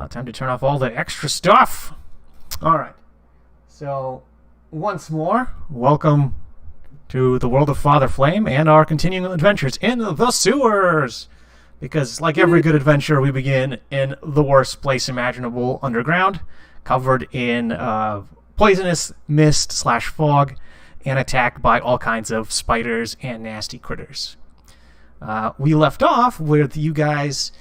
Time to turn off all the extra stuff. All right. So, once more, welcome to the world of Father Flame and our continuing adventures in the sewers. Because, like every good adventure, we begin in the worst place imaginable, underground, covered in poisonous mist/fog, and attacked by all kinds of spiders and nasty critters. We left off with you guys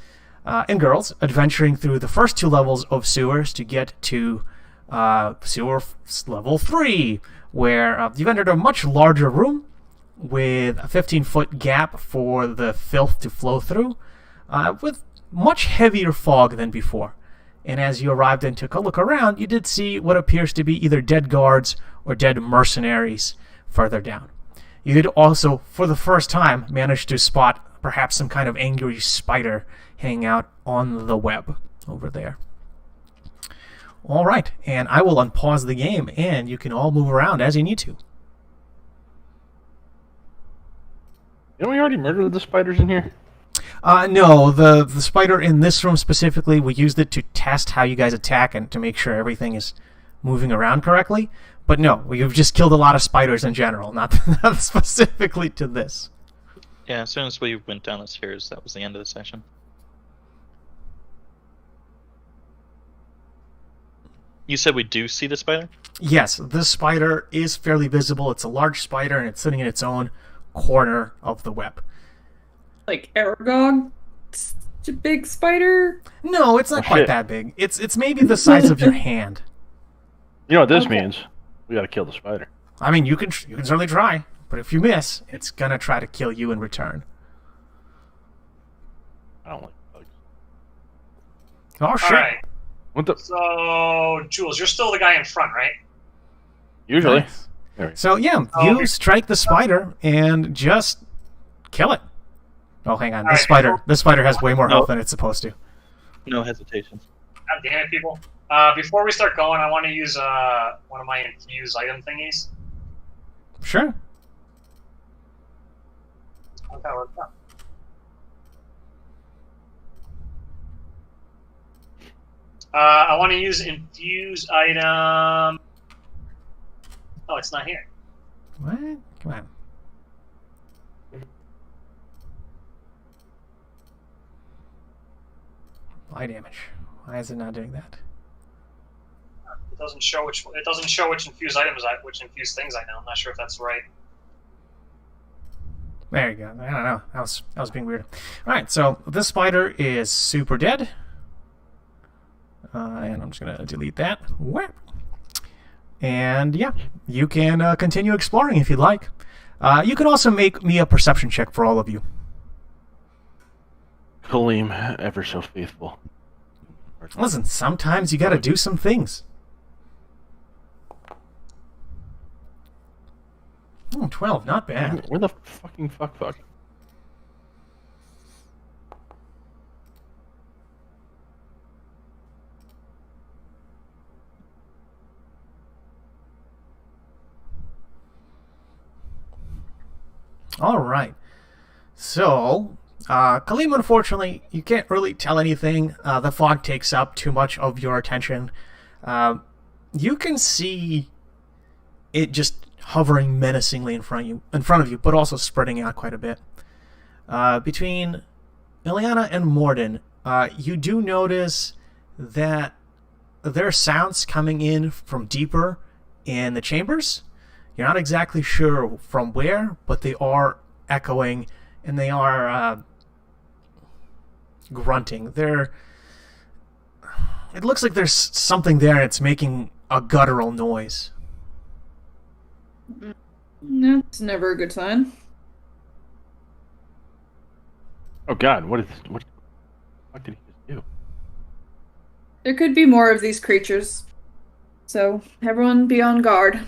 and girls adventuring through the first 2 levels of sewers to get to sewer level 3, where you've entered a much larger room with a 15-foot gap for the filth to flow through, with much heavier fog than before. And as you arrived and took a look around, you did see what appears to be either dead guards or dead mercenaries further down. You did also, for the first time, manage to spot perhaps some kind of angry spider hanging out on the web over there. All right, and I will unpause the game, and you can all move around as you need to. Didn't we already murder the spiders in here? No, the spider in this room specifically, we used it to test how you guys attack and to make sure everything is moving around correctly. But no, we've just killed a lot of spiders in general, not specifically to this. Yeah, as soon as we went down the stairs, that was the end of the session. You said we do see the spider? Yes, this spider is fairly visible. It's a large spider, and it's sitting in its own corner of the web. Like Aragog? It's a big spider? No, it's not quite that big. It's maybe the size of your hand. You know what this means? We gotta kill the spider. I mean, you can certainly try, but if you miss, it's gonna try to kill you in return. I don't like bugs. Oh shit! All right. What the? So, Jules, you're still the guy in front, right? Usually. Nice. So yeah, you strike the spider and just kill it. Oh, hang on. This spider has way more health than it's supposed to. No hesitation. God damn it, people. Before we start going, I want to use one of my infuse item thingies. Sure. Okay, work out. I want to use infuse item. Oh, it's not here. What? Come on. Apply damage. Why is it not doing that? It doesn't show which. It doesn't show which infused items which infused things I know. I'm not sure if that's right. There you go. I don't know. That was being weird. All right. So this spider is super dead. And I'm just gonna delete that. Whap. And yeah, you can continue exploring if you'd like. You can also make me a perception check for all of you. Kaleem, ever so faithful. Listen, sometimes you gotta do some things. Oh, 12, not bad. Where the fucking fuck? All right. So, Kaleem, unfortunately, you can't really tell anything. The fog takes up too much of your attention. You can see it just hovering menacingly in front of you, but also spreading out quite a bit. Between Ileana and Morden, you do notice that there are sounds coming in from deeper in the chambers. You're not exactly sure from where, but they are echoing, and they are grunting. It looks like there's something there, and it's making a guttural noise. That's never a good sign. Oh God, what did he just do? There could be more of these creatures. So, everyone be on guard.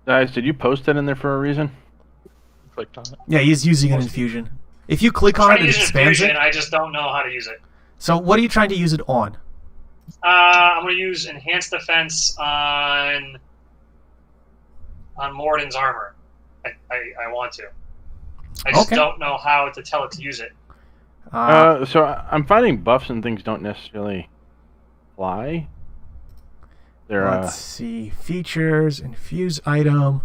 Guys, did you post that in there for a reason? Clicked on it. Yeah, he's using an infusion. If you click on it, it expands it. I just don't know how to use it. So what are you trying to use it on? I'm going to use Enhanced Defense on on Morden's armor. I want to. I just don't know how to tell it to use it. So I'm finding buffs and things don't necessarily fly. Let's see. Features, infuse item.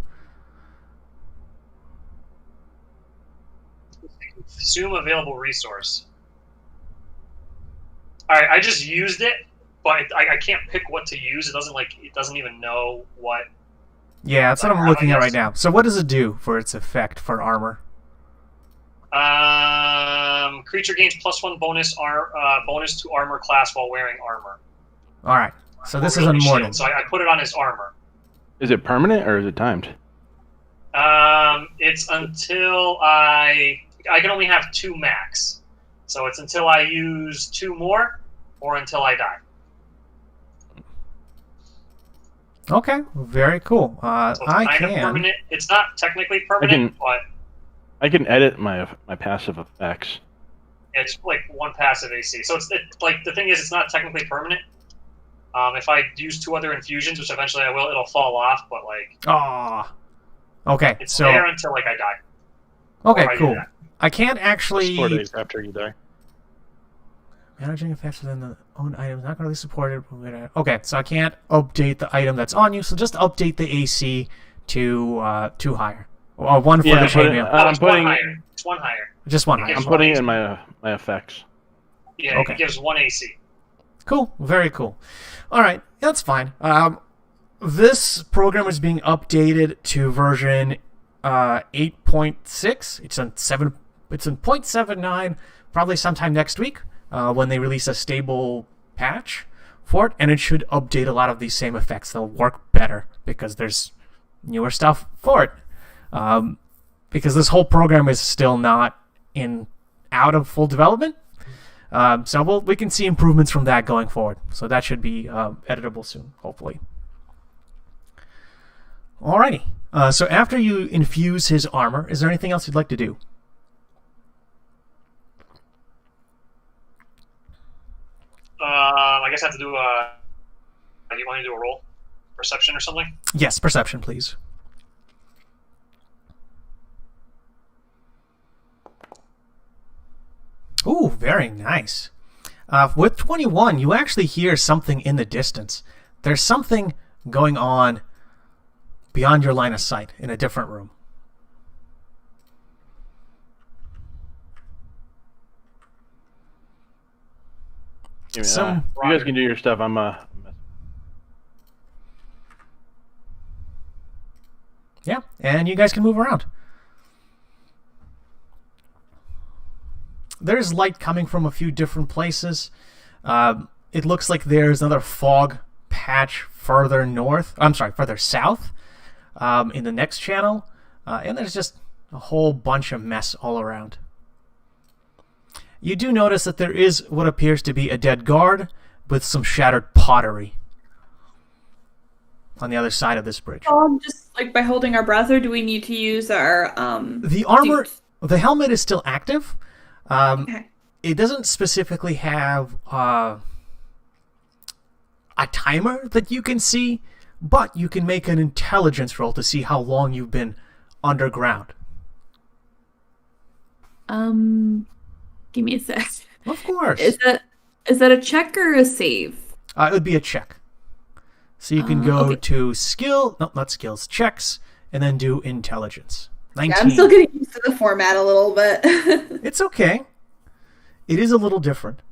Consume available resource. Alright, I just used it, but I can't pick what to use. It doesn't even know what. Yeah, that's what I'm looking at right now. So what does it do for its effect for armor? Creature gains +1 bonus to armor class while wearing armor. All right. So this is on Morden. So I put it on his armor. Is it permanent or is it timed? It's until I can only have 2 max. So it's until I use 2 more or until I die. Okay, very cool. So it's kind of permanent. It's not technically permanent, but I can edit my passive effects. It's like 1 passive AC. So it's like the thing is, it's not technically permanent. If I use 2 other infusions, which eventually I will, it'll fall off. But like, okay, it's there until like I die. Okay, cool. I can't actually. 4 days after you die. Managing effects within the own item is not going to be supported. Okay, so I can't update the item that's on you. So just update the AC to 2 higher. 1 for the chainmail. It's 1 higher. It's 1 higher. Just 1 higher. I'm putting it in my effects. Yeah, it gives 1 AC. Cool. Very cool. All right, that's fine. This program is being updated to version 8.6. It's in 0.79. Probably sometime next week when they release a stable patch for it, and it should update a lot of these same effects. They'll work better because there's newer stuff for it. Because this whole program is still not out of full development. So we can see improvements from that going forward. So that should be editable soon, hopefully. Alrighty. So after you infuse his armor, is there anything else you'd like to do? I guess I have to do do you want to do a roll? Perception or something? Yes, perception, please. Ooh, very nice. With 21, you actually hear something in the distance. There's something going on beyond your line of sight in a different room. You guys can do your stuff. I'm Yeah, and you guys can move around. There's light coming from a few different places. It looks like there's another fog patch further south in the next channel. And there's just a whole bunch of mess all around. You do notice that there is what appears to be a dead guard with some shattered pottery on the other side of this bridge. Just like by holding our breath, or do we need to use our the armor? The helmet is still active. Okay. It doesn't specifically have a timer that you can see, but you can make an intelligence roll to see how long you've been underground. Give me a sec. Of course. Is that a check or a save? It would be a check. So you can go to checks, and then do intelligence. 19. Yeah, I'm still getting used to the format a little bit. It's okay. It is a little different.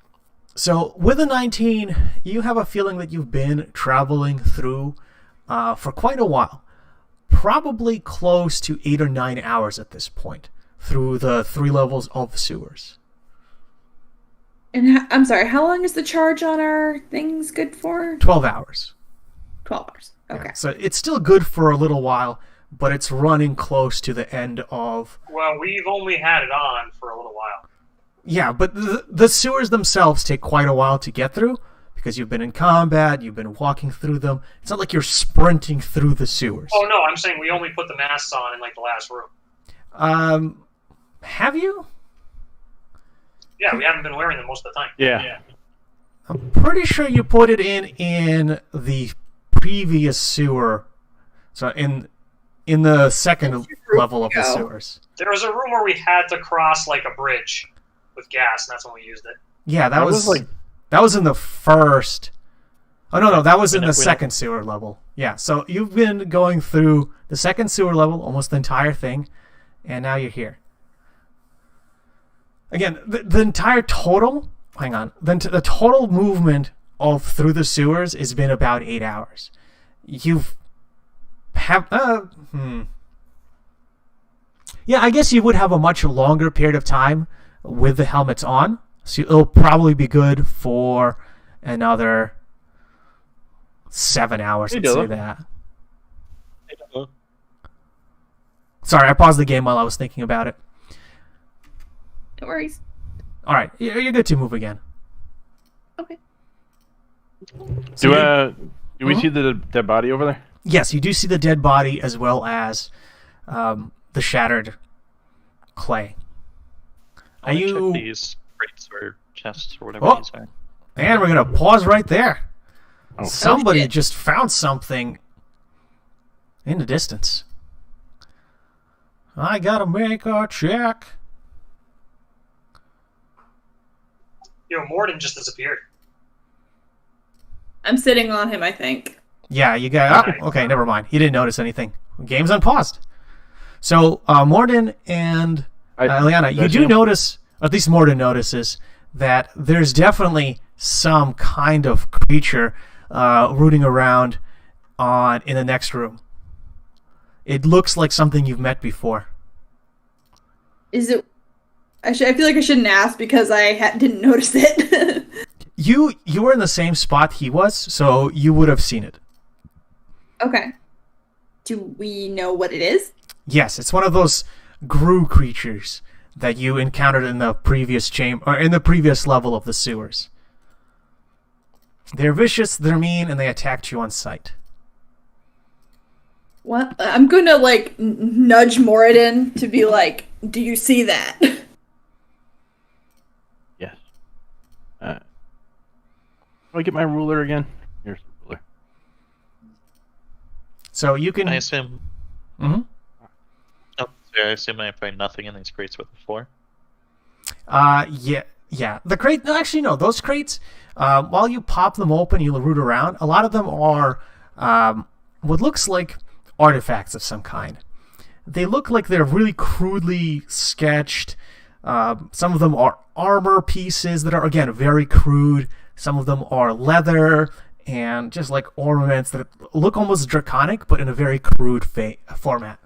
So with a 19, you have a feeling that you've been traveling through for quite a while. Probably close to 8 or 9 hours at this point through the 3 levels of sewers. And I'm sorry, how long is the charge on our things good for? 12 hours. 12 hours. Okay. Yeah, so it's still good for a little while, but it's running close to the end of... Well, we've only had it on for a little while. Yeah, but the sewers themselves take quite a while to get through because you've been in combat, you've been walking through them. It's not like you're sprinting through the sewers. Oh, no, I'm saying we only put the masks on in, like, the last room. Have you? Yeah, we haven't been wearing them most of the time. Yeah. I'm pretty sure you put it in the previous sewer. So in the second Which room level of the go? sewers. There was a room where we had to cross like a bridge with gas, and that's when we used it. Yeah, that That was was like- that was in the first. Oh no, that was in We the know- second sewer level. Yeah, so you've been going through the second sewer level, almost the entire thing, and now you're here. Again, the entire total. Hang on, the total movement of through the sewers has been about 8 hours. You've have Yeah, I guess you would have a much longer period of time with the helmets on. So it'll probably be good for another 7 hours, Hey, let's say Dilla. that. I don't know. Sorry, I paused the game while I was thinking about it. No worries. All right, you're good to move again. Okay. So you- Do we Mhm. see the dead body over there? yes, you do see the dead body as well as the shattered clay. Are I'll check you? these crates or chests or whatever Oh. these are. And we're gonna pause right there. Oh. Somebody shit. just found something in the distance. I gotta make a check. Yo, Morden just disappeared. I'm sitting on him, I think. Yeah, you got. Oh, okay, never mind. He didn't notice anything. Game's unpaused. So, Morden and Eliana, you that's do him. notice, or at least Morden notices, that there's definitely some kind of creature rooting around in the next room. It looks like something you've met before. Is it? I feel like I shouldn't ask because I didn't notice it. You were in the same spot he was, so you would have seen it. Okay. Do we know what it is? Yes, it's one of those Gru creatures that you encountered in the previous chamber or in the previous level of the sewers. They're vicious, they're mean, and they attacked you on sight. What? I'm gonna like nudge Moradin to be like, "Do you see that?" Yes. Do I get my ruler again? Here's the ruler. So you can. I assume. Mhm. Oh, sorry, I assume I find nothing in these crates with the 4. Yeah. The crate. No, actually, no. Those crates. While you pop them open, you'll root around. A lot of them are what looks like artifacts of some kind. They look like they're really crudely sketched. Some of them are armor pieces that are, again, very crude. Some of them are leather and just like ornaments that look almost draconic, but in a very crude format.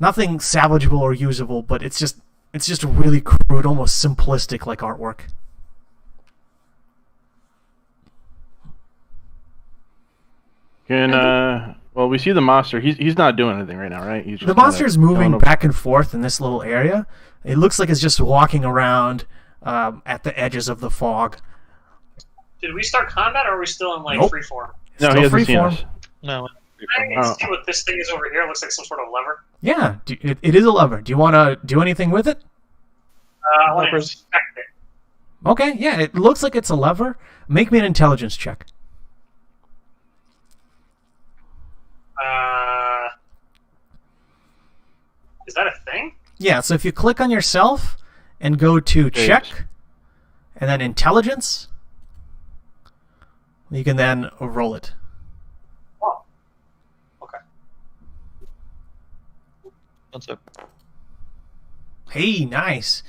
Nothing salvageable or usable, but it's just really crude, almost simplistic like artwork. Well, we see the monster. He's not doing anything right now, right? He's just The kinda monster is moving going over- back and forth in this little area. It looks like it's just walking around at the edges of the fog. Did we start combat, or are we still in like Nope. free form? No, Still he hasn't seen freeform. us. No. I can see what this thing is over here. It looks like some sort of lever. Yeah, it is a lever. Do you want to do anything with it? I want to Levers. inspect it. Okay, yeah, it looks like it's a lever. Make me an intelligence check. Is that a thing? Yeah, so if you click on yourself and go to There it check, is. and then intelligence, you can then roll it. Oh. Okay. What's up? Hey, nice.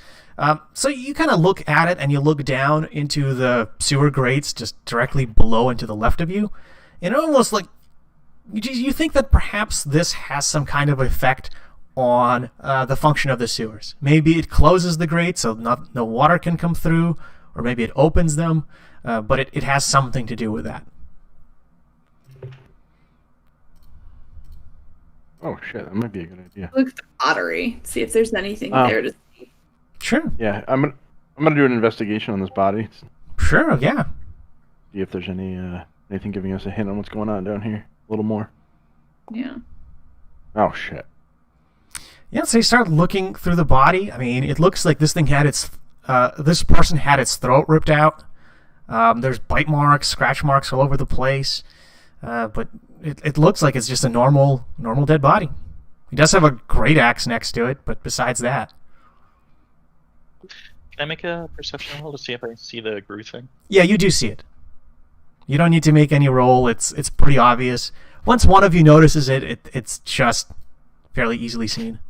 So you kind of look at it and you look down into the sewer grates just directly below and to the left of you. And almost like you think that perhaps this has some kind of effect on the function of the sewers. Maybe it closes the grates so no water can come through, or maybe it opens them, but it has something to do with that. Oh shit, that might be a good idea. Look at the pottery. See if there's anything Oh. there to see. Sure, Yeah, I'm gonna do an investigation on this body. sure, yeah. See if there's anything giving us a hint on what's going on down here. A little more. Yeah. Oh shit. Yeah, so you start looking through the body. I mean, it looks like this thing had this person had its throat ripped out. There's bite marks, scratch marks all over the place. But it looks like it's just a normal dead body. He does have a great axe next to it, but besides that. Can I make a perception roll to see if I see the Gru thing? Yeah, you do see it. You don't need to make any roll. It's pretty obvious. Once one of you notices it, it's just fairly easily seen.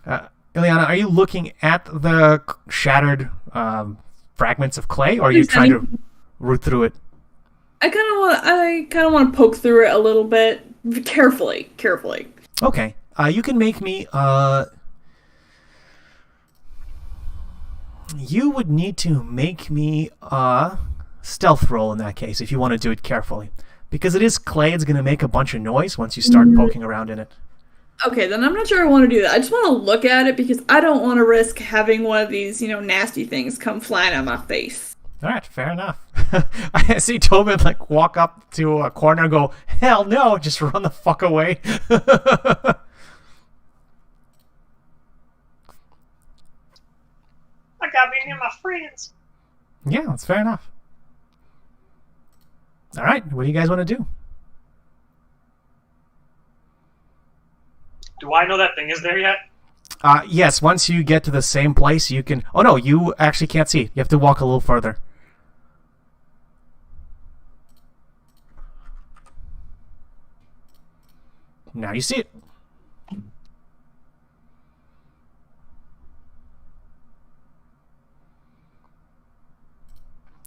Ileana, are you looking at the shattered fragments of clay, or are you trying to root through it? I kind of want to poke through it a little bit, carefully. Okay. You can make me. You would need to make me a stealth roll in that case if you want to do it carefully, because it is clay. It's going to make a bunch of noise once you start poking around in it. Okay, then I'm not sure I want to do that. I just want to look at it because I don't want to risk having one of these, nasty things come flying on my face. All right, fair enough. I see Tobin walk up to a corner and go, "Hell no!" Just run the fuck away. I got me near my friends. Yeah, that's fair enough. All right, what do you guys want to do? Do I know that thing is there yet? Yes, once you get to the same place, you can... Oh, no, you actually can't see it. You have to walk a little further. Now you see it.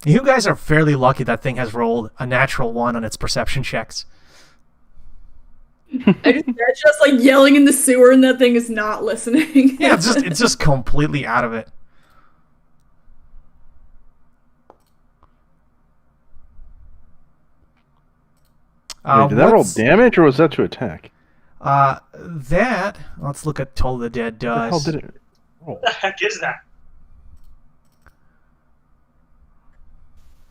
You guys are fairly lucky that thing has rolled a natural 1 on its perception checks. It's just like yelling in the sewer, and that thing is not listening. Yeah, it's just completely out of it. Wait, did that roll damage, or was that to attack? That, let's look at Toll the Dead does. What the hell did it roll? What the heck is that?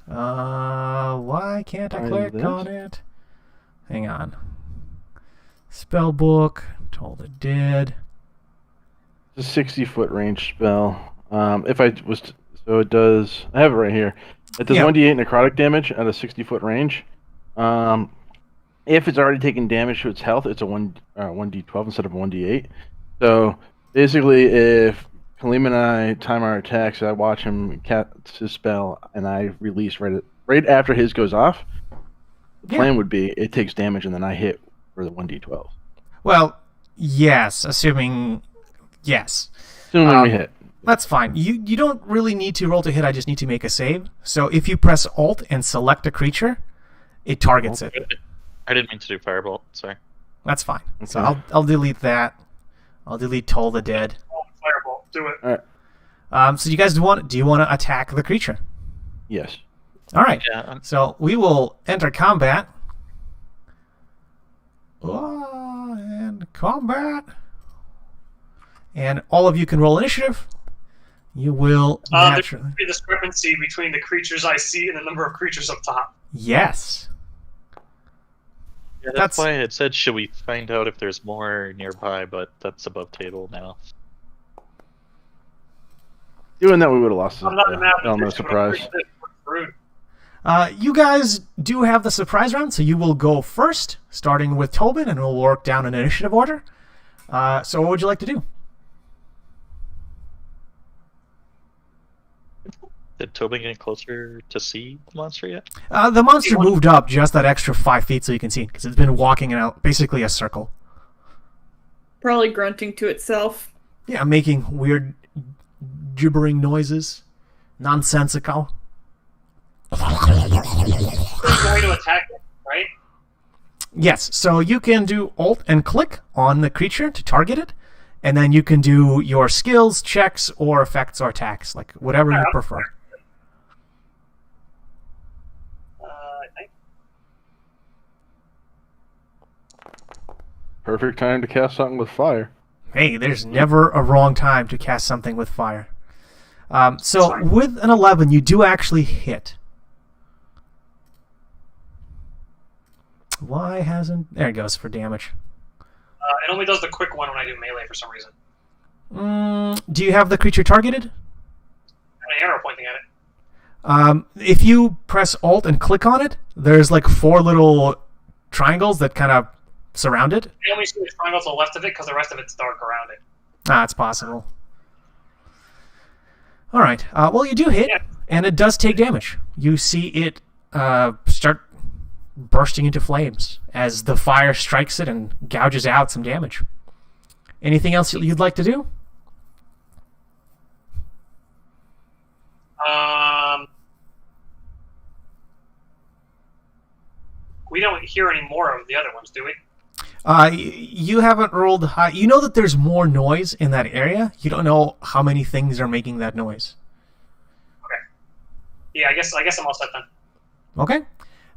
Why can't I Find click this? on it? Hang on. Spellbook, Toll the Dead. It's a 60-foot range spell. If I was so it does. I have it right here. It does 1d8 necrotic damage at a 60-foot range. If it's already taken damage to its health, it's a 1d12 instead of a 1d8. So basically, if Kaleem and I time our attacks, I watch him cast his spell, and I release right after his goes off. The plan would be it takes damage, and then I hit for the 1d12. Well, yes, assuming yes. Assuming we hit. That's fine. You don't really need to roll to hit. I just need to make a save. So if you press Alt and select a creature, it targets it. I didn't mean to do Firebolt. Sorry. That's fine. Okay. So I'll delete that. I'll delete Toll the Dead. Firebolt. Do it. All right. So you guys do you want to attack the creature? Yes. All right. Yeah. So we will enter combat. And combat. And all of you can roll initiative. You will naturally. There's a discrepancy between the creatures I see and the number of creatures up top. Yes. Yeah, that's why I had said, should we find out if there's more nearby, but that's above table now. Doing that, we would have lost the I'm not mad at element of surprise. Rude. You guys do have the surprise round, so you will go first, starting with Tobin, and we'll work down in initiative order. So what would you like to do? Did Tobin get closer to see the monster yet? The monster moved up just that extra 5 feet so you can see, because it's been walking in basically a circle. Probably grunting to itself. Yeah, making weird gibbering noises. Nonsensical. It's going to attack it, right? Yes, so you can do Alt and click on the creature to target it, and then you can do your skills, checks, or effects or attacks, like whatever you prefer. Perfect time to cast something with fire. Hey, there's never a wrong time to cast something with fire. So with an 11, you do actually hit. Why hasn't... There it goes for damage. It only does the quick one when I do melee for some reason. Do you have the creature targeted? I have an arrow pointing at it. If you press Alt and click on it, There's like 4 little triangles that kind of surround it. I only see the triangle to the left of it because the rest of it's dark around it. Ah, it's possible. All right. Well, you do hit, and it does take damage. You see it start bursting into flames as the fire strikes it and gouges out some damage. Anything else you'd like to do? We don't hear any more of the other ones, do we? You haven't rolled high. You know that there's more noise in that area. You don't know how many things are making that noise. Okay. Yeah, I guess I'm all set then. Okay.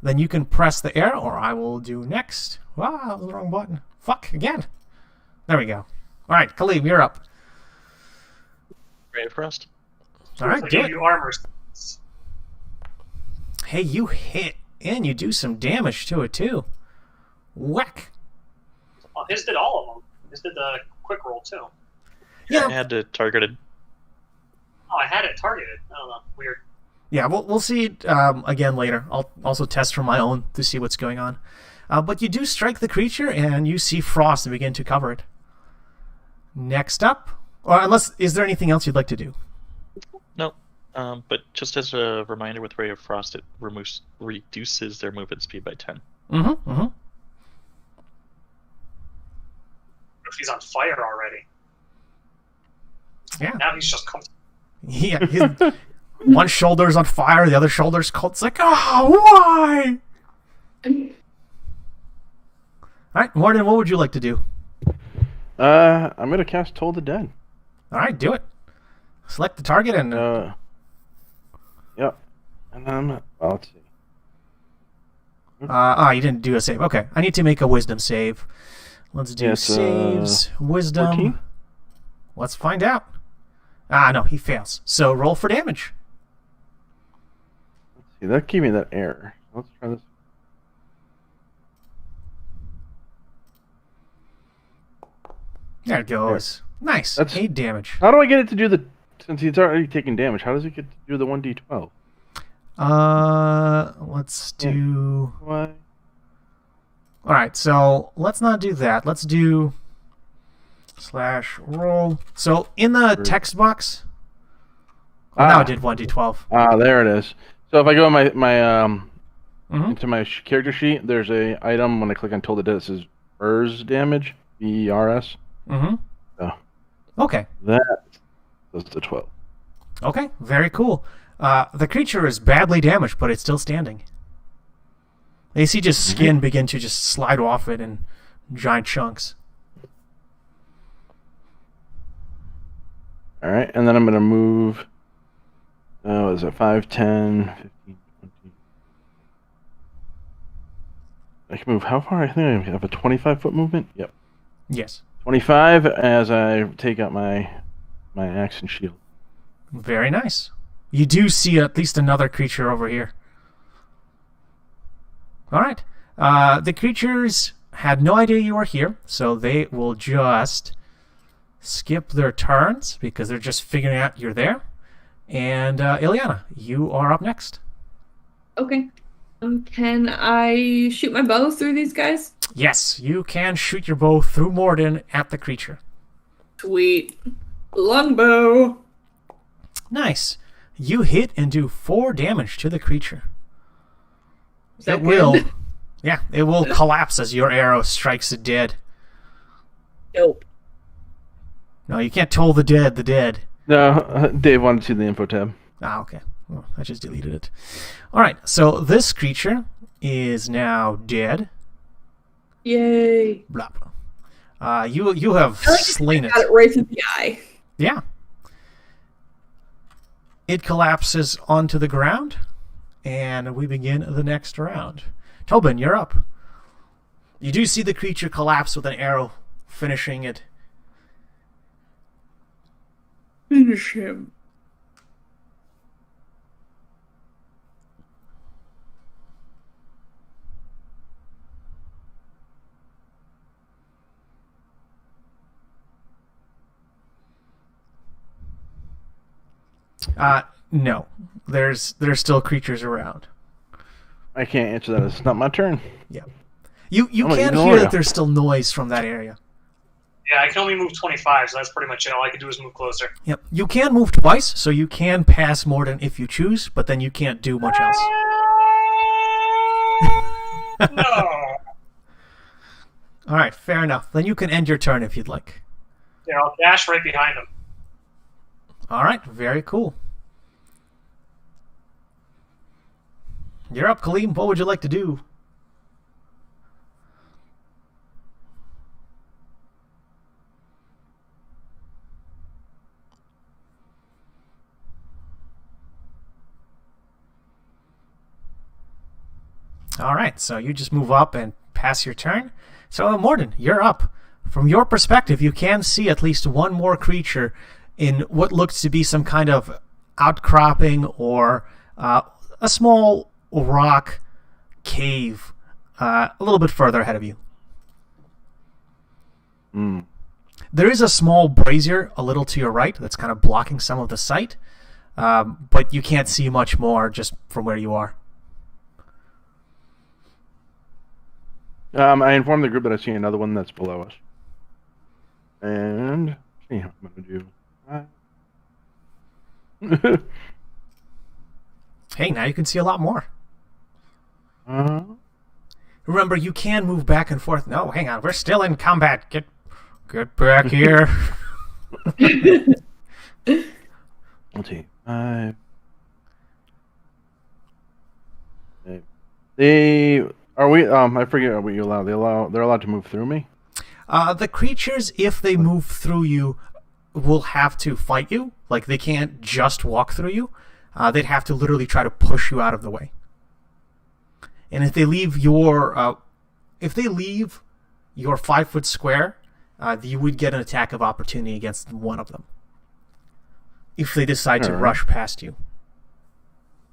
Then you can press the arrow, or I will do next. Wow, that was the wrong button. Fuck, again. There we go. All right, Khalib, you're up. Ray of Frost. All right, I do gave it. you armor. Hey, you hit, and you do some damage to it, too. Whack. Well, his did all of them. His did the quick roll, too. Yeah. I had to target it. Oh, I had it targeted. I don't know. Weird. Yeah, we'll see it again later. I'll also test for my own to see what's going on. But you do strike the creature, and you see frost and begin to cover it. Next up, or unless, is there anything else you'd like to do? No. But just as a reminder, with Ray of Frost, it reduces their movement speed by 10. Mm-hmm, mm-hmm. If he's on fire already. Yeah. Now he's just come. Yeah, one shoulder's on fire, the other shoulder's cold. It's like, oh, why? All right, Morgan, what would you like to do? I'm gonna cast Toll the Dead. All right, do it. Select the target and... Yep. And well, let's see. you didn't do a save. Okay, I need to make a wisdom save. Let's do saves. Wisdom. 14? Let's find out. No, he fails. So roll for damage. Let's see, that gave me that error. Let's try this. There it goes. Nice. That's- 8 damage. How do I get it to do the... Since he's already taking damage, how does it get to do the 1d12? Let's do... Why? Alright, so let's not do that. Let's do /roll. So in the text box... Oh, now I did 1d12. There it is. So if I go in my Mhm. into my character sheet, there's a item when I click on Toll the Dead, it says BERS damage, BERS. Mm-hmm. Oh. Okay. That does the 12. Okay, very cool. The creature is badly damaged, but it's still standing. You see just skin begin to just slide off it in giant chunks. All right, and then I'm going to move... what is it? 5, 10, 15, 20... I can move how far? I think I have a 25-foot movement. Yep. Yes. 25 as I take out my axe and shield. Very nice. You do see at least another creature over here. All right. The creatures had no idea you were here, so they will just skip their turns because they're just figuring out you're there. And Ileana, you are up next. Okay. Can I shoot my bow through these guys? Yes, you can shoot your bow through Morden at the creature. Sweet. Longbow. Nice. You hit and do 4 damage to the creature. Is that It will. good? Yeah, it will collapse as your arrow strikes it dead. Dope. No, you can't toll the dead. No, Dave wanted to see the info tab. Okay. Well, I just deleted it. All right, so this creature is now dead. Yay. Blah. You have I like slain I it. got it right through the eye. Yeah. It collapses onto the ground, and we begin the next round. Tobin, you're up. You do see the creature collapse with an arrow, finishing it. Finish him. No. There's still creatures around. I can't answer that. It's not my turn. Yeah. You I'm gonna can ignore hear you. that there's still noise from that area. Yeah, I can only move 25, so that's pretty much it. All I can do is move closer. Yep. You can move twice, so you can pass Morden if you choose, but then you can't do much else. No. All right, fair enough. Then you can end your turn if you'd like. Yeah, I'll dash right behind him. All right, very cool. You're up, Kaleem. What would you like to do? All right, so you just move up and pass your turn. So, Morden, you're up. From your perspective, you can see at least one more creature in what looks to be some kind of outcropping or a small rock cave a little bit further ahead of you. There is a small brazier a little to your right that's kind of blocking some of the sight, but you can't see much more just from where you are. I informed the group that I see another one that's below us. And see how I'm going to do. Hey, now you can see a lot more. Remember, you can move back and forth. No, hang on. We're still in combat. Get back here. Let's see. They are we? I forget what you allow. They're allowed to move through me. The creatures, if they move through you, will have to fight you. Like, they can't just walk through you. They'd have to literally try to push you out of the way. And if they leave your 5-foot square, you would get an attack of opportunity against one of them if they decide to rush past you.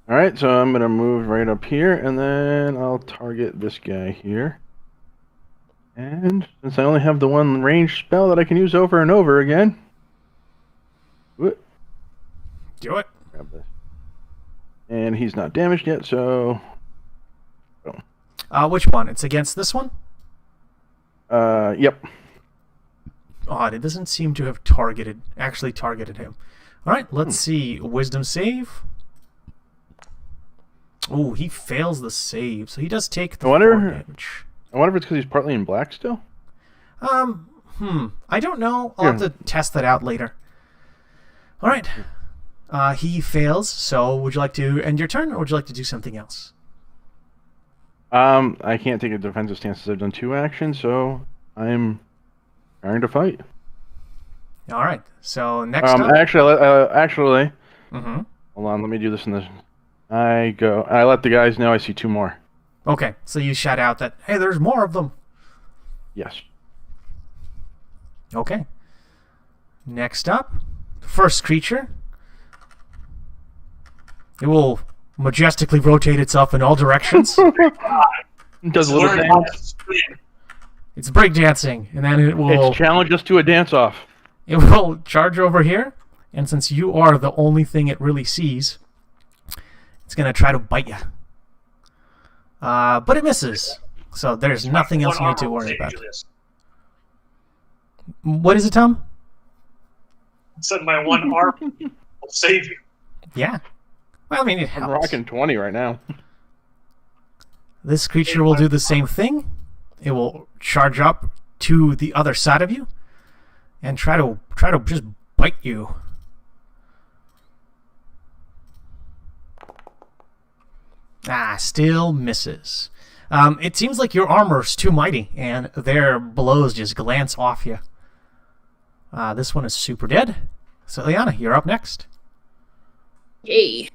All right, so I'm gonna move right up here, and then I'll target this guy here. And since I only have the one ranged spell that I can use over and over again, do it. Grab this. And he's not damaged yet, so. Which one? It's against this one? Yep. Odd. It doesn't seem to have actually targeted him. All right, let's see. Wisdom save. Oh, he fails the save, so he does take the 4 damage. I wonder if it's because he's partly in black still. I don't know. I'll have to test that out later. All right. He fails. So, would you like to end your turn, or would you like to do something else? I can't take a defensive stance because I've done 2 actions, so I'm trying to fight. All right. So next up. Actually. Hold on. Let me do this in this. I let the guys know I see 2 more. Okay. So you shout out that, hey, there's more of them. Yes. Okay. Next up, first creature. It will majestically rotate itself in all directions. It does a little dance. It's breakdancing, and then it will. It's challenge us to a dance-off. It will charge over here, and since you are the only thing it really sees, it's going to try to bite you. But it misses, so there's nothing else you need to worry about. What is it, Tom? I said my one arm will save you. Yeah. Well, I mean, it helps. I'm rocking 20 right now. This creature will do the same thing. It will charge up to the other side of you and try to just bite you. Still misses. It seems like your armor's too mighty, and their blows just glance off you. This one is super dead. So, Liana, you're up next. Yay.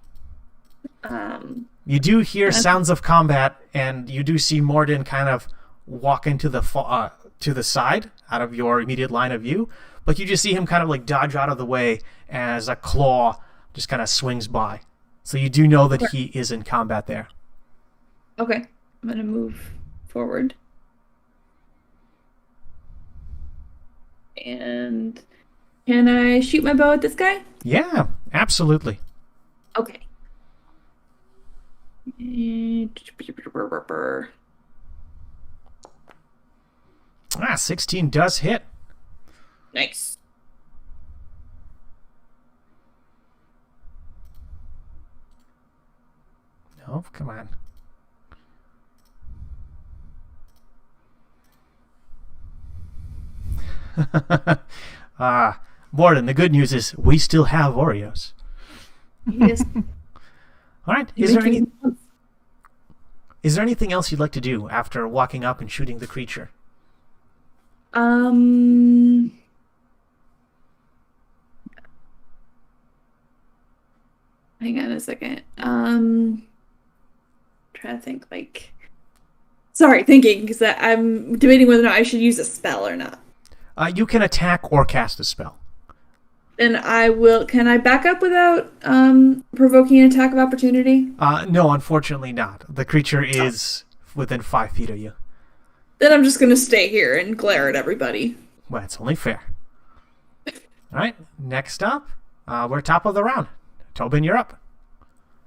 You do hear sounds of combat, and you do see Morden kind of walk into the to the side out of your immediate line of view, but you just see him kind of like dodge out of the way as a claw just kind of swings by. So you do know that he is in combat there. Okay, I'm gonna move forward. And can I shoot my bow at this guy? Yeah, absolutely. Okay. Ah, 16 does hit. Nice. No, come on. Morden, the good news is we still have Oreos. Yes. All right. Is there anything else you'd like to do after walking up and shooting the creature? Hang on a second. Trying to think, like, sorry, thinking, because I'm debating whether or not I should use a spell or not. You can attack or cast a spell. Then I will. Can I back up without provoking an attack of opportunity? No, unfortunately not. The creature is within 5 feet of you. Then I'm just gonna stay here and glare at everybody. Well, that's only fair. All right. Next up, we're top of the round. Tobin, you're up.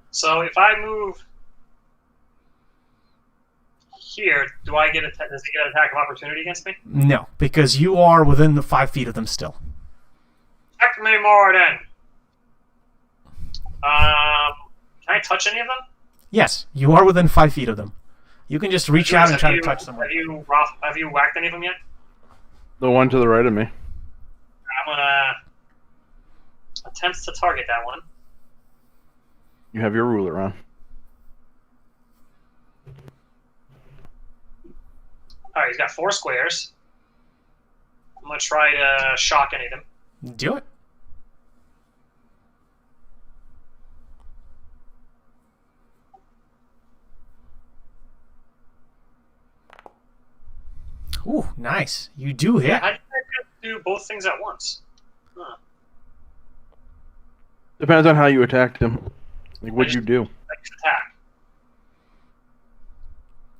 So if I move here, does he get an attack of opportunity against me? No, because you are within the 5 feet of them still. Attack me more then. Can I touch any of them? Yes, you are within 5 feet of them. You can just reach out and try to touch someone. Have you whacked any of them yet? The one to the right of me. I'm gonna attempt to target that one. You have your ruler on. Alright, he's got 4 squares. I'm gonna try to shock any of them. Do it. Ooh, nice. You do hit. Yeah, how did I do both things at once? Huh. Depends on how you attacked him. Like, what'd you do? I just attack.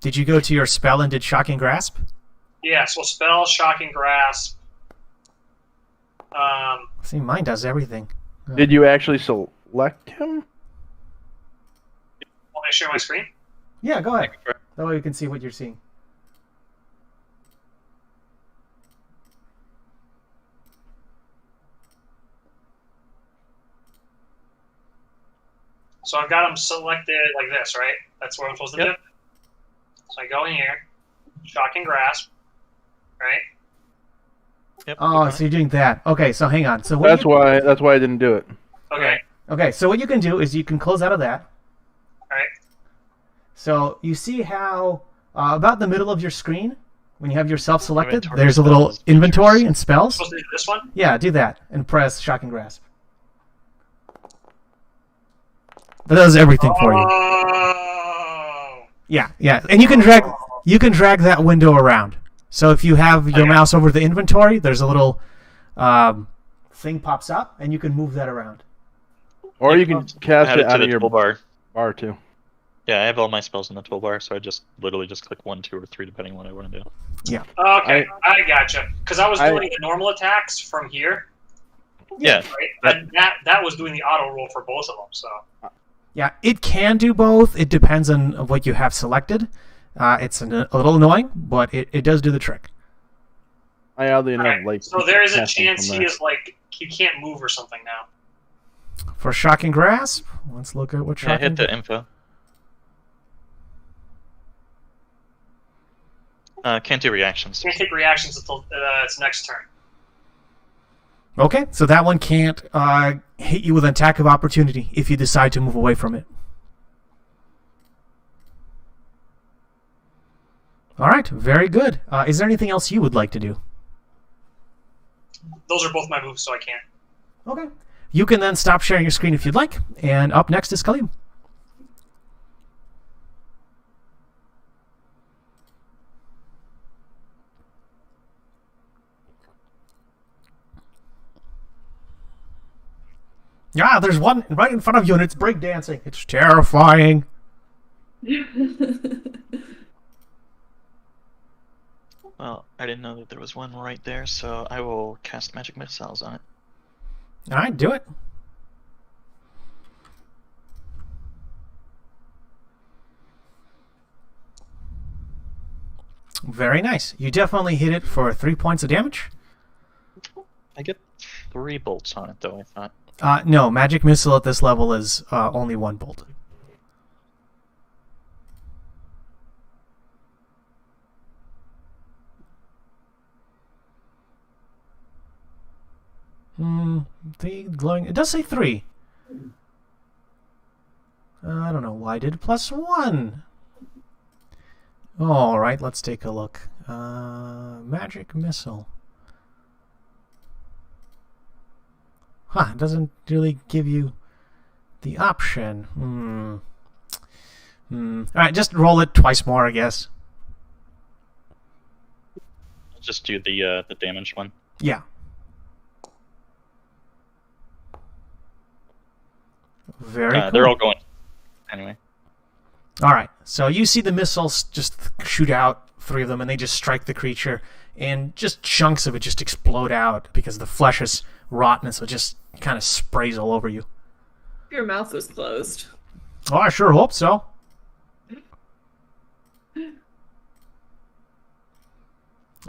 Did you go to your spell and did Shocking Grasp? Yeah, so spell, shocking grasp. See, mine does everything. Did you actually select him? Want me to share my screen? Yeah, go ahead. That way we can see what you're seeing. So I've got them selected like this, right? That's what I'm supposed to do. So I go in here, shocking grasp, right? Yep. Oh, so you're doing that. Okay, so hang on. So what That's why I didn't do it. Okay. Okay, so what you can do is you can close out of that. Alright. So you see how about the middle of your screen, when you have yourself selected, Inventory, there's a little spells, inventory features. and spells. Supposed to do this one? Yeah, do that and press Shocking Grasp. That does everything for you. Oh. Yeah, and you can drag that window around. So if you have your mouse over the inventory, there's a little thing pops up, and you can move that around. Or you can cast Add it it to out the of your toolbar. bar too. Yeah, I have all my spells in the toolbar, so I just literally just click 1, 2, or 3, depending on what I want to do. Yeah. Okay, I gotcha. Because I was doing the normal attacks from here. Yeah. Right? And that was doing the auto roll for both of them, so. Yeah, it can do both. It depends on what you have selected. It's a little annoying, but it does do the trick. I oddly enough Alright, like. so there is a casting chance from he there. is like, he can't move or something now. For Shocking Grasp, let's look at what Yeah, Shocking hit the info. Can't do reactions. Can't take reactions until its next turn. Okay, so that one can't hit you with an attack of opportunity if you decide to move away from it. All right, very good. Is there anything else you would like to do? Those are both my moves, so I can't. Okay. You can then stop sharing your screen if you'd like. And up next is Khalib. Yeah, there's one right in front of you and it's breakdancing. It's terrifying. Well, I didn't know that there was one right there, so I will cast magic missiles on it. All right, do it. Very nice. You definitely hit it for 3 points of damage. I get 3 bolts on it, though, I thought. No, magic missile at this level is only 1 bolt. The glowing... It does say 3. I don't know why I did +1. Alright, let's take a look. Magic missile. Huh, it doesn't really give you the option. Alright, just roll it twice more, I guess. I'll just do the damage one. Yeah. Very cool. They're all going anyway. Alright, so you see the missiles just shoot out, 3 of them, and they just strike the creature, and just chunks of it just explode out because the flesh is rotten, so it just kind of sprays all over you. Your mouth was closed. Oh, I sure hope so.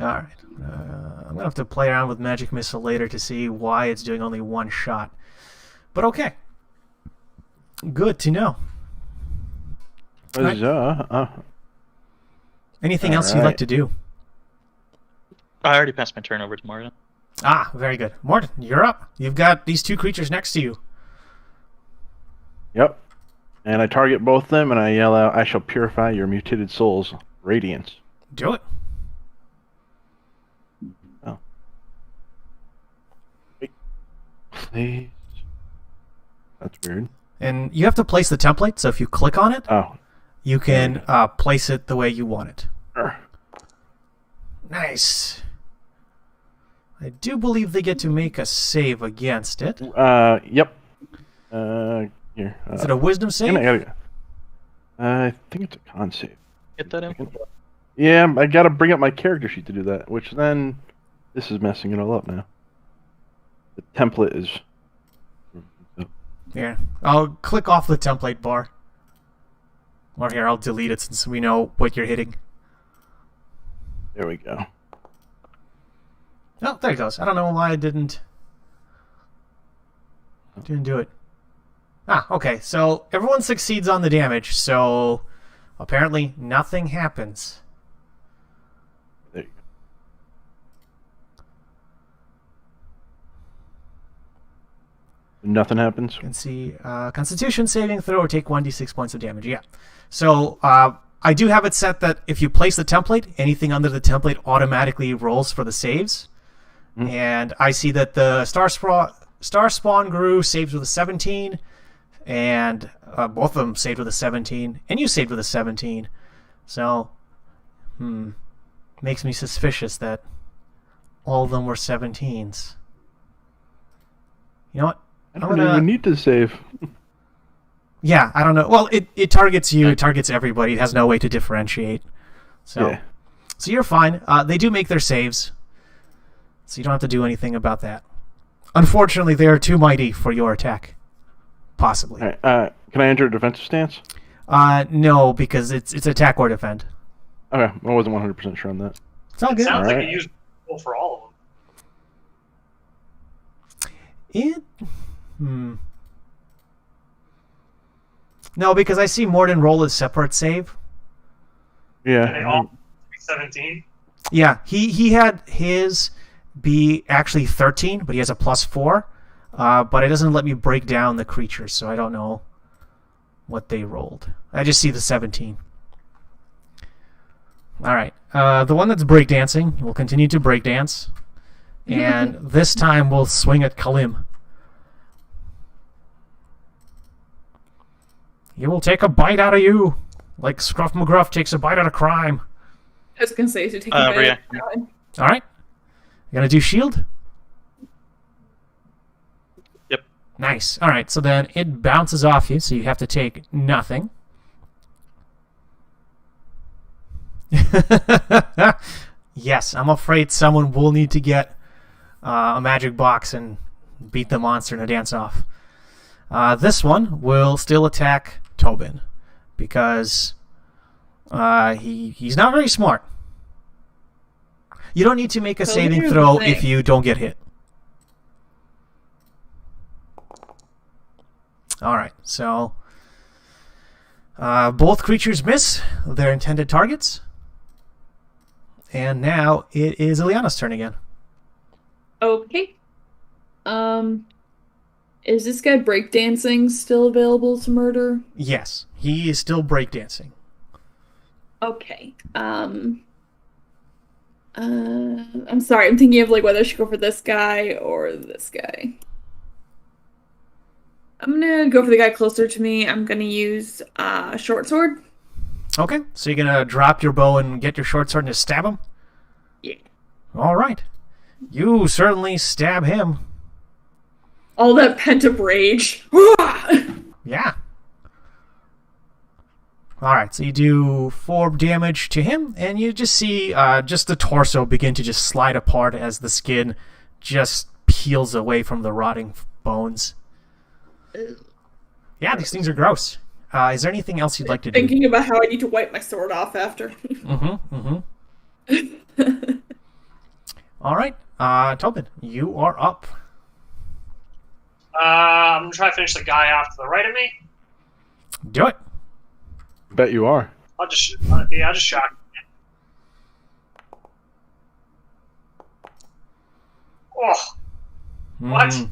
Alright, I'm going to have to play around with Magic Missile later to see why it's doing only 1 shot. But okay. Good to know. Anything else you'd like to do? I already passed my turn over to Morgan. Ah, very good. Morton, you're up. You've got these 2 creatures next to you. Yep. And I target both of them, and I yell out, "I shall purify your mutated souls, radiance." Do it. Oh. Wait. Please. That's weird. And you have to place the template, so if you click on it, Oh. you can place it the way you want it. Sure. Nice. I do believe they get to make a save against it. Yep. Here. Is it a wisdom save? I think it's a con save. Get that in? Yeah, I gotta bring up my character sheet to do that, which then... This is messing it all up now. The template is... Here. I'll click off the template bar. Or here, I'll delete it since we know what you're hitting. There we go. Oh, there it goes. I don't know why I didn't do it. Ah, okay. So everyone succeeds on the damage, so apparently nothing happens. There you go. Nothing happens? You can see Constitution saving throw or take 1d6 points of damage. Yeah. So I do have it set that if you place the template, anything under the template automatically rolls for the saves. And I see that the Star Spawn Guru saves with a 17, and both of them saved with a 17, and you saved with a 17. So, makes me suspicious that all of them were 17s. You know what? I don't even need to save. Yeah, I don't know. Well, it targets you. It targets everybody. It has no way to differentiate. So, Yeah. So you're fine. They do make their saves, so you don't have to do anything about that. Unfortunately, they are too mighty for your attack. Possibly. All right, can I enter a defensive stance? No, because it's attack or defend. Okay, I wasn't 100% sure on that. It's all good. Sounds like Alright. you use roll for all of them. No, because I see Morden roll a separate save. Yeah. And they all 17. Yeah, he had his be actually 13, but he has a +4. But it doesn't let me break down the creatures, so I don't know what they rolled. I just see the 17. All right. The one that's breakdancing will continue to breakdance. And this time we'll swing at Kalim. He will take a bite out of you, like Scruff McGruff takes a bite out of crime. I was going to say, to take a bit. All right. You going to do shield? Yep. Nice. All right, so then it bounces off you, so you have to take nothing. Yes, I'm afraid someone will need to get a magic box and beat the monster in a dance-off. This one will still attack Tobin because he's not very smart. You don't need to make a So saving here's the throw thing. if you don't get hit. Alright, so both creatures miss their intended targets. And now it is Ileana's turn again. Okay. Is this guy breakdancing still available to murder? Yes, he is still breakdancing. Okay. I'm sorry. I'm thinking of like whether I should go for this guy or this guy. I'm gonna go for the guy closer to me. I'm gonna use short sword. Okay, so you're going to drop your bow and get your short sword and just stab him? Yeah. All right. You certainly stab him. All that pent up rage. Yeah. All right, so you do 4 damage to him, and you just see just the torso begin to just slide apart as the skin just peels away from the rotting bones. Yeah, these things are gross. Is there anything else you'd like to do? Thinking about how I need to wipe my sword off after. All right, Tobin, you are up. I'm gonna try to finish the guy off to the right of me. Do it. Bet you are. I'll just shock him. Oh, what? Mhm.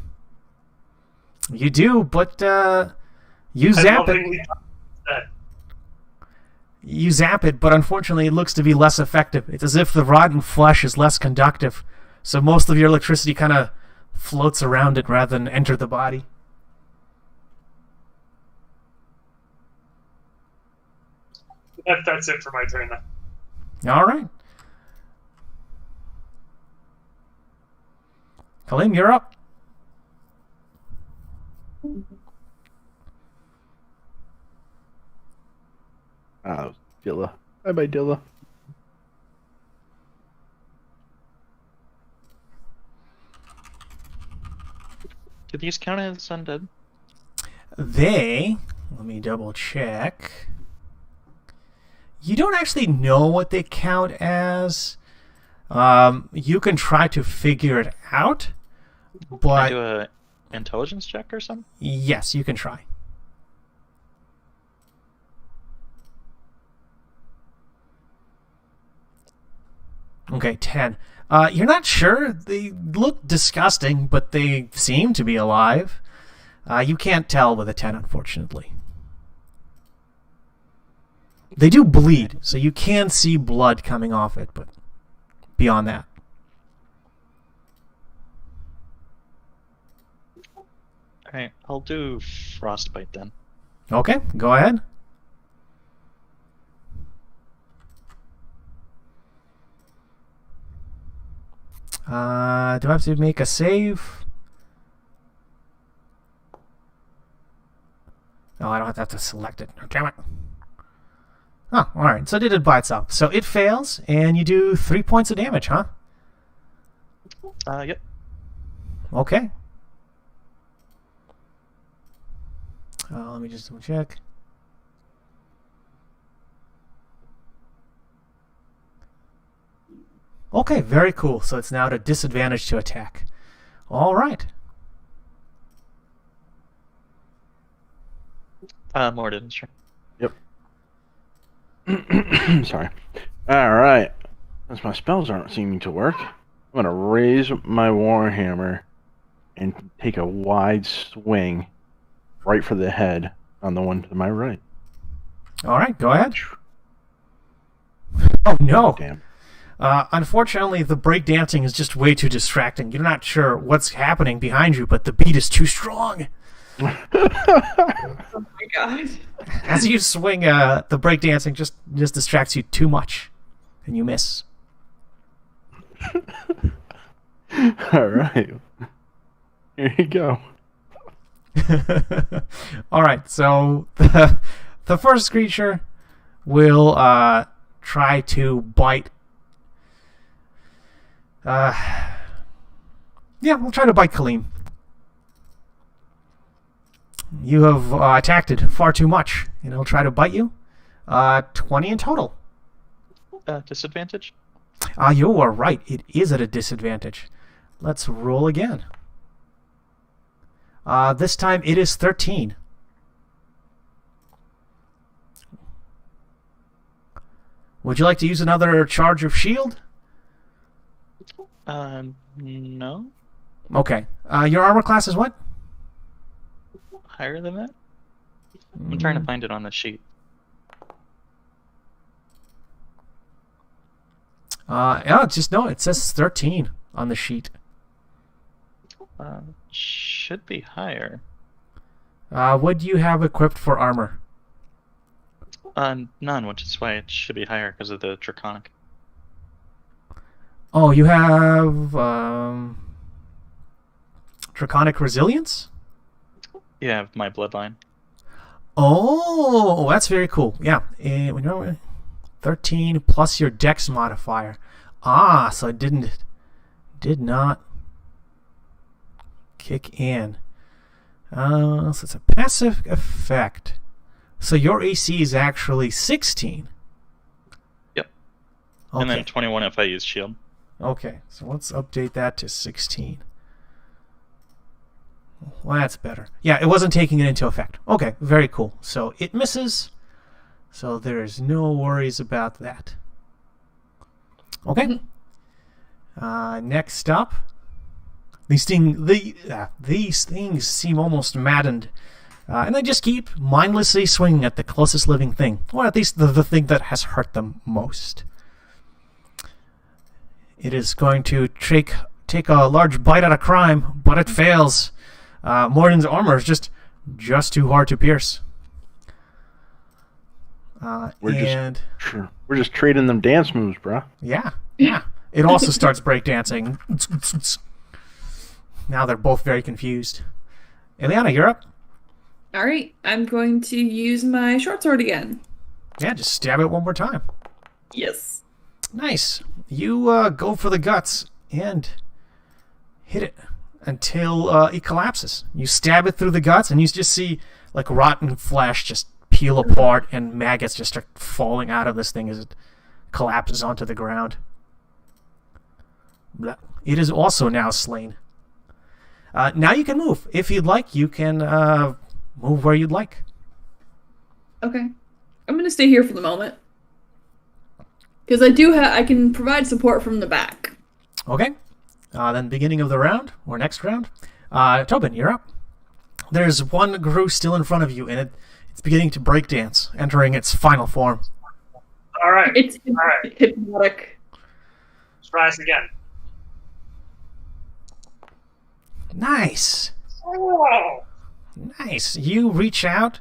You do, but you zap it. You zap it, but unfortunately it looks to be less effective. It's as if the rotten flesh is less conductive, so most of your electricity kind of floats around it rather than enter the body. That's it for my turn then. All right. Kaleem, you're up. Dilla. Bye-bye, Dilla. Do these count as undead? Let me double check. You don't actually know what they count as. You can try to figure it out, Can I but do a intelligence check or something? yes, you can try. Okay, 10. You're not sure. They look disgusting, but they seem to be alive. You can't tell with a 10, unfortunately. They do bleed, so you can see blood coming off it, but beyond that. Alright, I'll do frostbite then. Okay, go ahead. Do I have to make a save? No, I don't have to select it. Oh, damn it. Oh, alright, so it did it by itself. So it fails, and you do 3 points of damage, huh? Yep. Okay. Let me just double check. Okay, very cool. So it's now at a disadvantage to attack. All right. Morden, sure. Yep. Sorry. All right. As my spells aren't seeming to work, I'm going to raise my Warhammer and take a wide swing right for the head on the one to my right. All right, go ahead. Oh, no. Damn. Unfortunately, the breakdancing is just way too distracting. You're not sure what's happening behind you, but the beat is too strong. Oh my god. As you swing, the breakdancing just distracts you too much, and you miss. All right. Here you go. All right, so the first creature will try to bite. Yeah, we'll try to bite Kaleem. You have attacked it far too much, and it'll try to bite you. 20 in total. Disadvantage? You are right. It is at a disadvantage. Let's roll again. This time it is 13. Would you like to use another charge of shield? No. Okay. Your armor class is what? Higher than that? I'm trying to find it on the sheet. Yeah, just no, it says 13 on the sheet. Should be higher. What do you have equipped for armor? None, which is why it should be higher because of the draconic. Oh, you have draconic resilience? Yeah, my bloodline. Oh, that's very cool. Yeah, we know 13 plus your dex modifier. So it did not kick in. So it's a passive effect. So your AC is actually 16. Yep. Okay. And then 21 if I use shield. Okay, so let's update that to 16. Well, that's better. Yeah, it wasn't taking it into effect. Okay, very cool. So it misses. So there's no worries about that. Okay. Next up, these things seem almost maddened, and they just keep mindlessly swinging at the closest living thing, or at least the thing that has hurt them most. It is going to take a large bite at a crime, but it fails. Morden's armor is just too hard to pierce. We're just trading them dance moves, bro. Yeah. It also starts breakdancing. Now they're both very confused. Ileana, you're up. All right, I'm going to use my short sword again. Yeah, just stab it one more time. Yes. Nice. You go for the guts and hit it until it collapses. You stab it through the guts, and you just see like rotten flesh just peel apart, and maggots just start falling out of this thing as it collapses onto the ground. It is also now slain. Now you can move. If you'd like, you can move where you'd like. Okay. I'm going to stay here for the moment. Because I can provide support from the back. Okay. Then beginning of the round, or next round. Tobin, you're up. There's one Gru still in front of you, and it's beginning to break dance, entering its final form. All right. It's All right. hypnotic. Let's try this again. Nice. Oh. Nice. You reach out,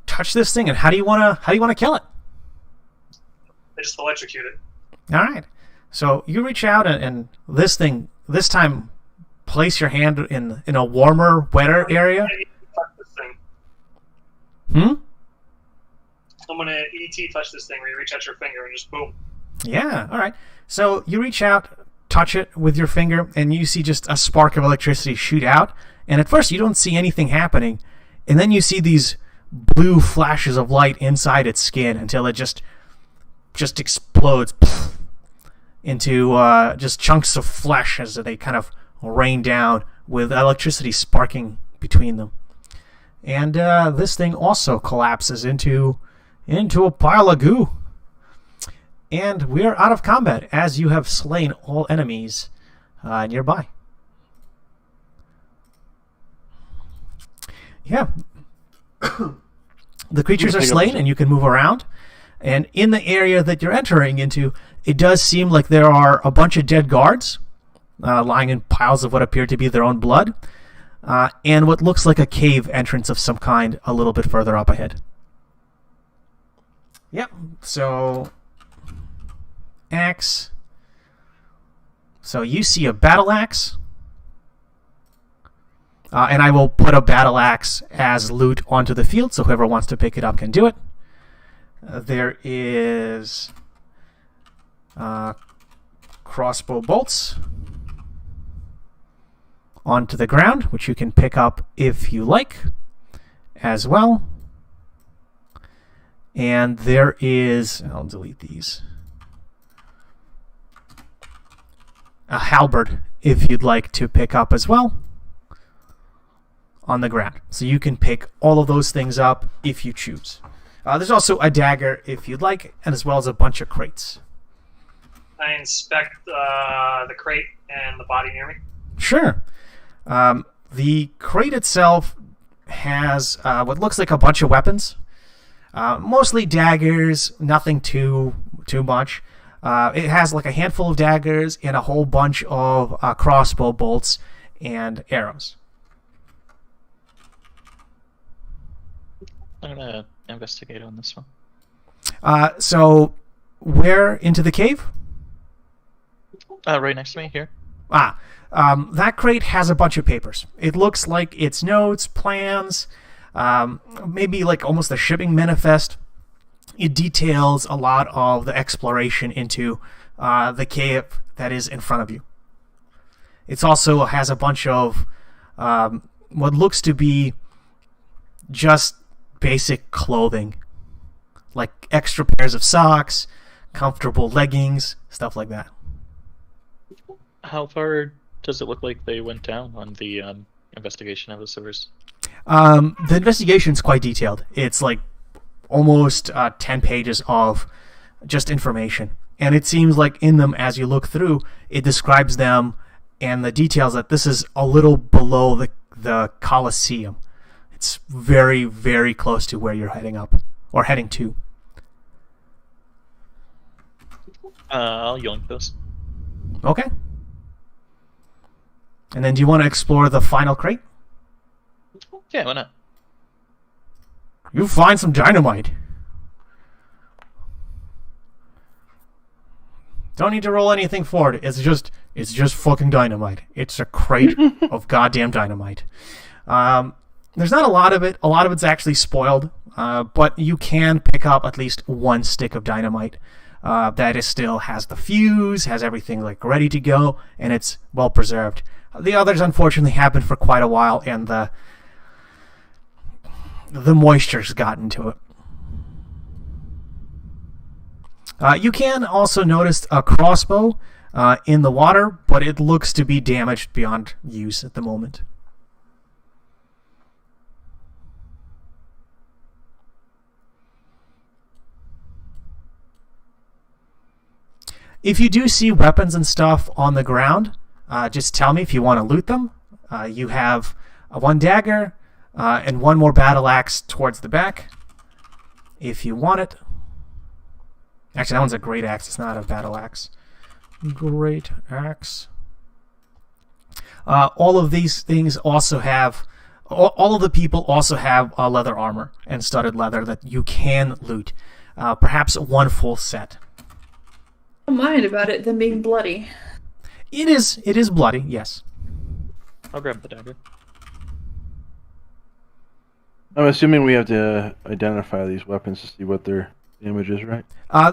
touch this thing, and how do you wanna kill it? They just electrocute it. All right. So you reach out, and this thing this time, place your hand in a warmer, wetter area. Touch this thing. I'm gonna ET touch this thing where you reach out your finger and just boom. Yeah. All right. So you reach out, touch it with your finger, and you see just a spark of electricity shoot out. And at first you don't see anything happening, and then you see these blue flashes of light inside its skin until it just explodes into just chunks of flesh as they kind of rain down with electricity sparking between them. And this thing also collapses into a pile of goo. And we are out of combat as you have slain all enemies nearby. Yeah. The creatures are slain and you can move around. And in the area that you're entering into, it does seem like there are a bunch of dead guards lying in piles of what appear to be their own blood. And what looks like a cave entrance of some kind a little bit further up ahead. Yep. So axe. So you see a battle axe. And I will put a battle axe as loot onto the field, so whoever wants to pick it up can do it. There is crossbow bolts onto the ground, which you can pick up if you like as well. And there is... I'll delete these. a halberd if you'd like to pick up as well on the ground. So you can pick all of those things up if you choose. There's also a dagger if you'd like, and as well as a bunch of crates. I inspect the crate and the body near me. Sure. The crate itself has what looks like a bunch of weapons. Mostly daggers, nothing too much. It has like a handful of daggers and a whole bunch of crossbow bolts and arrows. I'm gonna investigate on this one. So, where into the cave? Right next to me here. That crate has a bunch of papers. It looks like it's notes, plans, maybe like almost a shipping manifest. It details a lot of the exploration into the cave that is in front of you. It also has a bunch of what looks to be just basic clothing, like extra pairs of socks, comfortable leggings, stuff like that. How far does it look like they went down on the investigation of the sewers? The investigation is quite detailed. It's like almost 10 pages of just information. And it seems like in them, as you look through, it describes them and the details that this is a little below the Colosseum. It's very, very close to where you're heading up, or heading to. I'll yoink those. Okay. And then do you want to explore the final crate? Yeah, why not? You find some dynamite. Don't need to roll anything for it. It's just fucking dynamite. It's a crate of goddamn dynamite. There's not a lot of it. A lot of it's actually spoiled, but you can pick up at least one stick of dynamite that is still has the fuse, has everything like ready to go, and it's well preserved. The others, unfortunately, have been for quite a while, and the moisture's gotten to it. You can also notice a crossbow in the water, but it looks to be damaged beyond use at the moment. If you do see weapons and stuff on the ground, just tell me if you want to loot them. You have one dagger and one more battle axe towards the back, if you want it. Actually, that one's a great axe. It's not a battle axe. Great axe. All of these things also have... All of the people also have leather armor and studded leather that you can loot. Perhaps one full set. I don't mind about it them being bloody. It is bloody, yes. I'll grab the dagger. I'm assuming we have to identify these weapons to see what their damage is, right?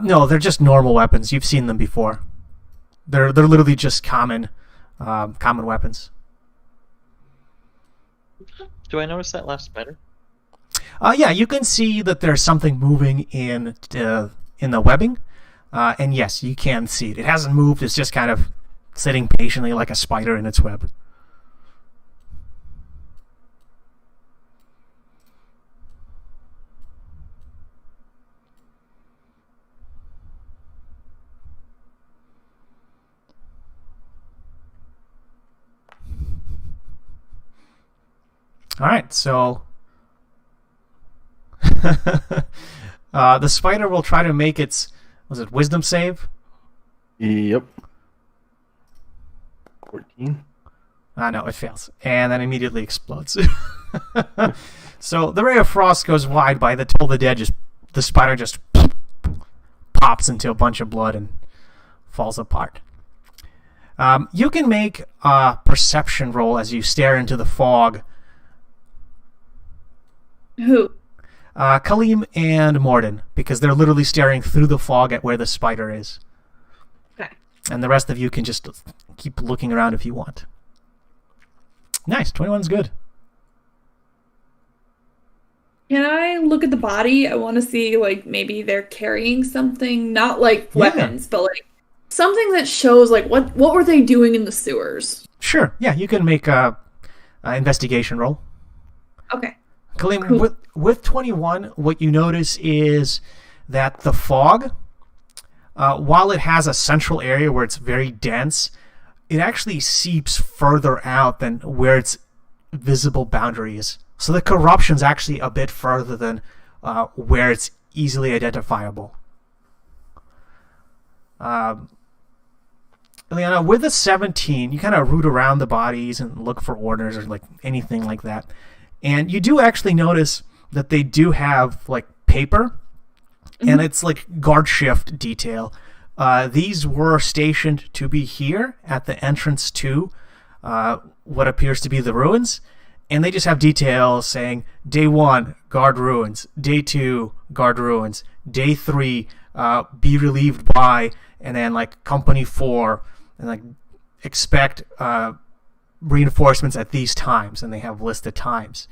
No, they're just normal weapons. You've seen them before. They're literally just common weapons. Do I notice that last spider? Yeah, you can see that there's something moving in the webbing, and yes, you can see it. It hasn't moved. It's just kind of sitting patiently like a spider in its web. All right, so the spider will try to make its, was it wisdom save? Yep. 14. No, it fails, and then immediately explodes. So the ray of frost goes wide by the Toll the Dead. The spider just pops into a bunch of blood and falls apart. You can make a perception roll as you stare into the fog. Who? Kaleem and Morden, because they're literally staring through the fog at where the spider is. Okay. And the rest of you can just keep looking around if you want. Nice, 21's good. Can I look at the body? I want to see, like, maybe they're carrying something, not like weapons, but like something that shows like what were they doing in the sewers? Sure. Yeah, you can make a investigation roll. Okay. Kaleem, Cool. with 21, what you notice is that the fog, while it has a central area where it's very dense, it actually seeps further out than where its visible boundary is. So the corruption's actually a bit further than where it's easily identifiable. Liana, with a 17, you kind of root around the bodies and look for orders or like anything like that. And you do actually notice that they do have like paper, and it's like guard shift detail. These were stationed to be here at the entrance to what appears to be the ruins, and they just have details saying day 1, guard ruins, day 2, guard ruins, day 3, be relieved by, and then like company 4, and like expect reinforcements at these times, and they have listed times.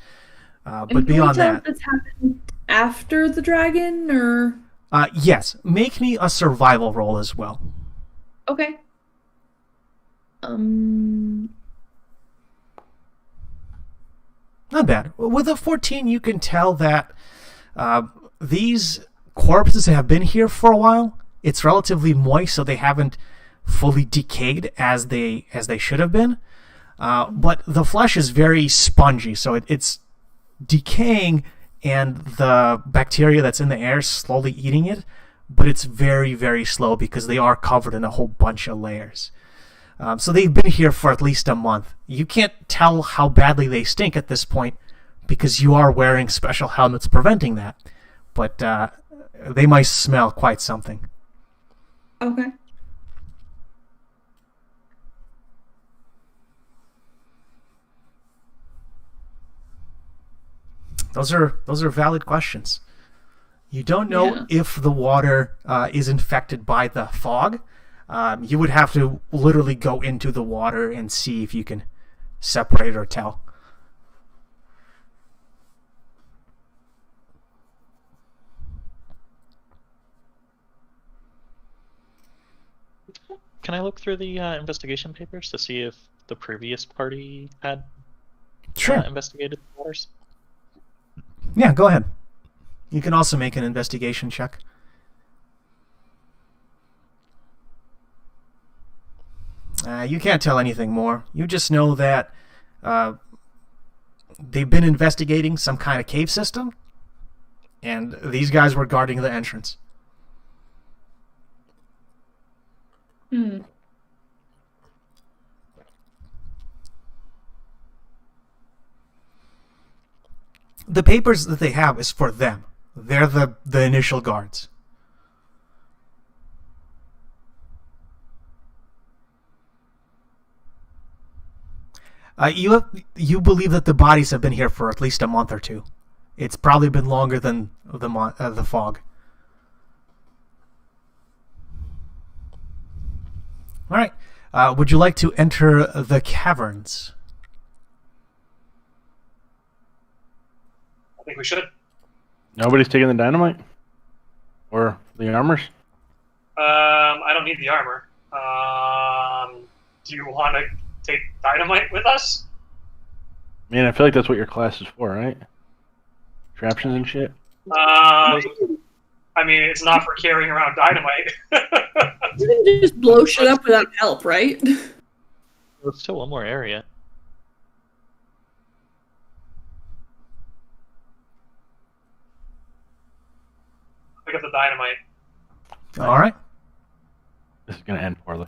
But beyond that, that's happened after the dragon, or yes, make me a survival roll as well. okay. Not bad. With a 14, you can tell that these corpses have been here for a while. It's relatively moist, so they haven't fully decayed as they should have been. But the flesh is very spongy, so it's decaying, and the bacteria that's in the air is slowly eating it. But it's very, very slow because they are covered in a whole bunch of layers. So they've been here for at least a month. You can't tell how badly they stink at this point because you are wearing special helmets preventing that. But they might smell quite something. Okay. Those are valid questions. You don't know if the water is infected by the fog. You would have to literally go into the water and see if you can separate or tell. Can I look through the investigation papers to see if the previous party had investigated the waters? Yeah, go ahead. You can also make an investigation check. You can't tell anything more. You just know that they've been investigating some kind of cave system, and these guys were guarding the entrance. The papers that they have is for them. They're the initial guards. You believe that the bodies have been here for at least a month or two. It's probably been longer than the fog. All right. Would you like to enter the caverns? I think we should. Nobody's taking the dynamite? Or the armors? I don't need the armor. Do you want to take dynamite with us? Man, I feel like that's what your class is for, right? Traptions and shit? I mean, it's not for carrying around dynamite. You can just blow shit up without help, right? There's still one more area. Pick up the dynamite. All right. This is going to end poorly.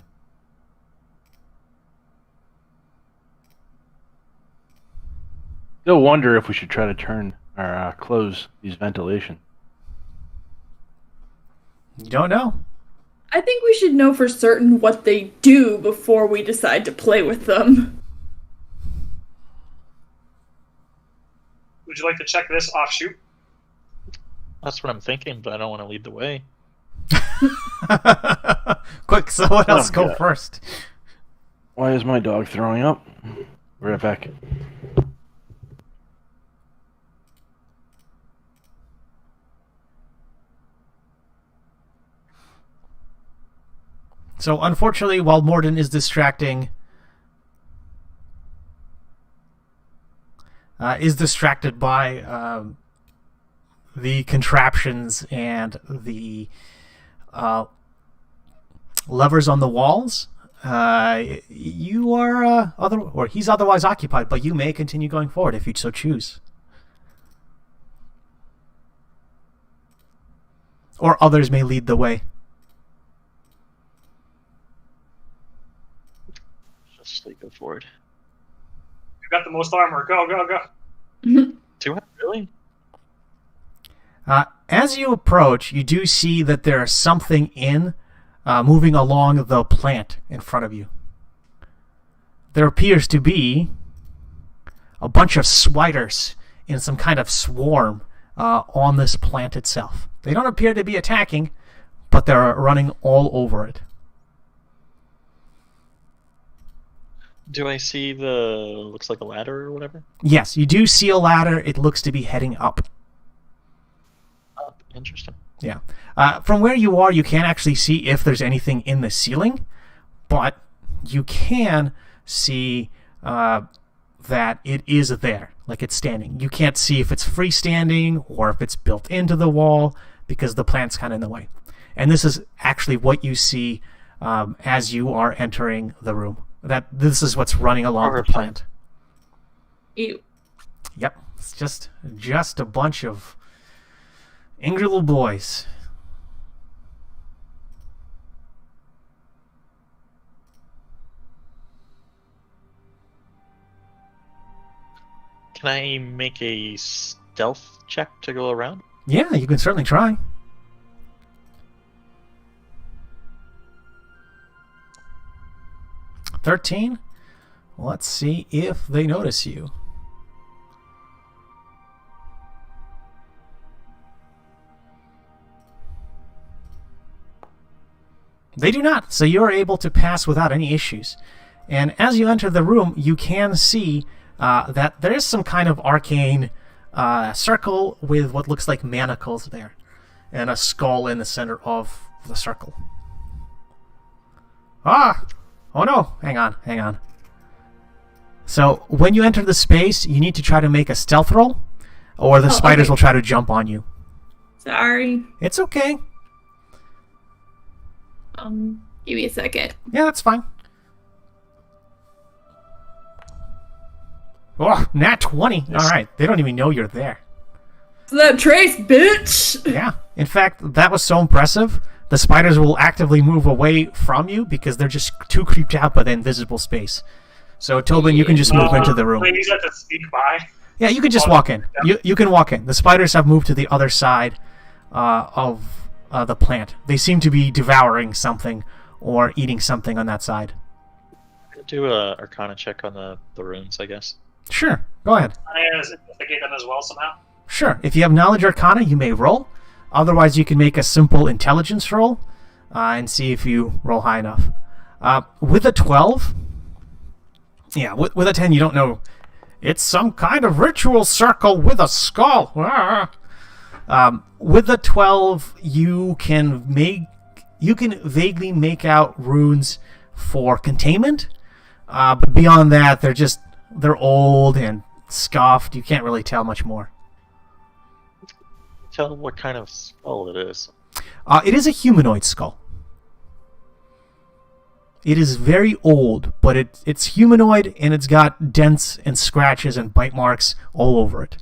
Still wonder if we should try to turn or close these ventilation. You don't know. I think we should know for certain what they do before we decide to play with them. Would you like to check this offshoot? That's what I'm thinking, but I don't want to lead the way. Quick, someone else go first. Why is my dog throwing up? We're right back. So unfortunately, while Morden is distracted by the contraptions and the levers on the walls, you are he's otherwise occupied, but you may continue going forward if you so choose. Or others may lead the way. Just go forward. You got the most armor. Go, go, go. Do I really? As you approach, you do see that there is something moving along the plant in front of you. There appears to be a bunch of spiders in some kind of swarm on this plant itself. They don't appear to be attacking, but they're running all over it. Do I see looks like a ladder or whatever? Yes, you do see a ladder. It looks to be heading up. Up. Interesting. Yeah. From where you are, you can't actually see if there's anything in the ceiling, but you can see that it is there, like it's standing. You can't see if it's freestanding or if it's built into the wall because the plant's kind of in the way. And this is actually what you see as you are entering the room. This is what's running along the plant. Ew. Yep. It's just a bunch of angry little boys. Can I make a stealth check to go around? Yeah, you can certainly try. $13. Let's see if they notice you. They do not, so you're able to pass without any issues. And as you enter the room, you can see that there is some kind of arcane circle with what looks like manacles there, and a skull in the center of the circle. Oh no, hang on. So when you enter the space, you need to try to make a stealth roll, or the spiders will try to jump on you. Sorry. It's okay. Give me a second. Yeah, that's fine. Oh, nat 20. All right, they don't even know you're there. That trace, bitch! Yeah. In fact, that was so impressive, the spiders will actively move away from you because they're just too creeped out by the invisible space. So, Tobin, you can just move into the room. Ladies have to sneak by. Yeah, you can just walk in. You can walk in. The spiders have moved to the other side of the plant. They seem to be devouring something or eating something on that side. Do a Arcana check on the runes, I guess. Sure, go ahead. Can I investigate them as well somehow? Sure, if you have knowledge Arcana, you may roll. Otherwise, you can make a simple intelligence roll and see if you roll high enough. With a 12, yeah, with a 10, you don't know. It's some kind of ritual circle with a skull. With a 12, you can vaguely make out runes for containment. But beyond that, they're old and scuffed. You can't really tell much more. Tell them what kind of skull it is. It is a humanoid skull. It is very old, but it's humanoid, and it's got dents and scratches and bite marks all over it.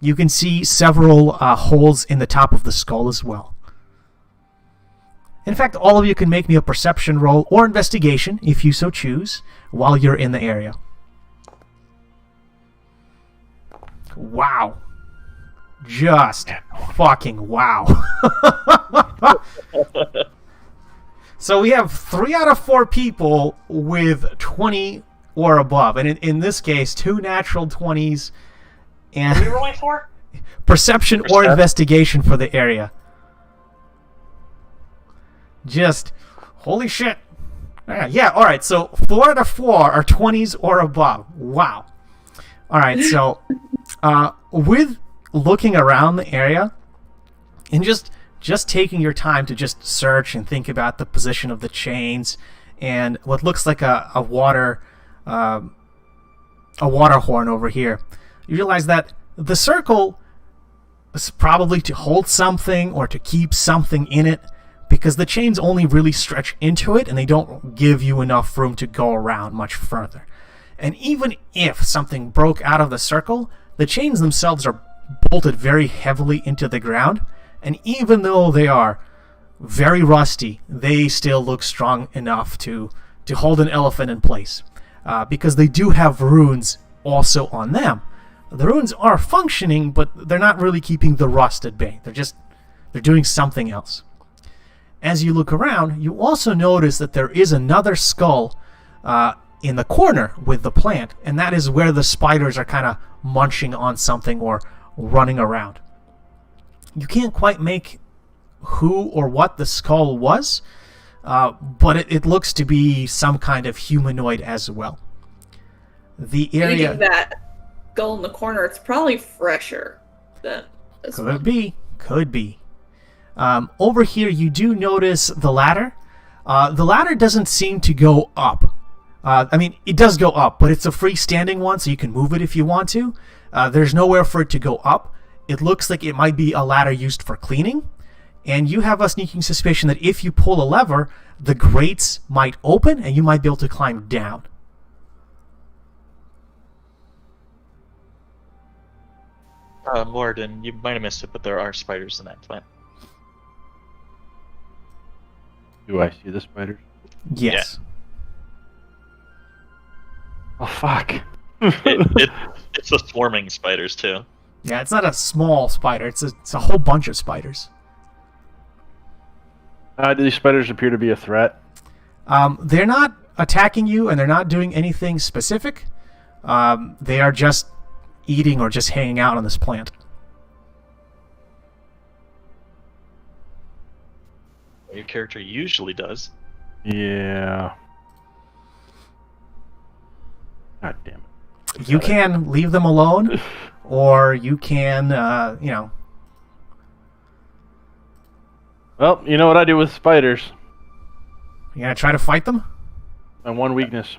You can see several holes in the top of the skull as well. In fact, all of you can make me a perception roll or investigation, if you so choose, while you're in the area. Wow. Just fucking wow. So we have 3 out of 4 people with 20 or above. And in this case, 2 natural 20s and What are you rolling for? perception or investigation for the area. Just, holy shit. Yeah, alright, so 4 out of 4 are 20s or above. Wow. Alright, so with looking around the area and just just taking your time to just search and think about the position of the chains and what looks like a water horn over here, you realize that the circle is probably to hold something or to keep something in it, because the chains only really stretch into it and they don't give you enough room to go around much further. And even if something broke out of the circle, the chains themselves are bolted very heavily into the ground, and even though they are very rusty, they still look strong enough to hold an elephant in place, because they do have runes also on them. The runes are functioning, but they're not really keeping the rust at bay. They're doing something else. As you look around, you also notice that there is another skull in the corner with the plant, and that is where the spiders are kind of munching on something or running around. You can't quite make who or what the skull was, but it looks to be some kind of humanoid as well. The area... Eating that skull in the corner, it's probably fresher than this one. Could be. Over here, you do notice the ladder. The ladder doesn't seem to go up. I mean, it does go up, but it's a freestanding one, so you can move it if you want to. There's nowhere for it to go up. It looks like it might be a ladder used for cleaning. And you have a sneaking suspicion that if you pull a lever, the grates might open and you might be able to climb down. Morden, you might have missed it, but there are spiders in that plant. Do I see the spiders? Yes. Oh, fuck. It's the swarming spiders, too. Yeah, it's not a small spider. It's a whole bunch of spiders. Do these spiders appear to be a threat? They're not attacking you, and they're not doing anything specific. They are just eating or just hanging out on this plant. Your character usually does. Yeah. God damn it. You can leave them alone, or you can, Well, you know what I do with spiders? You gonna try to fight them? My one weakness.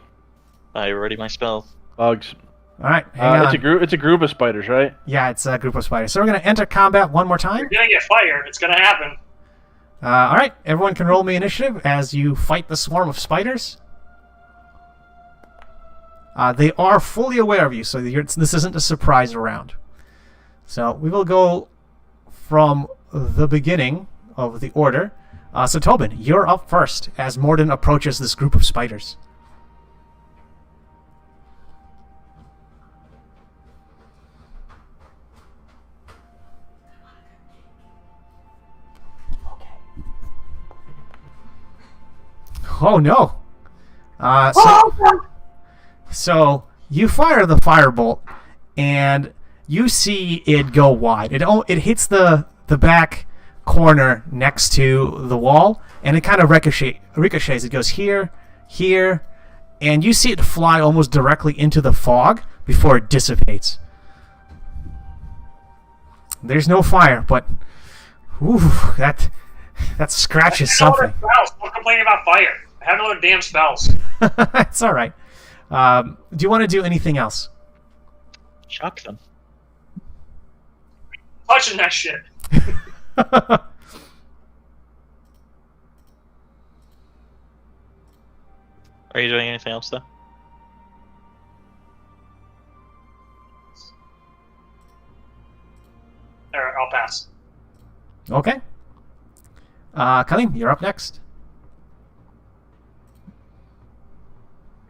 I already my spell. Bugs. All right, hang on. It's a group of spiders, right? Yeah, it's a group of spiders. So we're gonna enter combat one more time. You're gonna get fired. It's gonna happen. All right, everyone can roll me initiative as you fight the swarm of spiders. They are fully aware of you, so this isn't a surprise round. So we will go from the beginning of the order. So Tobin, you're up first as Morden approaches this group of spiders. Oh no! So you fire the firebolt, and you see it go wide. It hits the back corner next to the wall, and it kind of ricochets. It goes here, here, and you see it fly almost directly into the fog before it dissipates. There's no fire, but ooh, that scratches something. Don't complain about fire. I have no other damn spells. It's all right. Do you want to do anything else? Shock them. Touching that shit. Are you doing anything else, though? Alright, I'll pass. Okay. Kalim, you're up next.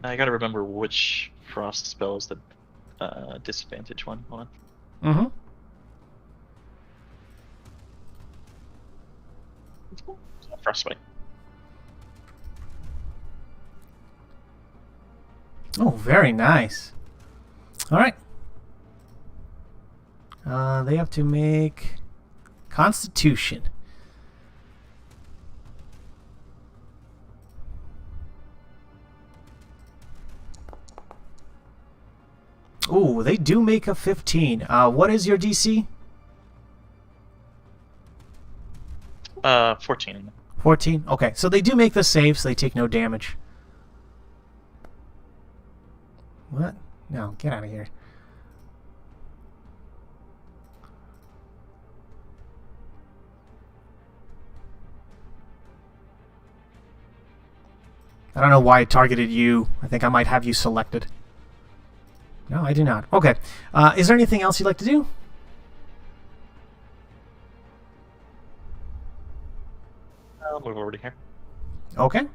I gotta remember which frost spell is the disadvantage one. Hold on. Mm-hmm. Frostbite. Oh, very nice. All right. They have to make Constitution. Ooh, they do make a 15. What is your DC? 14. 14? Okay, so they do make the save, so they take no damage. What? No, get out of here. I don't know why it targeted you. I think I might have you selected. No, I do not. Okay. Is there anything else you'd like to do? I'll move over to here. Okay.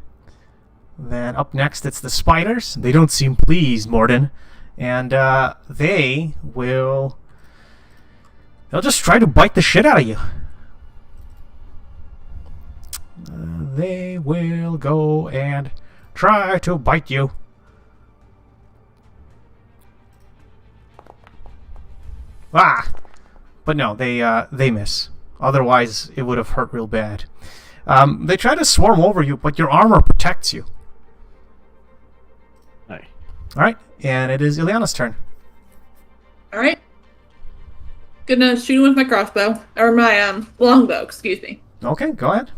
Then up next, it's the spiders. They don't seem pleased, Morden. And they will... They'll just try to bite the shit out of you. They will go and try to bite you. Ah! But no, they miss. Otherwise, it would have hurt real bad. They try to swarm over you, but your armor protects you. Nice. Alright, and it is Ileana's turn. Alright. Gonna shoot him with my crossbow. Or my longbow, excuse me. Okay, go ahead.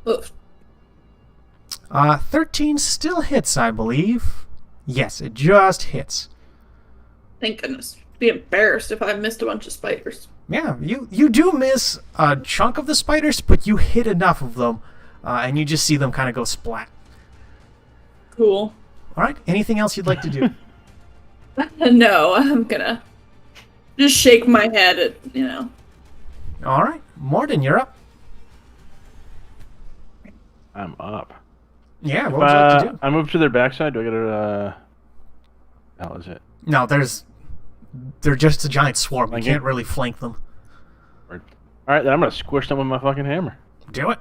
Oof. 13 still hits, I believe. Yes, it just hits. Thank goodness. Be embarrassed if I missed a bunch of spiders. Yeah, you do miss a chunk of the spiders, but you hit enough of them, and you just see them kind of go splat. Cool. Alright, anything else you'd like to do? No, I'm gonna just shake my head at, Alright, Morden, you're up. I'm up. Yeah, what would you like to do? I move to their backside. Do I get a... How is it? No, they're just a giant swarm. You Okay. can't really flank them. Alright, then I'm going to squish them with my fucking hammer. Do it.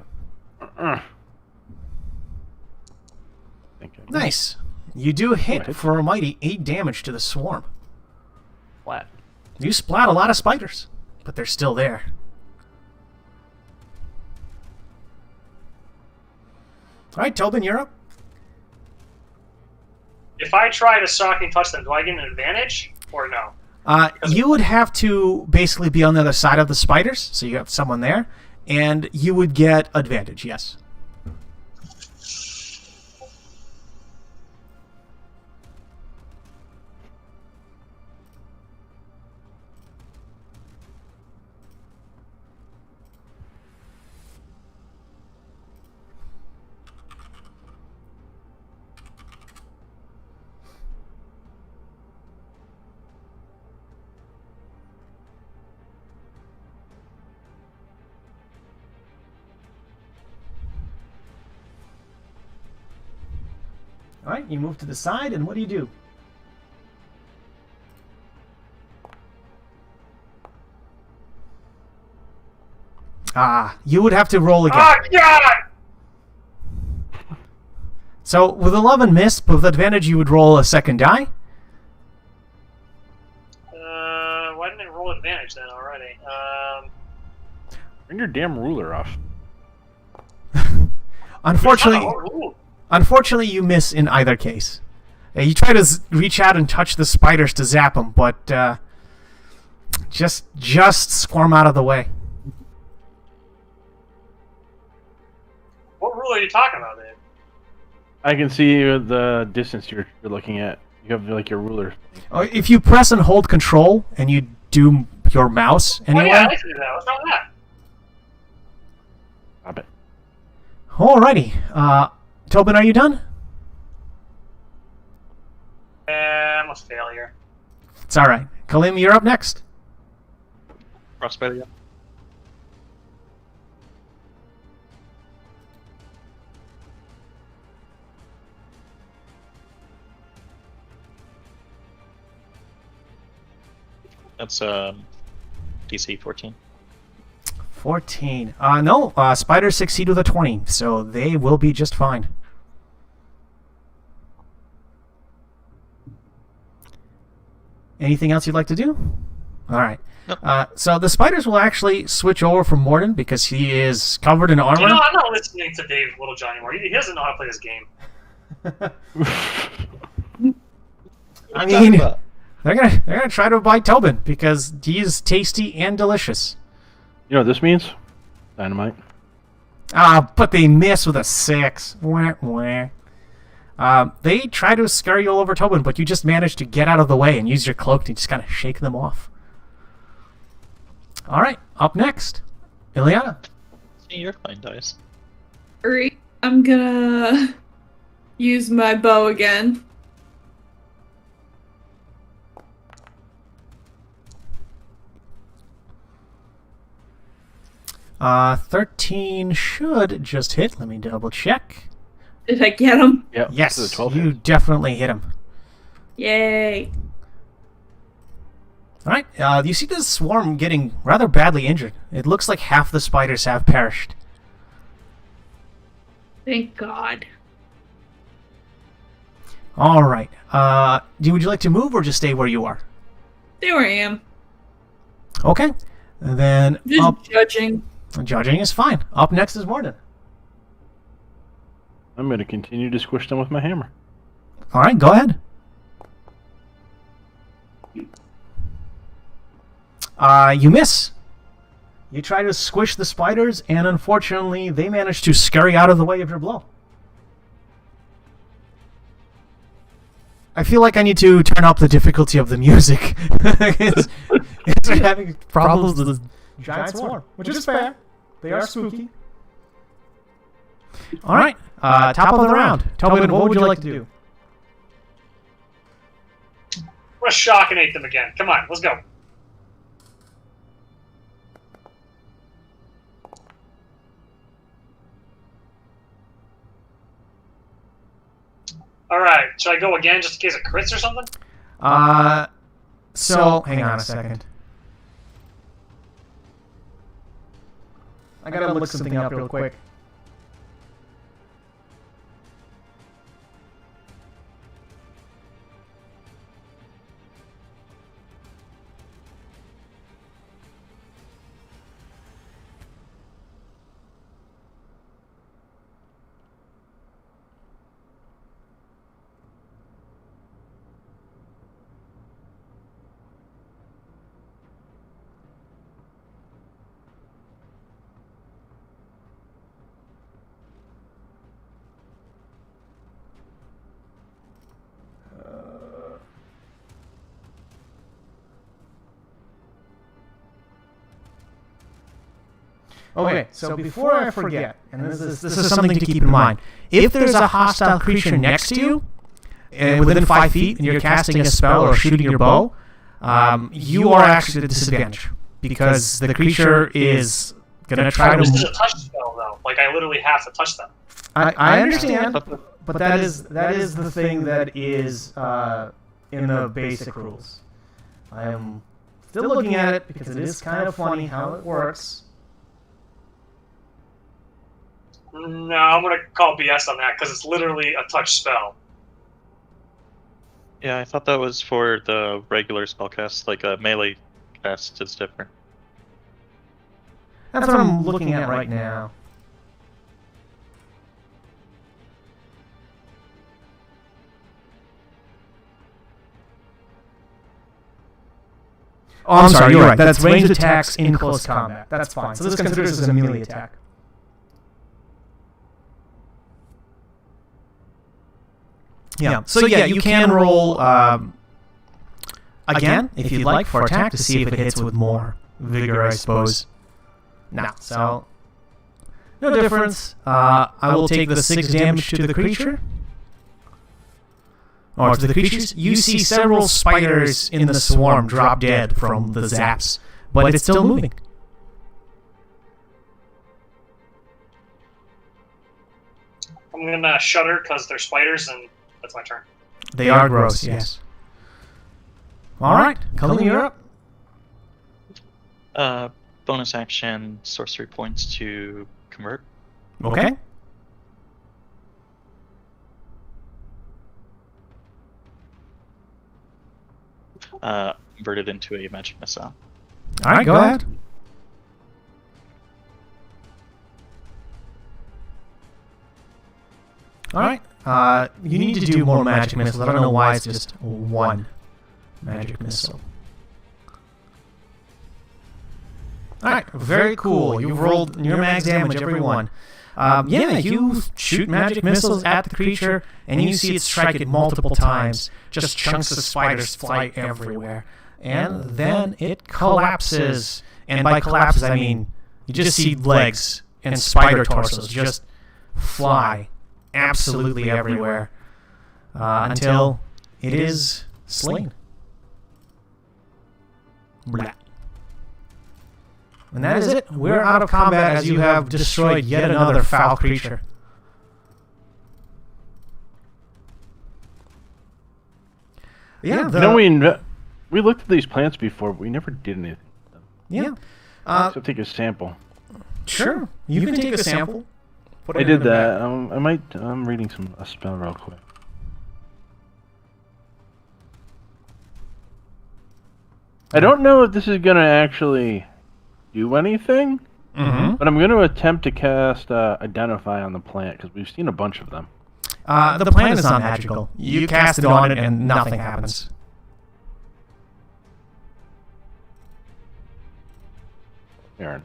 Nice. You do hit for a mighty 8 damage to the swarm. Flat. You splat a lot of spiders, but they're still there. Alright, Tobin, you're up. If I try to stalking touch them, do I get an advantage or no? You would have to basically be on the other side of the spiders, so you have someone there, and you would get advantage, yes. Alright, you move to the side, and what do you do? You would have to roll again. Oh, God! So, with 11 missed, but with advantage, you would roll a second die. Why didn't I roll advantage then already? Bring your damn ruler off. Unfortunately, you miss in either case. You try to reach out and touch the spiders to zap them, but just squirm out of the way. What rule are you talking about, Dave? I can see the distance you're looking at. You have like your ruler. If you press and hold control and you do your mouse anywhere. Oh yeah, I like to do that. What's wrong with that? Stop it. Alrighty. Tobin, are you done? I'm a failure. It's alright. Kalim, you're up next. Crossbow, yeah. That's DC 14. 14. No, spiders succeed with a 20, so they will be just fine. Anything else you'd like to do? Alright. No. So the spiders will actually switch over from Morden because he is covered in armor. You know, I'm not listening to Dave Littlejohn anymore. He doesn't know how to play this game. I mean, they're gonna try to bite Tobin because he is tasty and delicious. You know what this means? Dynamite. But they miss with a 6. Wah, wah. They try to scare you all over Tobin, but you just manage to get out of the way and use your cloak to just kind of shake them off. All right, up next, Ileana. You're fine, dice. Alright, I'm gonna use my bow again. Uh, 13 should just hit. Let me double check. Did I get him? Yeah. Yes, 12 you hits. definitely hit him. Yay. All right, you see this swarm getting rather badly injured. It looks like half the spiders have perished. Thank God. All right. Would you like to move or just stay where you are? There I am. Okay. And then Just judging. judging is fine. Up next is Morden. I'm going to continue to squish them with my hammer. All right, go ahead. You miss. You try to squish the spiders, and unfortunately, they manage to scurry out of the way of your blow. I feel like I need to turn up the difficulty of the music. We're having problems with the giant swarm, which is fair. They are spooky. All right, top of the round. Tobin, what would you like to do? We're gonna shockinate them again. Come on, let's go. Alright, should I go again just in case it crits or something? So, hang on a second. I gotta look something up real quick. Okay, so before I forget, and this is something to keep in mind, if there's a hostile creature next to you, within 5 feet, and you're casting a spell or shooting your bow, you are actually at a disadvantage, because the creature is going to try This is to... a touch spell, though. Like, I literally have to touch them. I understand, but that is the thing that is in the basic rules. I am still looking at it, because it is kind of funny how it works. No, I'm gonna call BS on that, because it's literally a touch spell. Yeah, I thought that was for the regular spellcast, like a melee cast is different. That's what I'm looking at right now. Oh, I'm sorry, you're right. That's ranged attacks in close combat. That's fine. So this considers as a melee attack. Yeah. So yeah, you can roll again if you'd like for attack to see if it hits with more vigor, I suppose. No. So no difference. I will take the 6 damage to the creature. Or to the creatures. You see several spiders in the swarm drop dead from the zaps, but it's still moving. I'm gonna shudder because they're spiders, and that's my turn. They are gross, yes. Alright, Cullen, you're up. Bonus action, sorcery points to convert. Okay. Convert it into a magic missile. Alright, go ahead. Alright, you need to do more magic missiles. I don't know why it's just 1 magic missile. All right, very cool. You've rolled your max damage, everyone. You shoot magic missiles at the creature, and you see it strike it multiple times. Just chunks of spiders fly everywhere. And then it collapses. And by collapses, I mean you just see legs and spider torsos just fly absolutely everywhere until it is slain. Blah. And that is it. We're out of combat as you have destroyed yet another foul creature. Yeah, we looked at these plants before, but we never did anything with them. Yeah. So take a sample. Sure. You can take a sample. I did that. I'm reading a spell real quick. I don't know if this is gonna actually do anything, but I'm going to attempt to cast Identify on the plant because we've seen a bunch of them. The plant is not magical. You cast it on it and nothing happens. Aaron.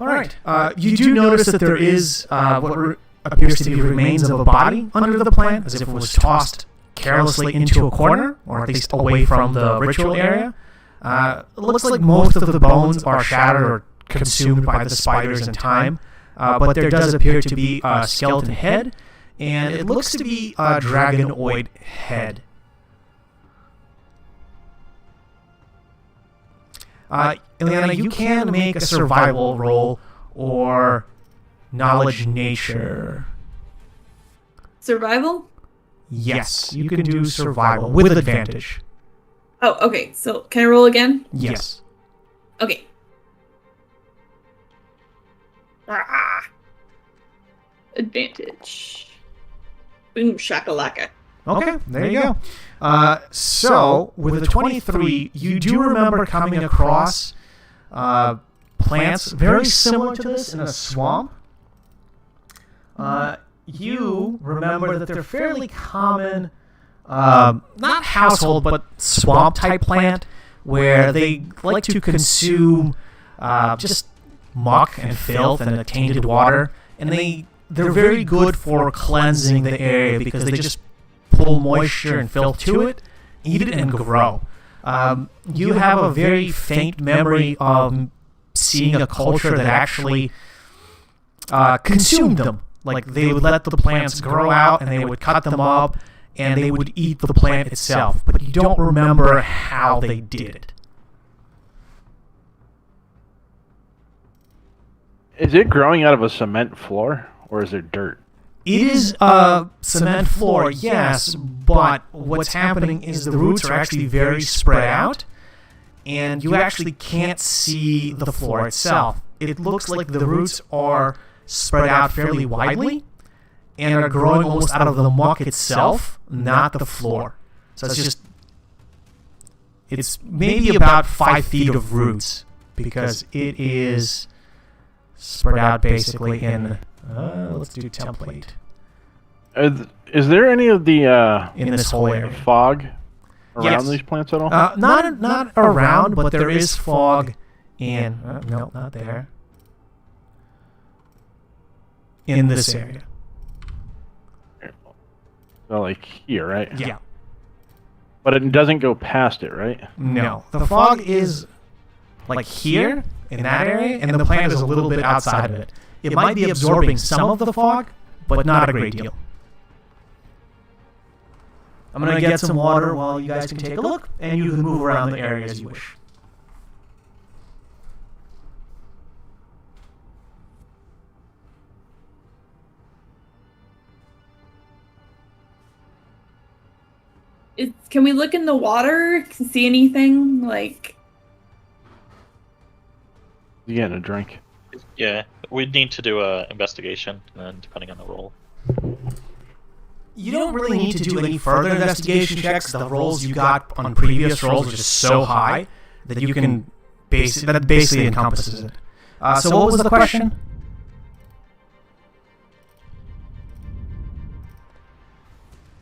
All right. You do notice that there is what appears to be remains of a body under the plant, as if it was tossed carelessly into a corner, or at least away from the ritual area. It looks like most of the bones are shattered or consumed by the spiders in time, but there does appear to be a skeleton head, and it looks to be a dragonoid head. Ileana, you can make a survival roll or knowledge nature. Survival? Yes, you can do survival with advantage. Oh, okay. So, can I roll again? Yes. Okay. Advantage. Boom shakalaka. Okay, there you go. So, with a 23, you do remember coming across plants very similar to this in a swamp. You remember that they're fairly common, not household, but swamp-type plant, where they like to consume just muck and filth and the tainted water, and they're very good for cleansing the area because they just pull moisture and filth to it, eat it, and grow. You have a very faint memory of seeing a culture that actually consumed them. Like, they would let the plants grow out, and they would cut them up, and they would eat the plant itself. But you don't remember how they did it. Is it growing out of a cement floor, or is it dirt? It is a cement floor, yes, but what's happening is the roots are actually very spread out, and you actually can't see the floor itself. It looks like the roots are spread out fairly widely and are growing almost out of the muck itself, not the floor. So it's maybe about 5 feet of roots because it is spread out basically in, let's do template. Is there any of the in this whole area fog around these plants at all? Not around, but there is fog in, no, not there. In this area. So, like here, right? Yeah. But it doesn't go past it, right? No. The fog is like here, in that area, and the plant is a little bit outside of it. It might be absorbing some of the fog, but not a great deal. I'm going to get some water while you guys can take a look, and you can move around the area as you wish. Can we look in the water? See anything? Like, You getting a drink? Yeah, we'd need to do a investigation, and depending on the roll. You don't really need to do any further investigation checks. The rolls you got on previous rolls are just so high that you can that basically encompasses it. So what was the question?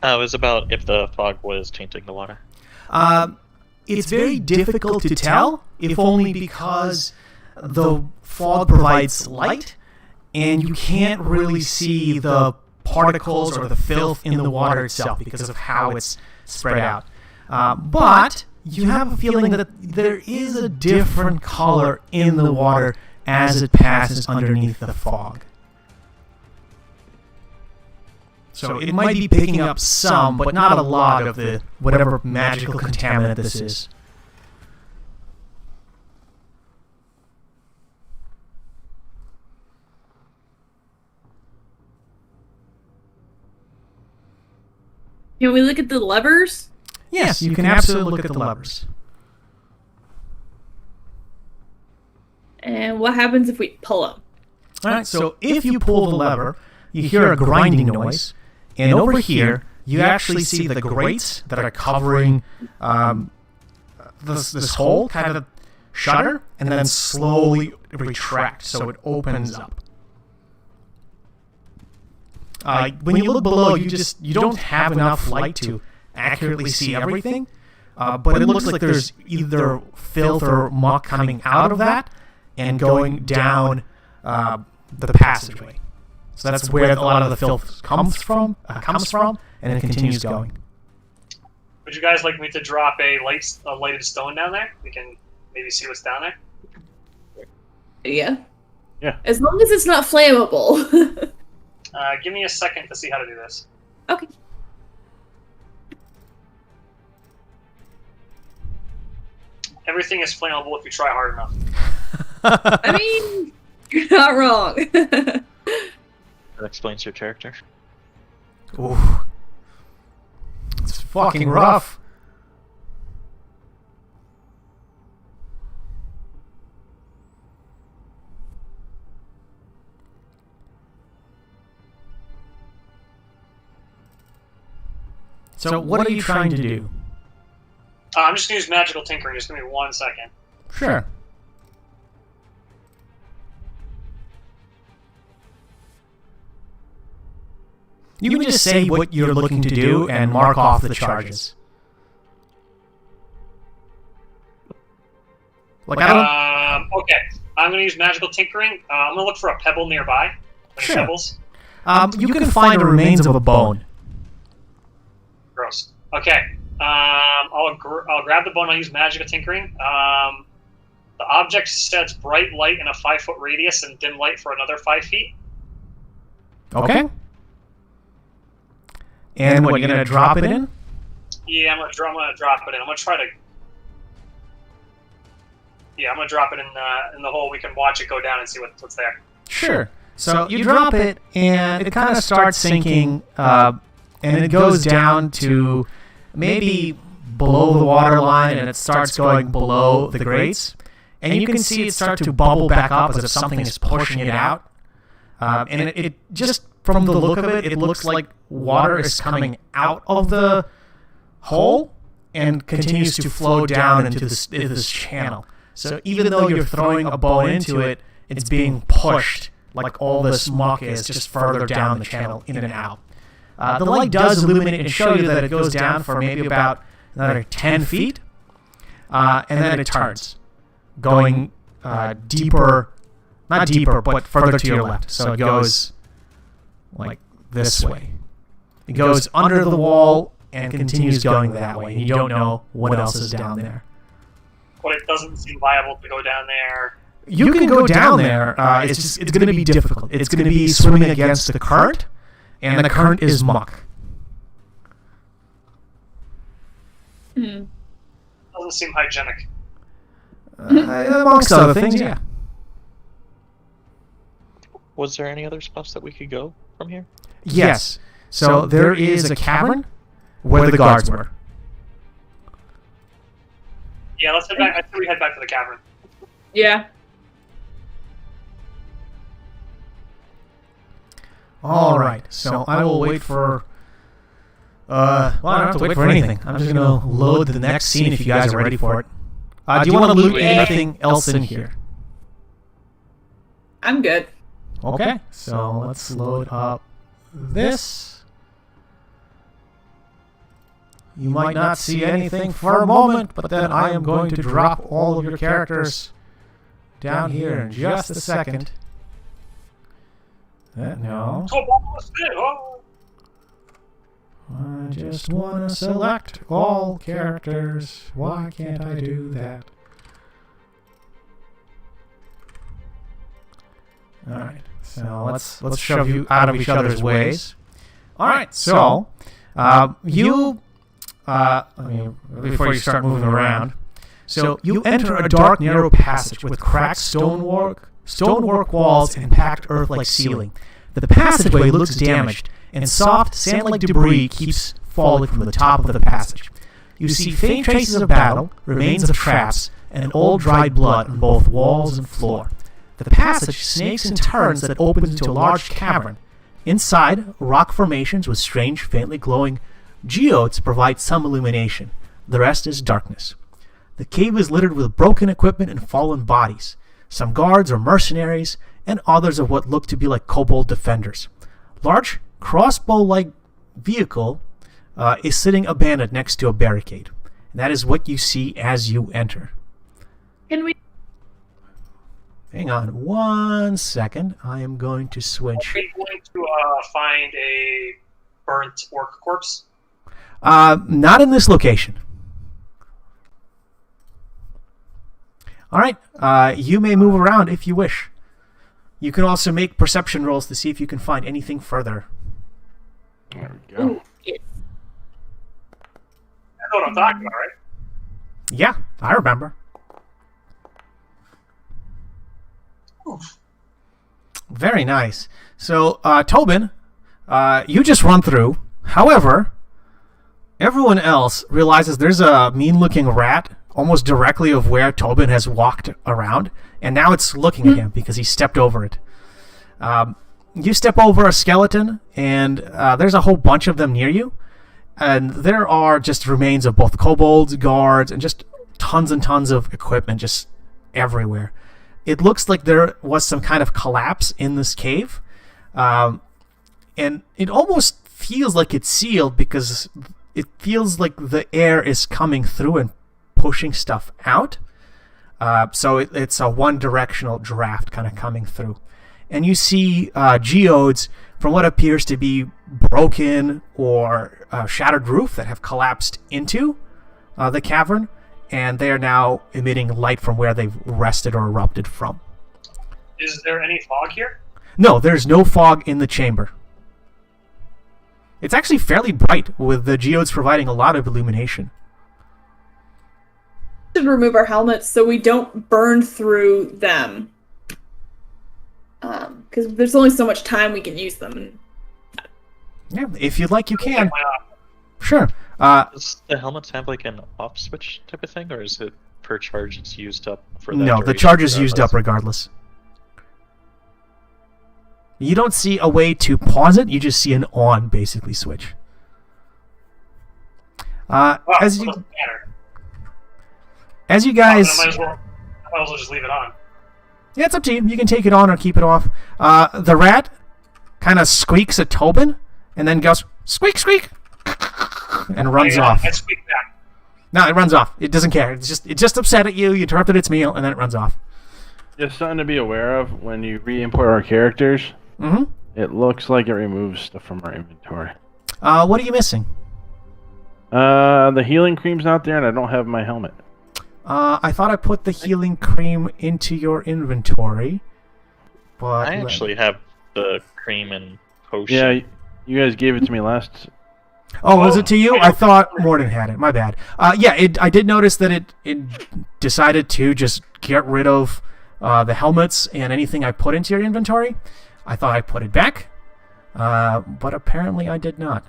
It was about if the fog was tainting the water. It's very difficult to tell. if only because the fog provides light, and you can't really see the particles or the filth in the water itself because of how it's spread out. But you have a feeling that there is a different color in the water as it passes underneath the fog. So it might be picking up some, but not a lot of the whatever magical contaminant this is. Can we look at the levers? Yes, you can absolutely look at the levers. And what happens if we pull them? All right, so if you pull the lever, you hear a grinding noise, and over here, you actually see the grates that are covering this whole kind of shutter, and then slowly retract, so it opens up. When you look below, you don't have enough light to accurately see everything, but it looks like there's either filth or muck coming out of that and going down the passageway. So that's where a lot of the filth comes from, and it continues going. Would you guys like me to drop a lighted stone down there? We can maybe see what's down there. Yeah. Yeah. As long as it's not flammable. Give me a second to see how to do this. Okay. Everything is flammable if you try hard enough. I mean, you're not wrong. That explains your character. Ooh. It's fucking rough. So what are you trying to do? I'm just going to use magical tinkering. Just give me 1 second. Sure. You can just say what you're looking to do and mark off the charges. Like I don't. Okay. I'm going to use magical tinkering. I'm going to look for a pebble nearby. Any Sure. pebbles? You can find the remains of a bone. Gross. Okay. I'll grab the bone. I'll use magical tinkering. The object sheds bright light in a 5-foot radius and dim light for another 5 feet. Okay. And what, you're going to drop it in? Yeah, I'm gonna drop it in. I'm gonna try to. Yeah, I'm gonna drop it in the hole. We can watch it go down and see what's there. Sure. So you drop it, and it kind of starts sinking, and it goes down to maybe below the water line, and it starts going below the grates. And you can see it start to bubble back up as if something is pushing it out. And it just, from the look of it, it looks like water is coming out of the hole and continues to flow down into this channel. So even though you're throwing a bone into it, it's being pushed like all this muck is just further down the channel, in and out. The light does illuminate and show you that it goes down for maybe about another 10 feet, and then it turns, going deeper, not deeper, but further to your left. So it goes like this way. It goes under the wall and continues going that way. You don't know what else is down there. But it doesn't seem viable to go down there. You can go down there. It's going to be difficult. It's going to be swimming against the current, and the current is muck. Hmm. Doesn't seem hygienic. Amongst other things, yeah. Was there any other spots that we could go from here? Yes. So there is a cavern where the guards were. Yeah, let's head back. I think we head back to the cavern. Yeah. All right. So I will wait for. Well, I don't have to wait for anything. I'm just going to load the next scene if you guys are ready for it. Do you want to loot anything else in here? I'm good. Okay. So let's load up this. You might not see anything for a moment, but then I am going to drop all of your characters down here in just a second. No. I just want to select all characters. Why can't I do that? Alright, so let's shove you out of each other's ways. Alright, so before you start moving around, so you enter a dark, narrow passage with cracked stonework walls and packed earth-like ceiling. The passageway looks damaged, and soft, sand-like debris keeps falling from the top of the passage. You see faint traces of battle, remains of traps, and old dried blood on both walls and floor. The passage snakes and turns that opens into a large cavern. Inside, rock formations with strange, faintly glowing geodes provide some illumination. The rest is darkness. The cave is littered with broken equipment and fallen bodies. Some guards are mercenaries, and others are what look to be like kobold defenders. Large crossbow-like vehicle is sitting abandoned next to a barricade. And that is what you see as you enter. Can we? Hang on 1 second. I am going to switch. Are we going to find a burnt orc corpse? Not in this location. Alright, you may move around if you wish. You can also make perception rolls to see if you can find anything further. There we go. Ooh, yes. I know what I'm talking about, right? Yeah, I remember. Oof. Very nice. So, Tobin, you just run through. However, everyone else realizes there's a mean-looking rat almost directly of where Tobin has walked around, and now it's looking at him because he stepped over it. You step over a skeleton, and there's a whole bunch of them near you, and there are just remains of both kobolds, guards, and just tons and tons of equipment just everywhere. It looks like there was some kind of collapse in this cave, and it almost feels like it's sealed because it feels like the air is coming through and pushing stuff out. So it's a one-directional draft kind of coming through. And you see geodes from what appears to be broken or shattered roof that have collapsed into the cavern, and they are now emitting light from where they've rested or erupted from. Is there any fog here? No, there's no fog in the chamber. It's actually fairly bright, with the geodes providing a lot of illumination. We should remove our helmets so we don't burn through them. Because there's only so much time we can use them. Yeah, if you'd like, you can. Sure. Does the helmets have like an off switch type of thing, or is it per charge it's used up for that? No, the charge is used up regardless. You don't see a way to pause it, you just see an on, basically, switch. As you guys... I might as well just leave it on. Yeah, it's up to you. You can take it on or keep it off. The rat kind of squeaks at Tobin, and then goes, squeak, squeak, and runs off. I squeak back. No, it runs off. It doesn't care. It's just upset at you. You interrupted its meal, and then it runs off. Just something to be aware of when you re-import our characters. Mm-hmm. It looks like it removes stuff from our inventory. What are you missing? The healing cream's not there, and I don't have my helmet. I thought I put the healing cream into your inventory, but I actually have the cream and potion. Yeah, you guys gave it to me last. Oh, was it to you? I thought Morden had it. My bad. Yeah, I did notice that it decided to just get rid of the helmets and anything I put into your inventory. I thought I put it back, but apparently I did not.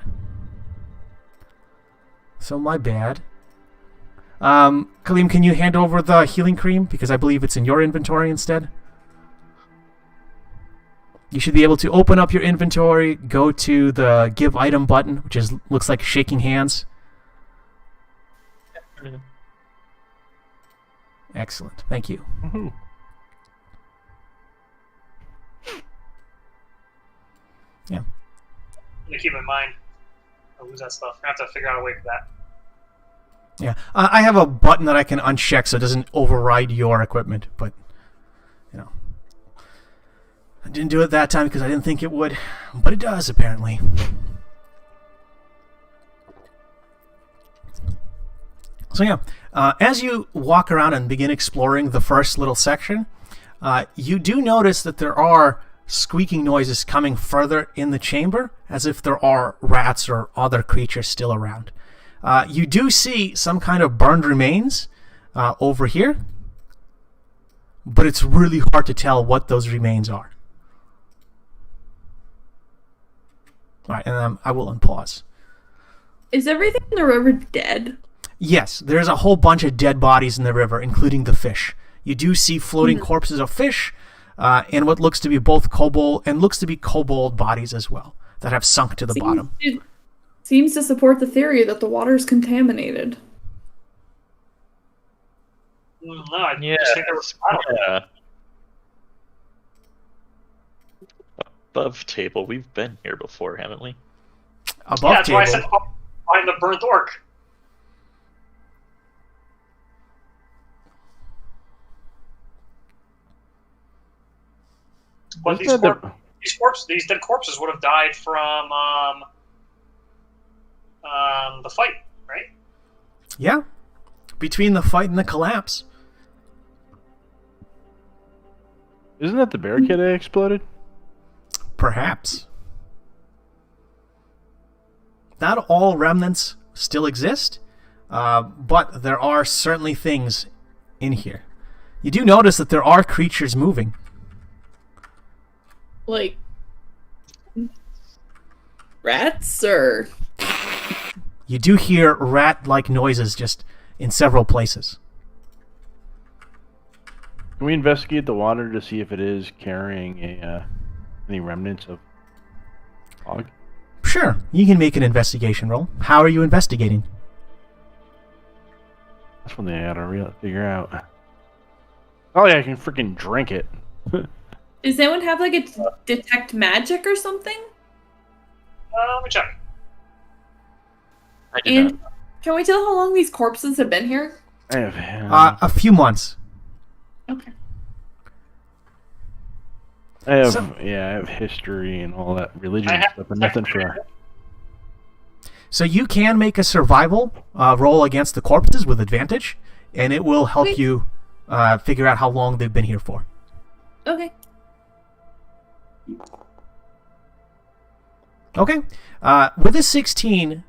So my bad. Kaleem, can you hand over the healing cream? Because I believe it's in your inventory instead. You should be able to open up your inventory, go to the Give Item button, which looks like shaking hands. Excellent. Thank you. Mm-hmm. Yeah. You keep in mind, I'll lose that stuff. I have to figure out a way for that. Yeah, I have a button that I can uncheck so it doesn't override your equipment, but I didn't do it that time because I didn't think it would, but it does apparently. So yeah, as you walk around and begin exploring the first little section, you do notice that there are squeaking noises coming further in the chamber, as if there are rats or other creatures still around. You do see some kind of burned remains over here, but it's really hard to tell what those remains are. All right, and I will unpause. Is everything in the river dead? Yes, there's a whole bunch of dead bodies in the river, including the fish. You do see floating corpses of fish, and what looks to be both kobold and looks to be kobold bodies as well that have sunk to the bottom. Seems to support the theory that the water is contaminated. No, I just think there was. Yeah. Above table, we've been here before, haven't we? Above that's table. why I said find the burnt orc. But these dead corpses would have died from the fight, right? Yeah, between the fight and the collapse. Isn't that the barricade that exploded? Perhaps. Not all remnants still exist, but there are certainly things in here. You do notice that there are creatures moving. Like rats, or you do hear rat-like noises just in several places. Can we investigate the water to see if it is carrying any remnants of fog? Sure, you can make an investigation roll. How are you investigating? That's one thing I gotta figure out. Oh yeah, I can freaking drink it. Does anyone have like a detect magic or something? Let me check. I do And not. can we tell how long these corpses have been here? I have, A few months. Okay. I have history and all that religion stuff, but nothing for. So you can make a survival roll against the corpses with advantage, and it will help you figure out how long they've been here for. Okay. Okay. With a 16,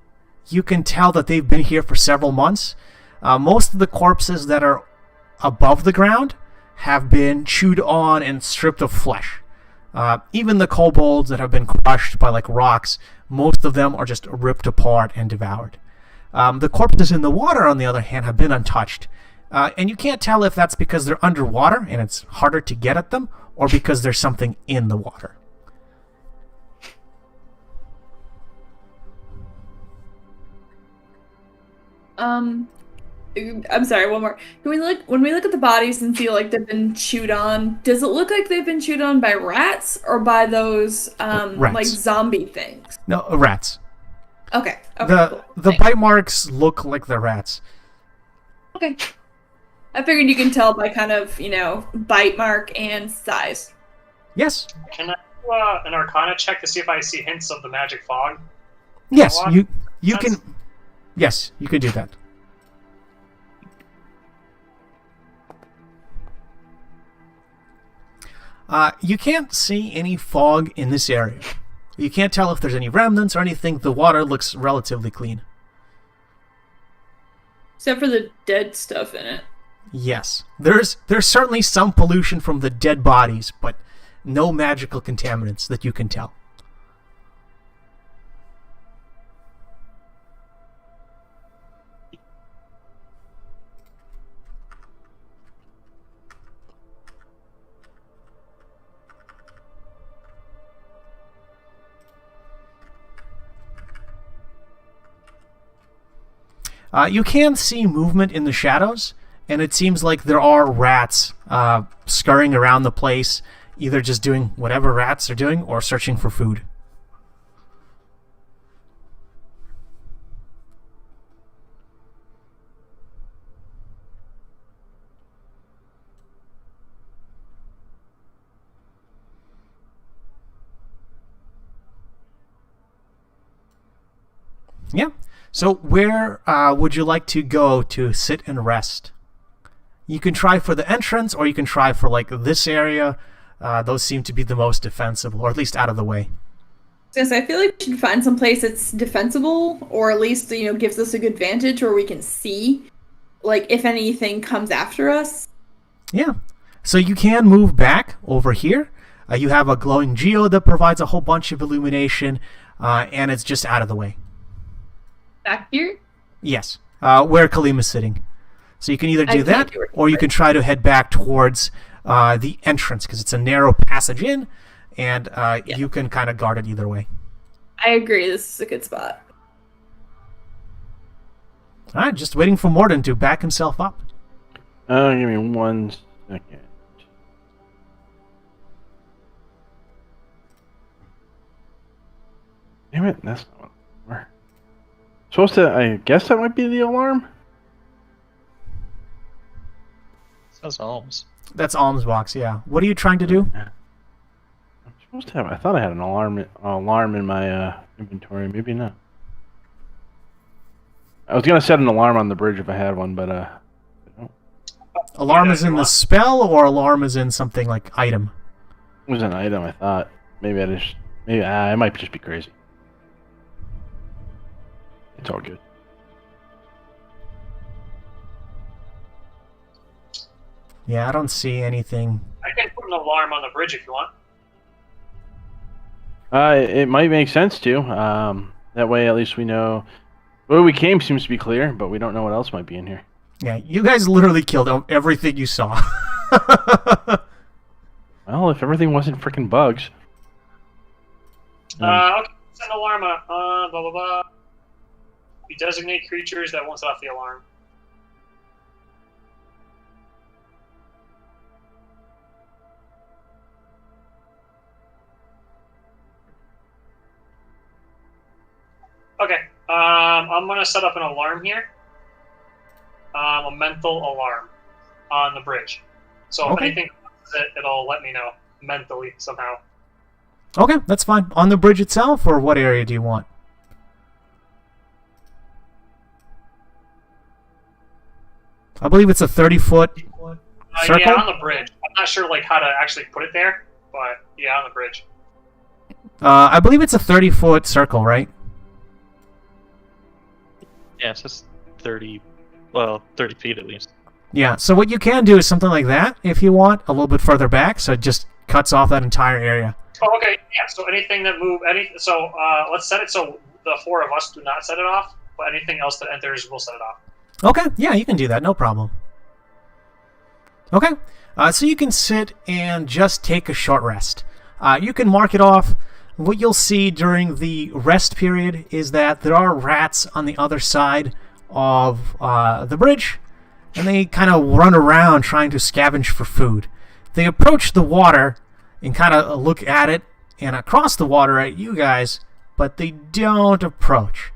you can tell that they've been here for several months. Most of the corpses that are above the ground have been chewed on and stripped of flesh. Even the kobolds that have been crushed by like rocks, most of them are just ripped apart and devoured. The corpses in the water, on the other hand, have been untouched. And you can't tell if that's because they're underwater and it's harder to get at them, or because there's something in the water. I'm sorry, one more. When we look at the bodies and feel like they've been chewed on, does it look like they've been chewed on by rats or by those Rats. like zombie things? No, rats. Okay. The Thanks. bite marks look like the rats. Okay. I figured you can tell by kind of, bite mark and size. Yes. Can I do an Arcana check to see if I see hints of the magic fog? Yes, What? you can. Yes, you can do that. You can't see any fog in this area. You can't tell if there's any remnants or anything. The water looks relatively clean. Except for the dead stuff in it. Yes, there's certainly some pollution from the dead bodies, but no magical contaminants that you can tell. You can see movement in the shadows, and it seems like there are rats scurrying around the place, either just doing whatever rats are doing or searching for food. Yeah. So where would you like to go to sit and rest? You can try for the entrance, or you can try for like this area. Those seem to be the most defensible, or at least out of the way. Yes, I feel like we should find some place that's defensible, or at least gives us a good vantage where we can see, like, if anything comes after us. Yeah. So you can move back over here. You have a glowing geode that provides a whole bunch of illumination, and it's just out of the way. Back here? Yes, where Kalima's sitting. So you can either do that, or you can try to head back towards the entrance, because it's a narrow passage in, and you can kind of guard it either way. I agree, this is a good spot. All right, just waiting for Morden to back himself up. Give me 1 second. Damn it, that's not what we're supposed to. I guess that might be the alarm. Says alms. That's Alms box, yeah. What are you trying to do? I'm supposed to have. I thought I had an alarm in my inventory. Maybe not. I was gonna set an alarm on the bridge if I had one, but I don't. Alarm is in the spell, or alarm is in something like item? It was an item. I thought maybe I might just be crazy. It's all good. Yeah, I don't see anything. I can put an alarm on the bridge if you want. It might make sense to. That way, at least we know where we came. Seems to be clear, but we don't know what else might be in here. Yeah, you guys literally killed everything you saw. Well, if everything wasn't freaking bugs. Okay, send an alarm on blah blah blah. You designate creatures that won't set off the alarm. Okay, I'm gonna set up an alarm here. A mental alarm on the bridge. So if anything causes it, it'll let me know mentally somehow. Okay, that's fine. On the bridge itself, or what area do you want? I believe it's a 30-foot circle. Yeah, on the bridge. I'm not sure like how to actually put it there, but yeah, on the bridge. I believe it's a 30-foot circle, right? Yeah, it's just 30 feet at least. Yeah, so what you can do is something like that if you want, a little bit further back, so it just cuts off that entire area. Oh, okay, yeah, so anything that so let's set it so the four of us do not set it off, but anything else that enters will set it off. Okay, yeah, you can do that, no problem. Okay, so you can sit and just take a short rest. You can mark it off. What you'll see during the rest period is that there are rats on the other side of the bridge, and they kind of run around trying to scavenge for food. They approach the water and kind of look at it and across the water at you guys, but they don't approach.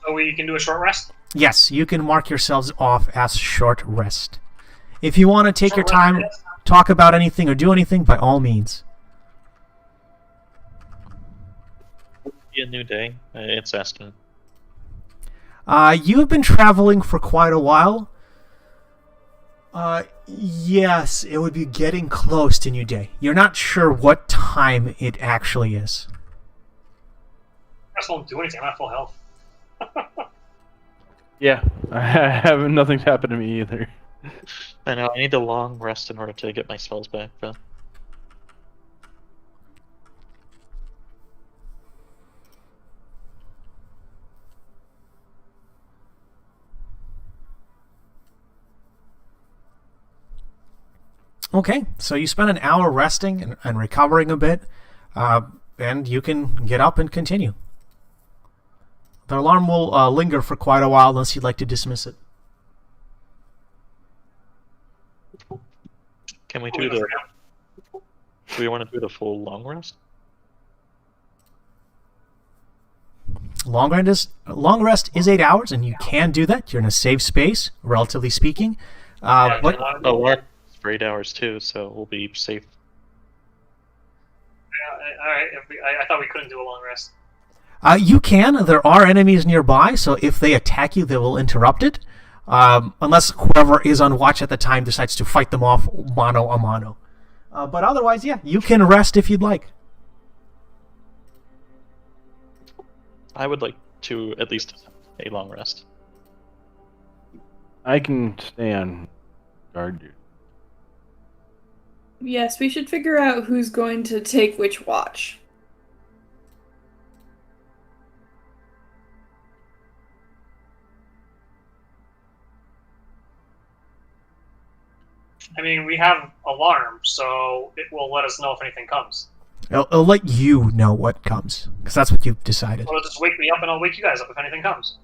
So we can do a short rest? Yes, you can mark yourselves off as short rest. If you want to take your time, talk about anything or do anything, by all means. Be a new day. It's Aston. You've been traveling for quite a while. Yes, it would be getting close to new day. You're not sure what time it actually is. I just won't do anything. I'm at full health. Yeah, nothing's happened to me either. I know, I need a long rest in order to get my spells back, but... Okay, so you spend an hour resting and recovering a bit, and you can get up and continue. The alarm will linger for quite a while unless you'd like to dismiss it. Can we do the... Do we want to do the full long rest? Long rest is 8 hours, and you can do that. You're in a safe space, relatively speaking. We're for 8 hours too, so we'll be safe. all right. I thought we couldn't do a long rest. You can. There are enemies nearby, so if they attack you, they will interrupt it. Unless whoever is on watch at the time decides to fight them off mano a mano. But otherwise, yeah, you can rest if you'd like. I would like to at least a long rest. I can stay on guard duty. Yes, we should figure out who's going to take which watch. I mean, we have alarm, so it will let us know if anything comes. It'll let you know what comes, because that's what you've decided. Well, just wake me up and I'll wake you guys up if anything comes.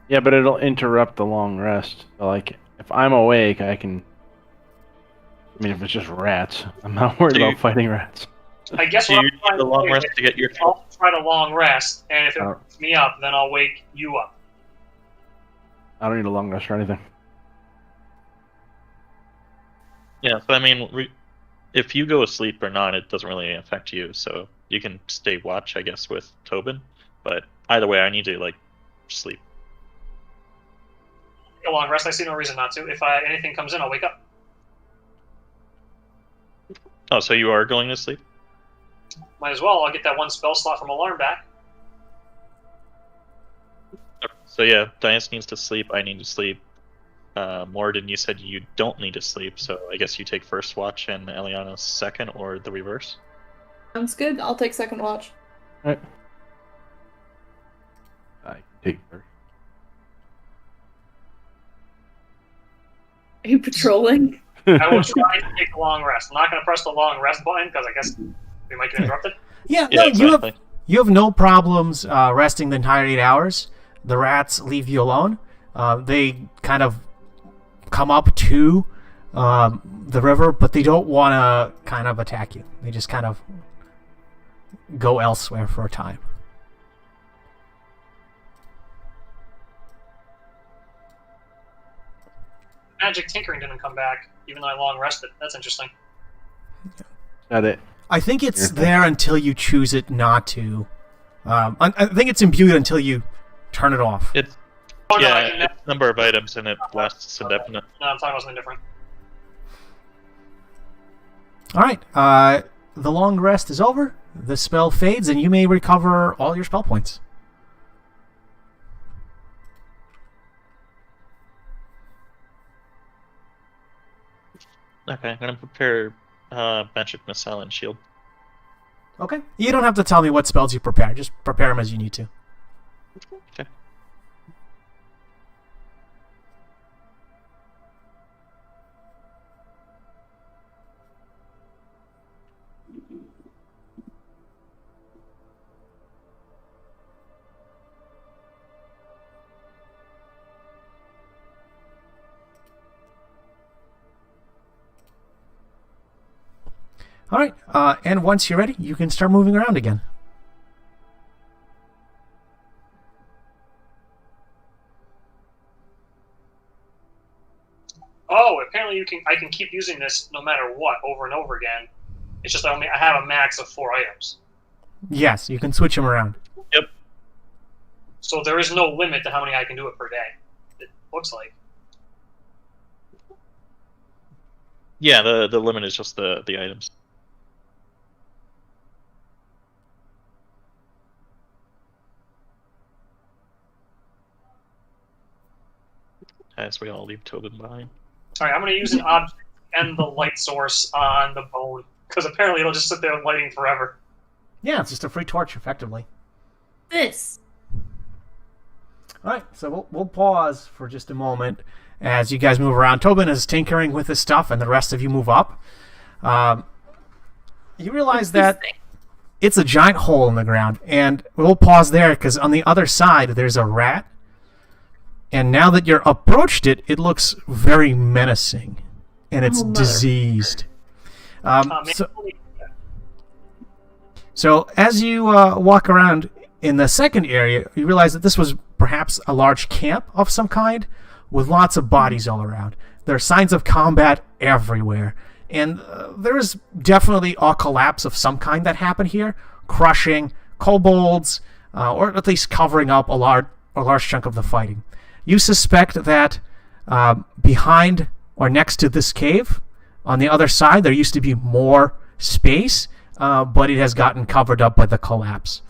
Yeah, but it'll interrupt the long rest. So, like, if I'm awake, I can... I mean, if it's just rats, I'm not worried about fighting rats. I guess Do what you I'm trying need the to long do rest is to get your... I'll try to long rest, and if it wakes me up, then I'll wake you up. I don't need a long rest or anything. Yeah, so I mean, if you go asleep or not, it doesn't really affect you, so you can stay watch, I guess, with Tobin. But either way, I need to, like, sleep. A long rest, I see no reason not to. If anything comes in, I'll wake up. Oh, so you are going to sleep? Might as well. I'll get that one spell slot from alarm back. So yeah, Dias needs to sleep, I need to sleep. Morden, you said you don't need to sleep, so I guess you take first watch and Eliana second, or the reverse? Sounds good. I'll take second watch. Alright. I take first. Are you patrolling? I will try to take a long rest. I'm not going to press the long rest button, because I guess we might get interrupted. Yeah, Yeah, no, exactly. you have no problems resting the entire 8 hours. The rats leave you alone. They kind of come up to the river, but they don't want to kind of attack you. They just kind of go elsewhere for a time. Magic tinkering didn't come back, even though I long rested. That's interesting. Got it. I think it's there until you choose it not to. I think it's imbued until you turn it off. It's Oh, no, I yeah, can it's a number of items and it lasts indefinite. No, I'm talking about something different. All right. The long rest is over. The spell fades, and you may recover all your spell points. Okay, I'm gonna prepare magic missile and shield. Okay. You don't have to tell me what spells you prepare. Just prepare them as you need to. Okay. All right. And once you're ready, you can start moving around again. Oh, apparently I can keep using this no matter what, over and over again. It's just I have a max of 4 items. Yes, you can switch them around. Yep. So there is no limit to how many I can do it per day. It looks like. Yeah, the limit is just the items. As we all leave Tobin behind. Alright, I'm going to use an object and the light source on the bone, because apparently it'll just sit there lighting forever. Yeah, it's just a free torch, effectively. This. All right, so we'll pause for just a moment as you guys move around. Tobin is tinkering with his stuff, and the rest of you move up. You realize that it's a giant hole in the ground, and we'll pause there because on the other side there's a rat. And now that you're approached it, it looks very menacing, and it's diseased. So as you walk around in the second area, you realize that this was perhaps a large camp of some kind with lots of bodies all around. There are signs of combat everywhere, And there is definitely a collapse of some kind that happened here, crushing kobolds, or at least covering up a large chunk of the fighting. You suspect that behind or next to this cave, on the other side, there used to be more space, but it has gotten covered up by the collapse.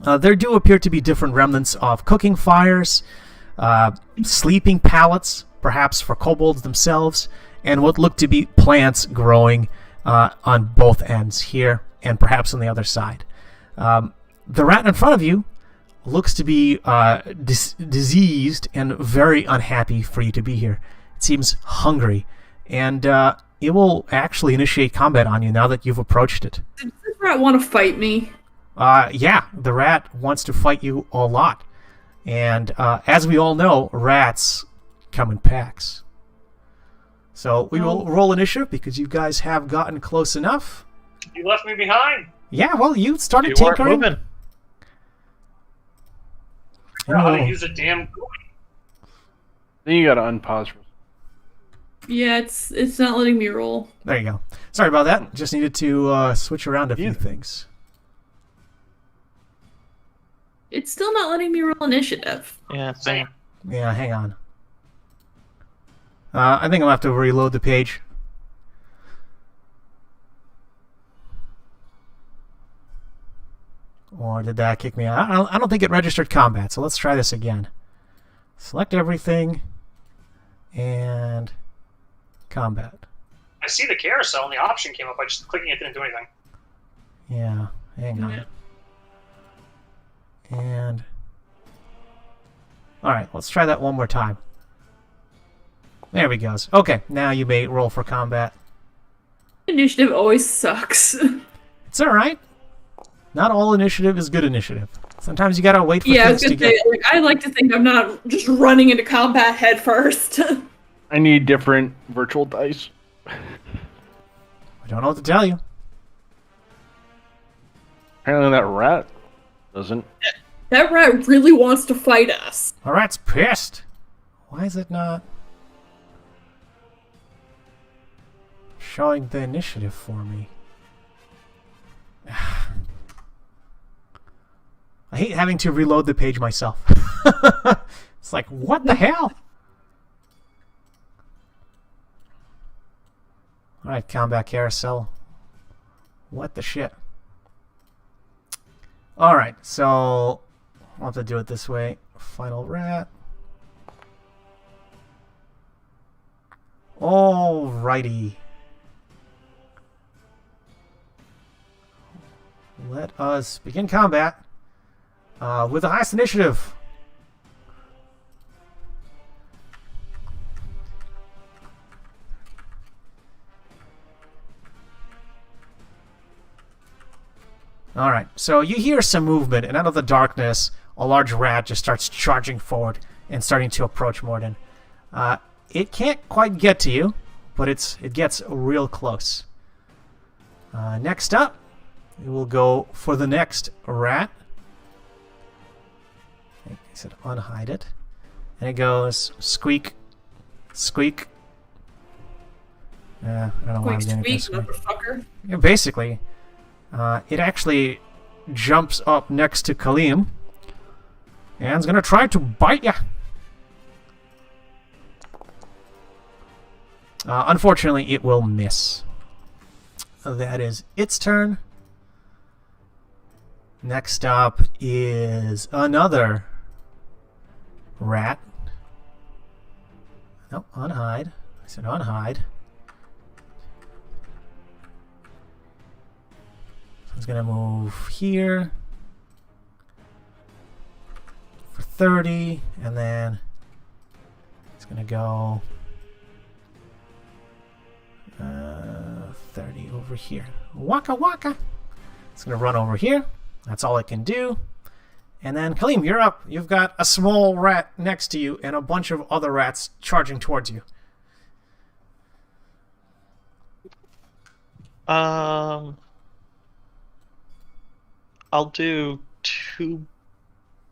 There do appear to be different remnants of cooking fires, sleeping pallets, perhaps for kobolds themselves, and what look to be plants growing on both ends here and perhaps on the other side. The rat in front of you looks to be diseased and very unhappy for you to be here. It seems hungry, and it will actually initiate combat on you now that you've approached it. Does this rat want to fight me? Yeah, the rat wants to fight you a lot. And as we all know, rats come in packs. So we will roll initiative because you guys have gotten close enough. You left me behind. Yeah, well, you started You weren't tinkering. moving. How to use a damn GUI. Then you gotta unpause for. Yeah, it's not letting me roll. There you go. Sorry about that. Just needed to switch around a few things. It's still not letting me roll initiative. Yeah, same. Yeah, hang on. I think I'll have to reload the page. Or did that kick me out? I don't think it registered combat, so let's try this again. Select everything, and combat. I see the carousel and the option came up. I just clicking it didn't do anything. Yeah, hang on. And alright, let's try that one more time. There we go. Okay, now you may roll for combat. Initiative always sucks. It's alright. Not all initiative is good initiative. Sometimes you gotta wait for Yeah, I things was to gonna get... say, like, I like to think I'm not just running into combat head first. I need different virtual dice. I don't know what to tell you. Apparently that rat doesn't. That rat really wants to fight us. The rat's pissed. Why is it not showing the initiative for me? I hate having to reload the page myself. It's like, what the hell? Alright, combat carousel. What the shit? Alright, so I'll have to do it this way. Final rat. Alrighty. Let us begin combat with the highest initiative. Alright, so you hear some movement, and out of the darkness, a large rat just starts charging forward and starting to approach Morden. It can't quite get to you, but it gets real close. Next up, we will go for the next rat. I said unhide it. And it goes squeak, squeak. I don't know why I'm doing this. Yeah, basically, it actually jumps up next to Kaleem and is going to try to bite ya. Unfortunately, it will miss. That is its turn. Next up is another rat. Nope, unhide. I said unhide. So it's going to move here for 30, and then it's going to go 30 over here. Waka waka. It's going to run over here. That's all it can do. And then, Kaleem, you're up. You've got a small rat next to you and a bunch of other rats charging towards you. I'll do 2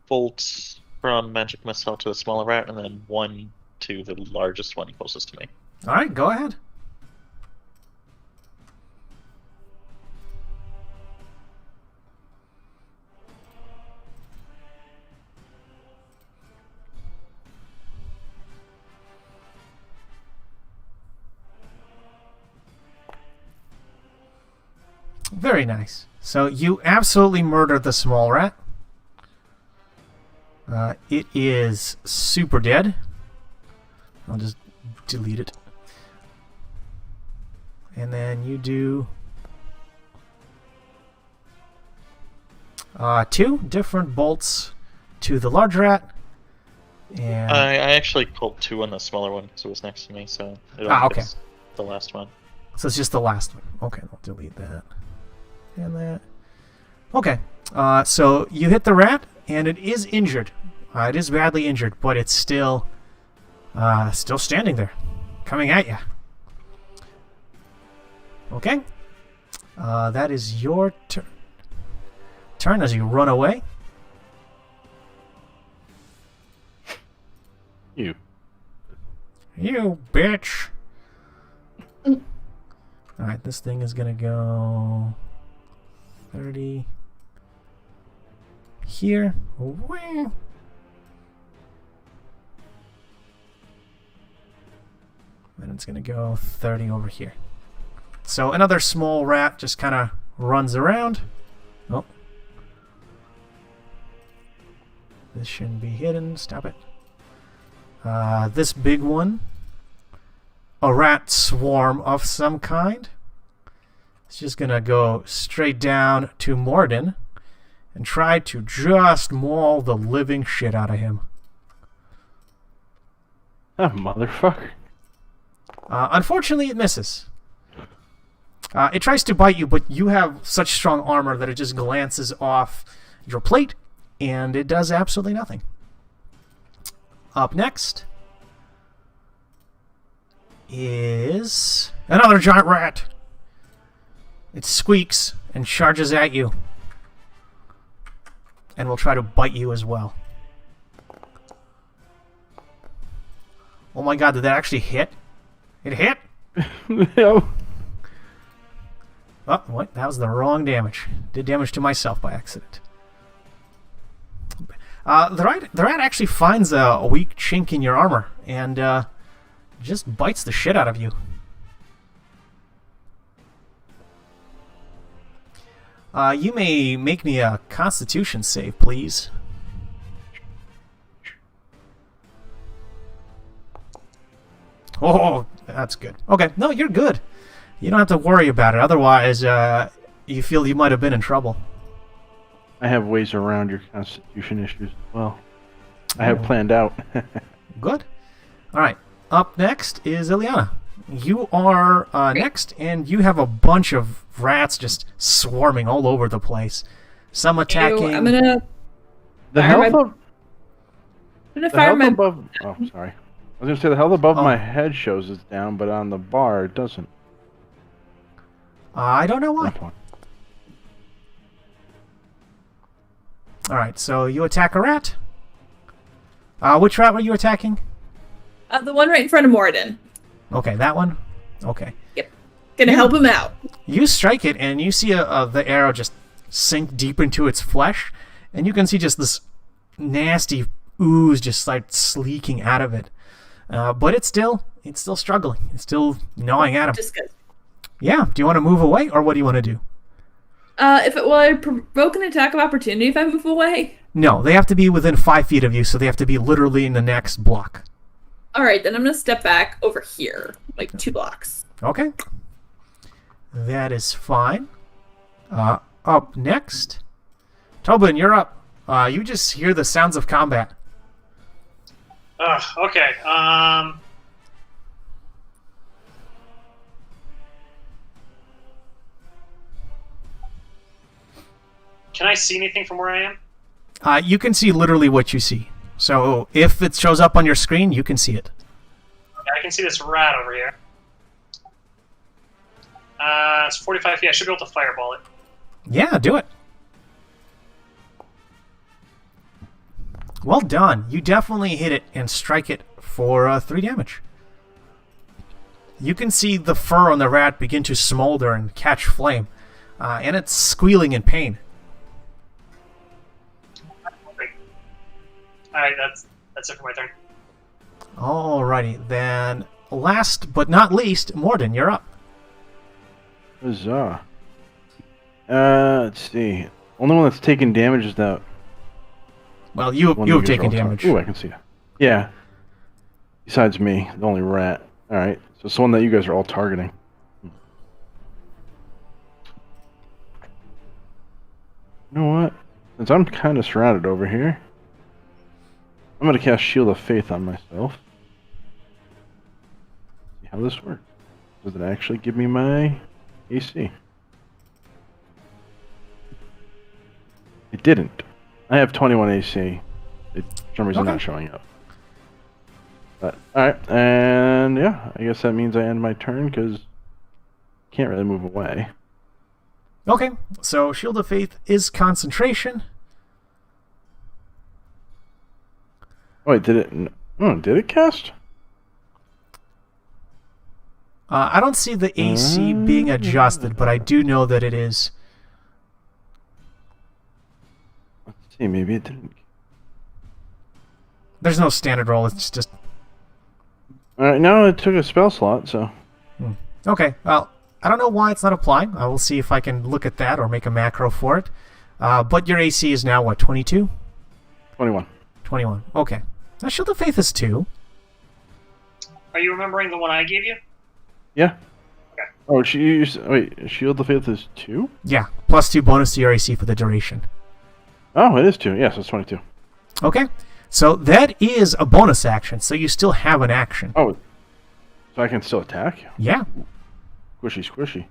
bolts from Magic Missile to the smaller rat, and then 1 to the largest one closest to me. All right, go ahead. Very nice. So you absolutely murdered the small rat. It is super dead. I'll just delete it. And then you do 2 different bolts to the large rat. And I actually pulled 2 on the smaller one because it was next to me, so it okay. fits the last one. So it's just the last one. Okay, I'll delete that. And that. Okay, so you hit the rat, and it is injured. It is badly injured, but it's still standing there, coming at you. Okay, that is your turn as you run away. You bitch. Alright, this thing is gonna go 30 here. Whee. Then it's gonna go 30 over here. So another small rat just kind of runs around. Oh. This shouldn't be hidden. Stop it. This big one, a rat swarm of some kind. It's just gonna go straight down to Morden and try to just maul the living shit out of him. Oh, motherfucker. Unfortunately, it misses. It tries to bite you, but you have such strong armor that it just glances off your plate, and it does absolutely nothing. Up next is another giant rat. It squeaks and charges at you, and will try to bite you as well. Oh my god, did that actually hit? It hit? No. Oh, what? That was the wrong damage. Did damage to myself by accident. The rat actually finds a weak chink in your armor and just bites the shit out of you. You may make me a Constitution save, please. Oh, that's good. Okay, no, you're good. You don't have to worry about it. Otherwise, you feel you might have been in trouble. I have ways around your Constitution issues as well. I have planned out. Good. All right. Up next is Ileana. You are next, and you have a bunch of rats just swarming all over the place. Some attacking. I'm gonna. The health of. I'm gonna fire above. Oh, sorry. I was gonna say the health above my head shows it's down, but on the bar it doesn't. I don't know why. All right, so you attack a rat. Which rat were you attacking? The one right in front of Morden. Okay, that one. Okay. Yep. Gonna help him out. You strike it, and you see the arrow just sink deep into its flesh, and you can see just this nasty ooze just starts leaking out of it. But it's still struggling. It's still gnawing at him. Disgusting. Yeah. Do you want to move away, or what do you want to do? Will I provoke an attack of opportunity if I move away? No, they have to be within 5 feet of you, so they have to be literally in the next block. All right, then I'm gonna step back over here, like 2 blocks. Okay. That is fine. Up next, Tobin, you're up. You just hear the sounds of combat. Okay. Can I see anything from where I am? You can see literally what you see. So if it shows up on your screen, you can see it. Okay, I can see this rat over here. It's 45 feet. I should be able to fireball it. Yeah, do it. Well done. You definitely hit it and strike it for 3 damage. You can see the fur on the rat begin to smolder and catch flame, and it's squealing in pain. Alright, that's it for my turn. Alrighty, then last but not least, Morden, you're up. Huzzah. Let's see. Only one that's taking damage is that. Well, you one have you guys are taken all damage. Ooh, I can see it. Yeah. Besides me, the only rat. All right. So it's the one that you guys are all targeting. You know what? Since I'm kind of surrounded over here, I'm gonna cast Shield of Faith on myself. See how this works. Does it actually give me my AC? It didn't. I have 21 AC. It, for some reason, Okay. not showing up. But alright, and yeah, I guess that means I end my turn because can't really move away. Okay, so Shield of Faith is concentration. Oh, wait, did it? Oh, did it cast? I don't see the AC being adjusted, but I do know that it is. Let's see, maybe it didn't. There's no standard roll. It's just. Alright, no, it took a spell slot, so. Okay, well, I don't know why it's not applying. I will see if I can look at that or make a macro for it. But your AC is now, what, 22? 21. 21. Okay. Now, Shield of Faith is 2. Are you remembering the one I gave you? Yeah. Okay. Oh, wait, Shield of Faith is 2? Yeah, plus 2 bonus to your AC for the duration. Oh, it is 2. Yes, it's 22. Okay, so that is a bonus action, so you still have an action. Oh, so I can still attack? Yeah. Squishy, squishy.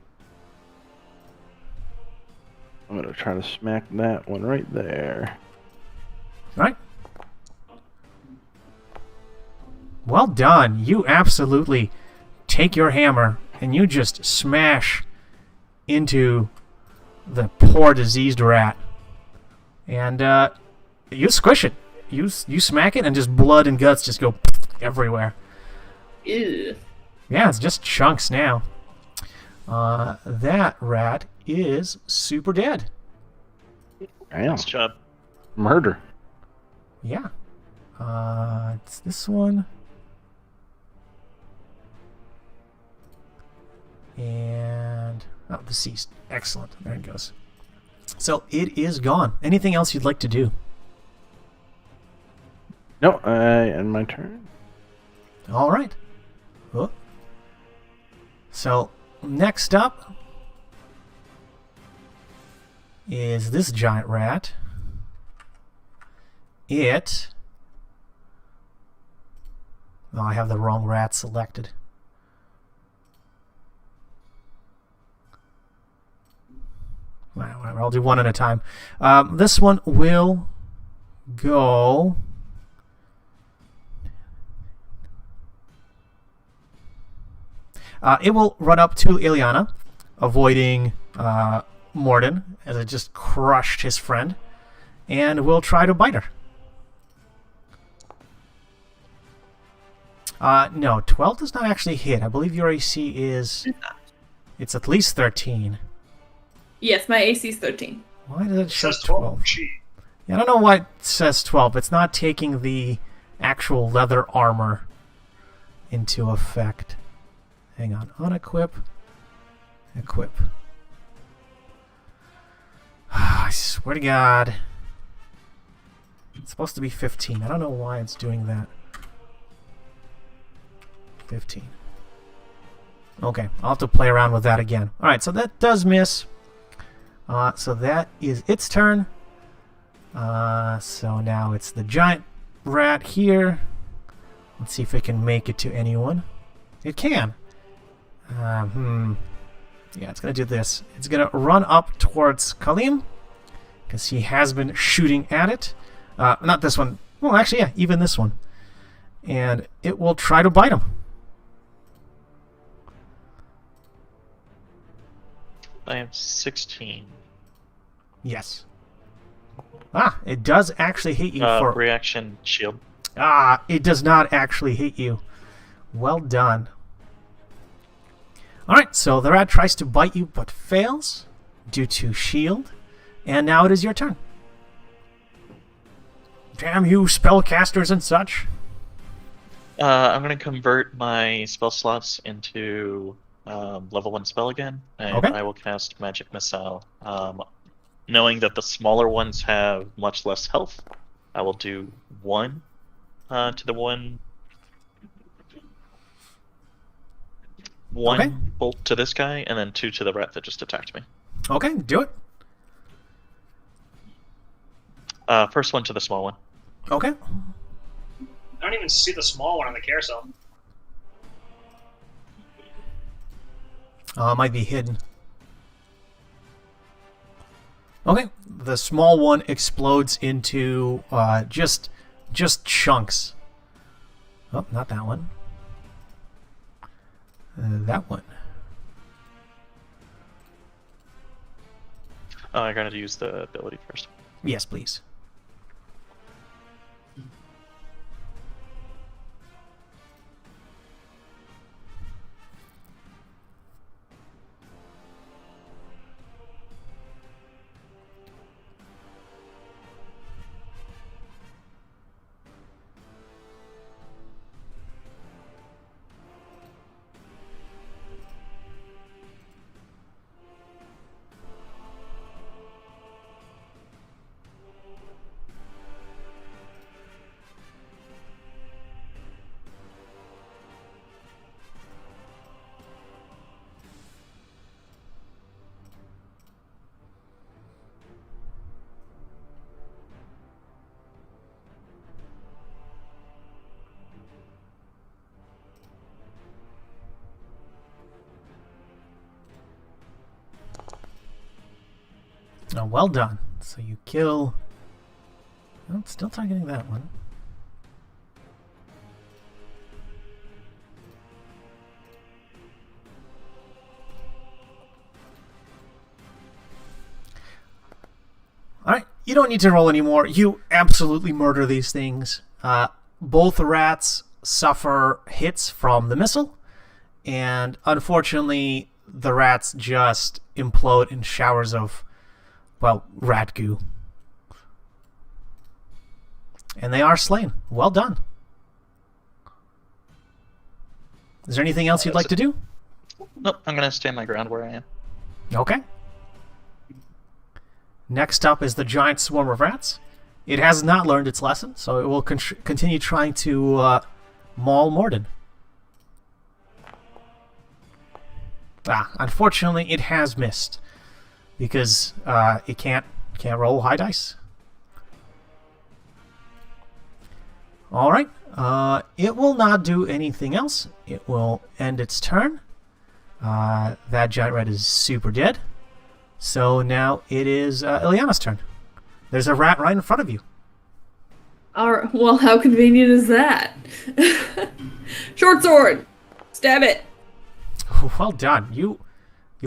I'm gonna try to smack that one right there. Right. Well done. You absolutely take your hammer and you just smash into the poor diseased rat. And you squish it. You smack it and just blood and guts just go everywhere. Ew. Yeah, it's just chunks now. That rat is super dead. Damn. Nice job. Murder. Yeah. It's this one. And deceased. Excellent. There it goes. So it is gone. Anything else you'd like to do? No, I end my turn. All right. Oh. So next up is this giant rat. It. Oh, I have the wrong rat selected. Well, whatever, I'll do one at a time. This one will go. It will run up to Ileana, avoiding Morden as it just crushed his friend, and will try to bite her. No, 12 does not actually hit. I believe your AC is. It's at least 13. Yes, my AC is 13. Why did it show Says 12? Gee. Yeah, I don't know why it says 12. It's not taking the actual leather armor into effect. Hang on. Unequip. Equip. I swear to God. It's supposed to be 15. I don't know why it's doing that. 15. Okay, I'll have to play around with that again. Alright, so that does miss. So that is its turn. So now it's the giant rat here. Let's see if it can make it to anyone. It can. Yeah, it's going to do this. It's going to run up towards Kalim, because he has been shooting at it. Not this one. Well, actually, yeah, even this one. And it will try to bite him. I have 16. Yes. It does actually hit you for... Reaction shield. It does not actually hit you. Well done. Alright, so the rat tries to bite you but fails due to shield. And now it is your turn. Damn you, spellcasters and such. I'm going to convert my spell slots into level 1 spell again, and Okay. I will cast Magic Missile. Knowing that the smaller ones have much less health, I will do 1 to the one Okay. bolt to this guy, and then 2 to the rat that just attacked me. Okay, do it. First one to the small one. Okay. I don't even see the small one on the carousel. Might be hidden. Okay, the small one explodes into just chunks. Oh, not that one. That one. I gotta use the ability first. Yes, please. Oh, well done. So you kill... Oh, it's still targeting that one. Alright, you don't need to roll anymore. You absolutely murder these things. Both rats suffer hits from the missile, and unfortunately, the rats just implode in showers of, well, rat goo. And they are slain. Well done. Is there anything else you'd like to do? Nope, I'm gonna stand my ground where I am. Okay. Next up is the giant swarm of rats. It has not learned its lesson, so it will continue trying to maul Morden. Unfortunately, it has missed because it can't roll high dice. All right. It will not do anything else. It will end its turn. That giant rat is super dead. So now it is Ileana's turn. There's a rat right in front of you. Alright, well, how convenient is that? Short sword! Stab it! Well done. You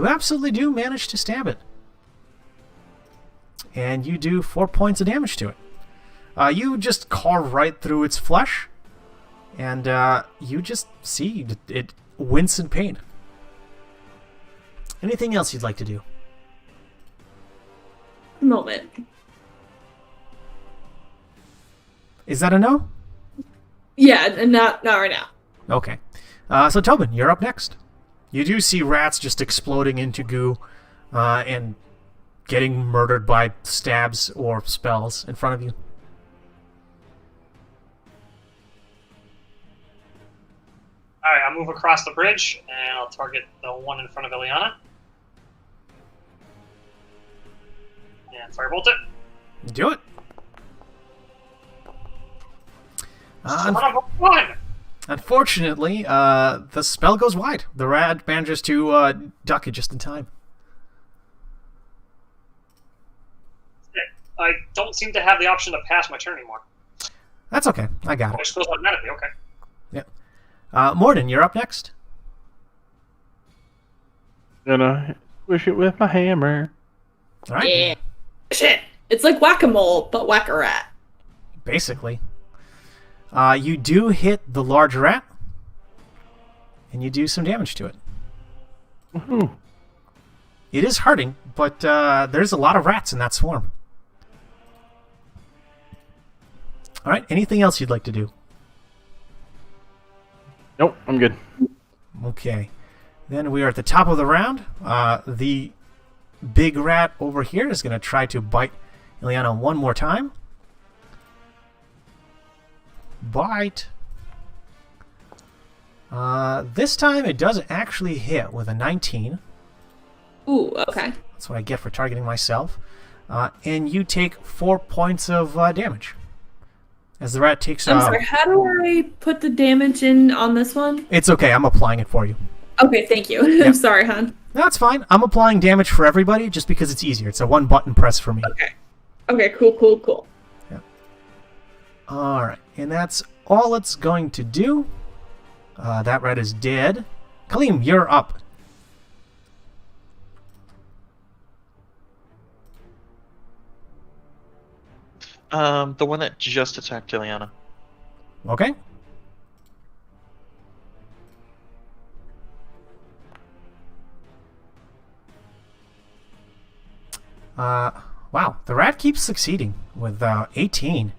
absolutely do manage to stab it. And you do 4 points of damage to it. You just carve right through its flesh, and you just see it wince in pain. Anything else you'd like to do? Moment. Is that a no? Yeah, not right now. Okay. So Tobin, you're up next. You do see rats just exploding into goo and getting murdered by stabs or spells in front of you. Alright, I'll move across the bridge, and I'll target the one in front of Ileana. And firebolt it. Do it. Son of a one! Unfortunately, the spell goes wide. The rat manages to duck it just in time. I don't seem to have the option to pass my turn anymore. That's okay. I got Oh, it. it just goes automatically, okay. Morden, you're up next. Gonna squish it with my hammer. All right. Yeah. Shit! It's like whack-a-mole, but whack-a-rat. Basically. You do hit the large rat, and you do some damage to it. Woohoo. It is hurting, but there's a lot of rats in that swarm. All right, anything else you'd like to do? Nope, I'm good. Okay. Then we are at the top of the round. The big rat over here is going to try to bite Ileana one more time. Bite. This time it doesn't actually hit with a 19. Ooh, okay. That's what I get for targeting myself. And you take 4 points of damage. As the rat takes... I'm sorry, how do I put the damage in on this one? It's okay, I'm applying it for you. Okay, thank you. Yep. I'm sorry, hon. That's fine. I'm applying damage for everybody just because it's easier. It's a one-button press for me. Okay. Okay, cool. Yep. Alright, and that's all it's going to do. That rat is dead. Kaleem, you're up. The one that just attacked Ileana. Okay. Wow, the rat keeps succeeding with 18.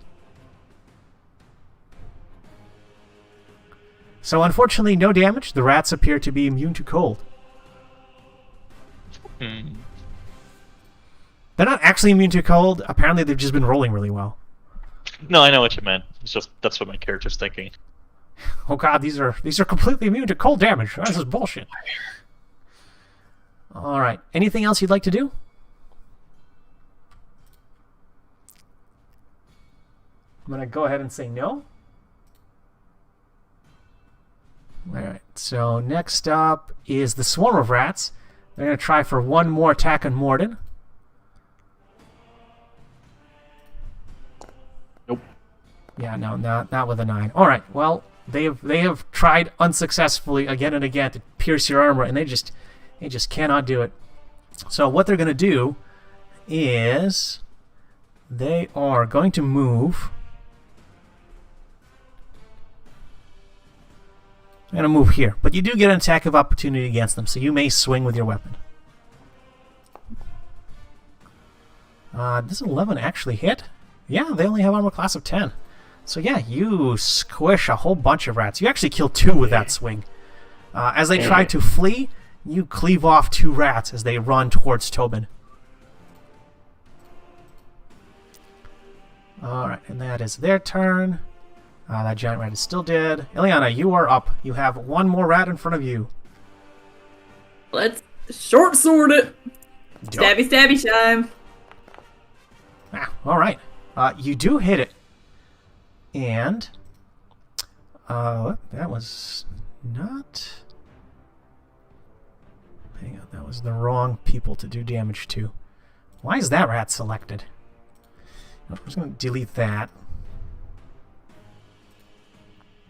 So unfortunately, no damage. The rats appear to be immune to cold. Hmm. They're not actually immune to cold. Apparently, they've just been rolling really well. No, I know what you meant. It's just that's what my character's thinking. Oh god, these are completely immune to cold damage. This is bullshit. All right. Anything else you'd like to do? I'm gonna go ahead and say no. All right. So next up is the swarm of rats. They're gonna try for one more attack on Morden. Nope. Yeah, no, not with a 9. All right. Well, they have tried unsuccessfully again and again to pierce your armor, and they just cannot do it. So what they're going to do is they are going to move. I'm going to move here, but you do get an attack of opportunity against them, so you may swing with your weapon. Does 11 actually hit? Yeah, they only have armor class of 10. So yeah, you squish a whole bunch of rats. You actually kill 2 with that swing. As they try to flee, you cleave off 2 rats as they run towards Tobin. Alright, and that is their turn. That giant rat is still dead. Ileana, you are up. You have one more rat in front of you. Let's short sword it. Stabby time. Alright. You do hit it. And that was not... Hang on, that was the wrong people to do damage to. Why is that rat selected? I'm just going to delete that.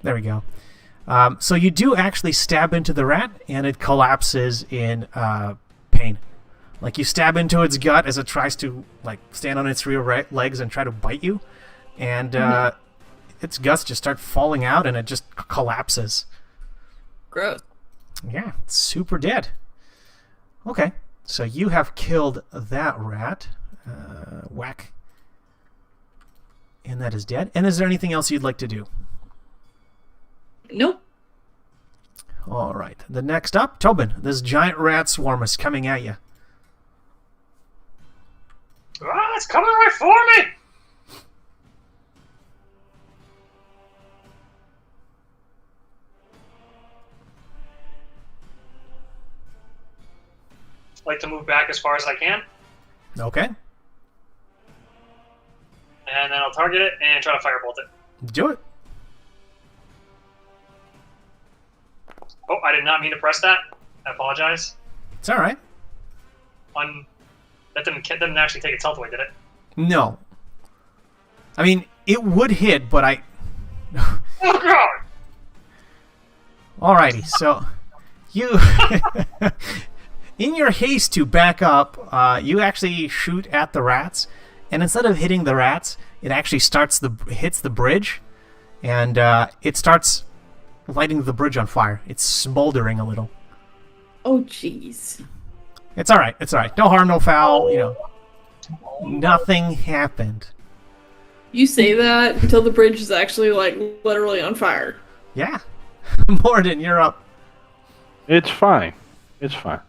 There we go. So you do actually stab into the rat, and it collapses in pain. Like, you stab into its gut as it tries to, like, stand on its rear legs and try to bite you. And its guts just start falling out, and it just collapses. Gross. Yeah, it's super dead. Okay, so you have killed that rat. Whack. And that is dead. And is there anything else you'd like to do? Nope. All right. The next up, Tobin. This giant rat swarm is coming at you. Ah, it's coming right for me! Like to move back as far as I can, Okay. and then I'll target it and try to firebolt it. Do it. Oh, I did not mean to press that. I apologize. It's all right. That didn't actually take its health away, did it? No. I mean, it would hit, but I... Oh, God! Alrighty, so you... In your haste to back up, you actually shoot at the rats, and instead of hitting the rats, it actually hits the bridge, and it starts lighting the bridge on fire. It's smoldering a little. Oh, jeez. It's all right. It's all right. No harm, no foul. You know, nothing happened. You say that until the bridge is actually, like, literally on fire. Yeah. Morden, you're up. It's fine. It's fine.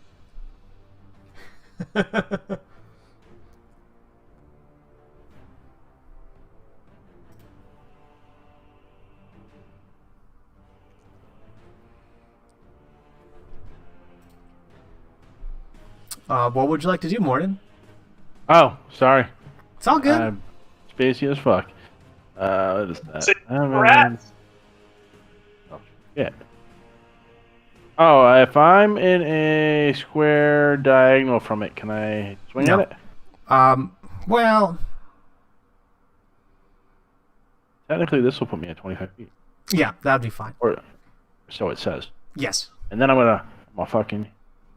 What would you like to do, Morton? Oh, sorry. It's all good. I'm spacey as fuck. What is that? Rats. Oh, shit. Oh, if I'm in a square diagonal from it, can I swing No. at it? Well, Technically, this will put me at 25 feet. yeah, that'd be fine. Or so it says. Yes. And then I'm gonna fucking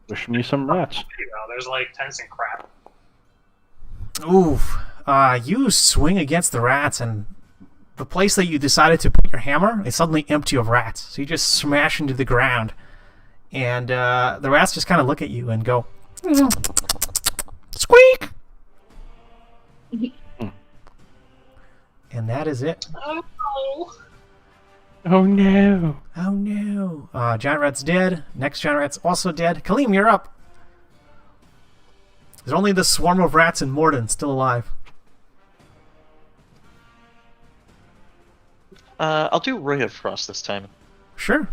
wish me some rats. You know, there's like tents and crap. Oof. You swing against the rats, and the place that you decided to put your hammer is suddenly empty of rats. So you just smash into the ground, and the rats just kind of look at you and go, squeak! And that is it. Oh, Oh no! Oh no. Giant rat's dead. Next giant rat's also dead. Kaleem, you're up. There's only the swarm of rats and Morden still alive. I'll do Ray of Frost this time. Sure.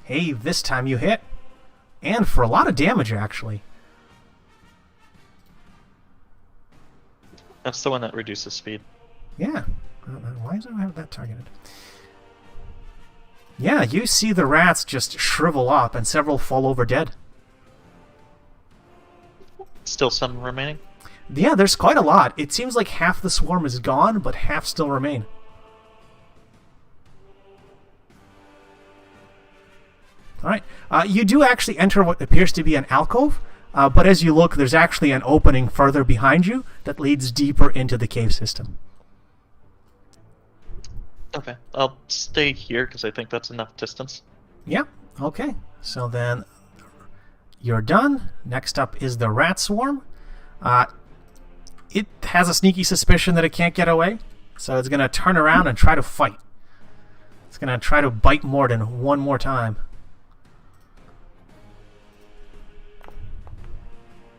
Hey, this time you hit. And for a lot of damage, actually. That's the one that reduces speed. Yeah. Why does it have that targeted? Yeah, you see the rats just shrivel up and several fall over dead. Still some remaining? Yeah, there's quite a lot. It seems like half the swarm is gone, but half still remain. Alright, you do actually enter what appears to be an alcove, but as you look, there's actually an opening further behind you that leads deeper into the cave system. Okay, I'll stay here because I think that's enough distance. Yeah, okay. So then you're done. Next up is the rat swarm. It has a sneaky suspicion that it can't get away, so it's going to turn around and try to fight. It's going to try to bite Morden one more time.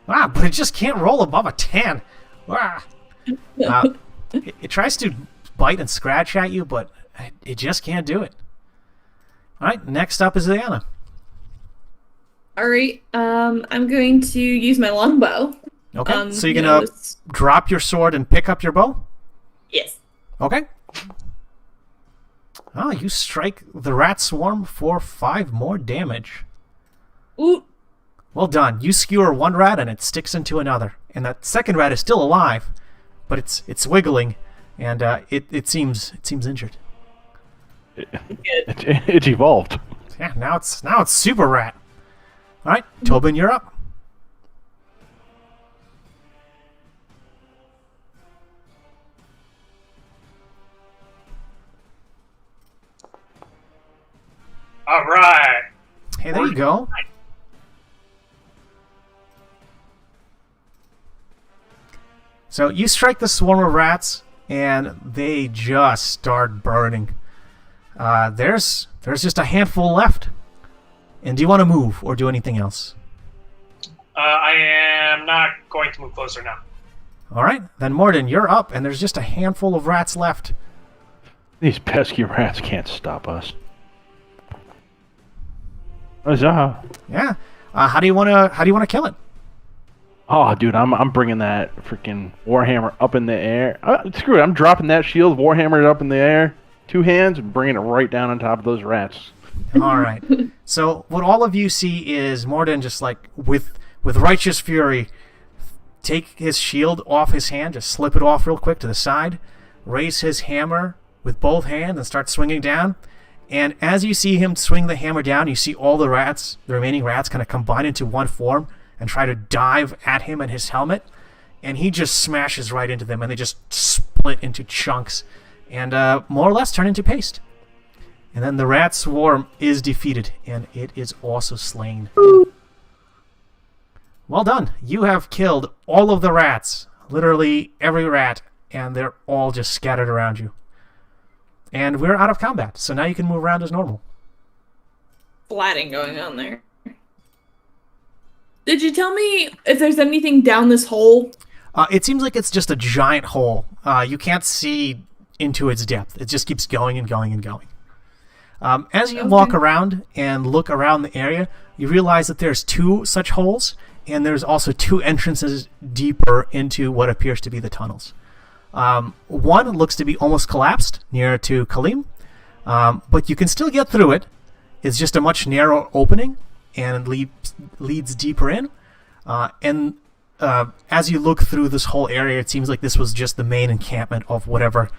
But it just can't roll above a 10. It tries to bite and scratch at you, but it just can't do it. Alright, next up is Diana. Alright, I'm going to use my longbow. Okay, so you're going to drop your sword and pick up your bow? Yes. Okay. You strike the rat swarm for 5 more damage. Ooh. Well done. You skewer one rat and it sticks into another. And that second rat is still alive, but it's wiggling, and it seems injured. It's evolved. Yeah, now it's super rat. All right, Tobin, you're up. all right. Hey, there you go. So you strike the swarm of rats, and they just start burning. There's just a handful left. And do you want to move or do anything else? I am not going to move closer now. All right, then Morden, you're up, and there's just a handful of rats left. These pesky rats can't stop us. Huzzah! Yeah. How do you want to kill it? Oh, dude, I'm bringing that freaking warhammer up in the air. Screw it, I'm dropping that shield, warhammer it up in the air, 2 hands, and bringing it right down on top of those rats. All right. So what all of you see is Morden just like with righteous fury, take his shield off his hand, just slip it off real quick to the side, raise his hammer with both hands and start swinging down. And as you see him swing the hammer down, you see all the remaining rats kind of combine into one form and try to dive at him and his helmet. And he just smashes right into them, and they just split into chunks and more or less turn into paste. And then the rat swarm is defeated, and it is also slain. Well done. You have killed all of the rats, literally every rat, and they're all just scattered around you. And we're out of combat, so now you can move around as normal. splatting going on there. Did you tell me if there's anything down this hole? It seems like it's just a giant hole. You can't see into its depth. It just keeps going and going and going. As you walk around and look around the area, you realize that there's 2 such holes, and there's also 2 entrances deeper into what appears to be the tunnels. One looks to be almost collapsed near to Kalim, but you can still get through it. It's just a much narrower opening, and it leads deeper in. As you look through this whole area, it seems like this was just the main encampment of whatever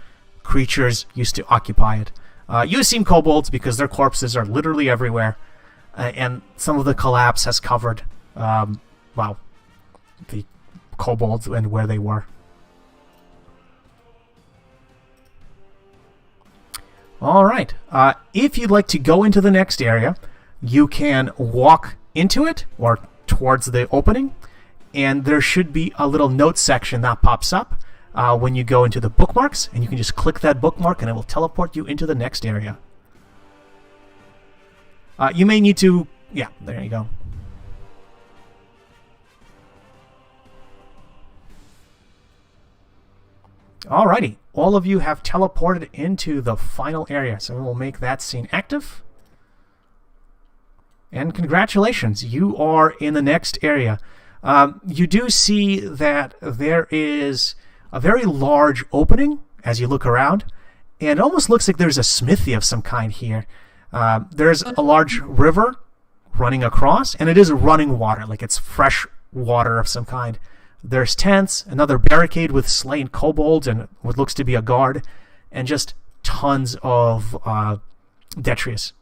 creatures used to occupy it. You assume kobolds because their corpses are literally everywhere, and some of the collapse has covered, the kobolds and where they were. All right. If you'd like to go into the next area, you can walk into it or towards the opening, and there should be a little note section that pops up when you go into the bookmarks, and you can just click that bookmark and it will teleport you into the next area. You may need to... Yeah, there you go. Alrighty, all of you have teleported into the final area, so we'll make that scene active. And congratulations, you are in the next area. You do see that there is a very large opening as you look around, and it almost looks like there's a smithy of some kind here. There's a large river running across, and it is running water, like it's fresh water of some kind. There's tents, another barricade with slain kobolds and what looks to be a guard, and just tons of detritus,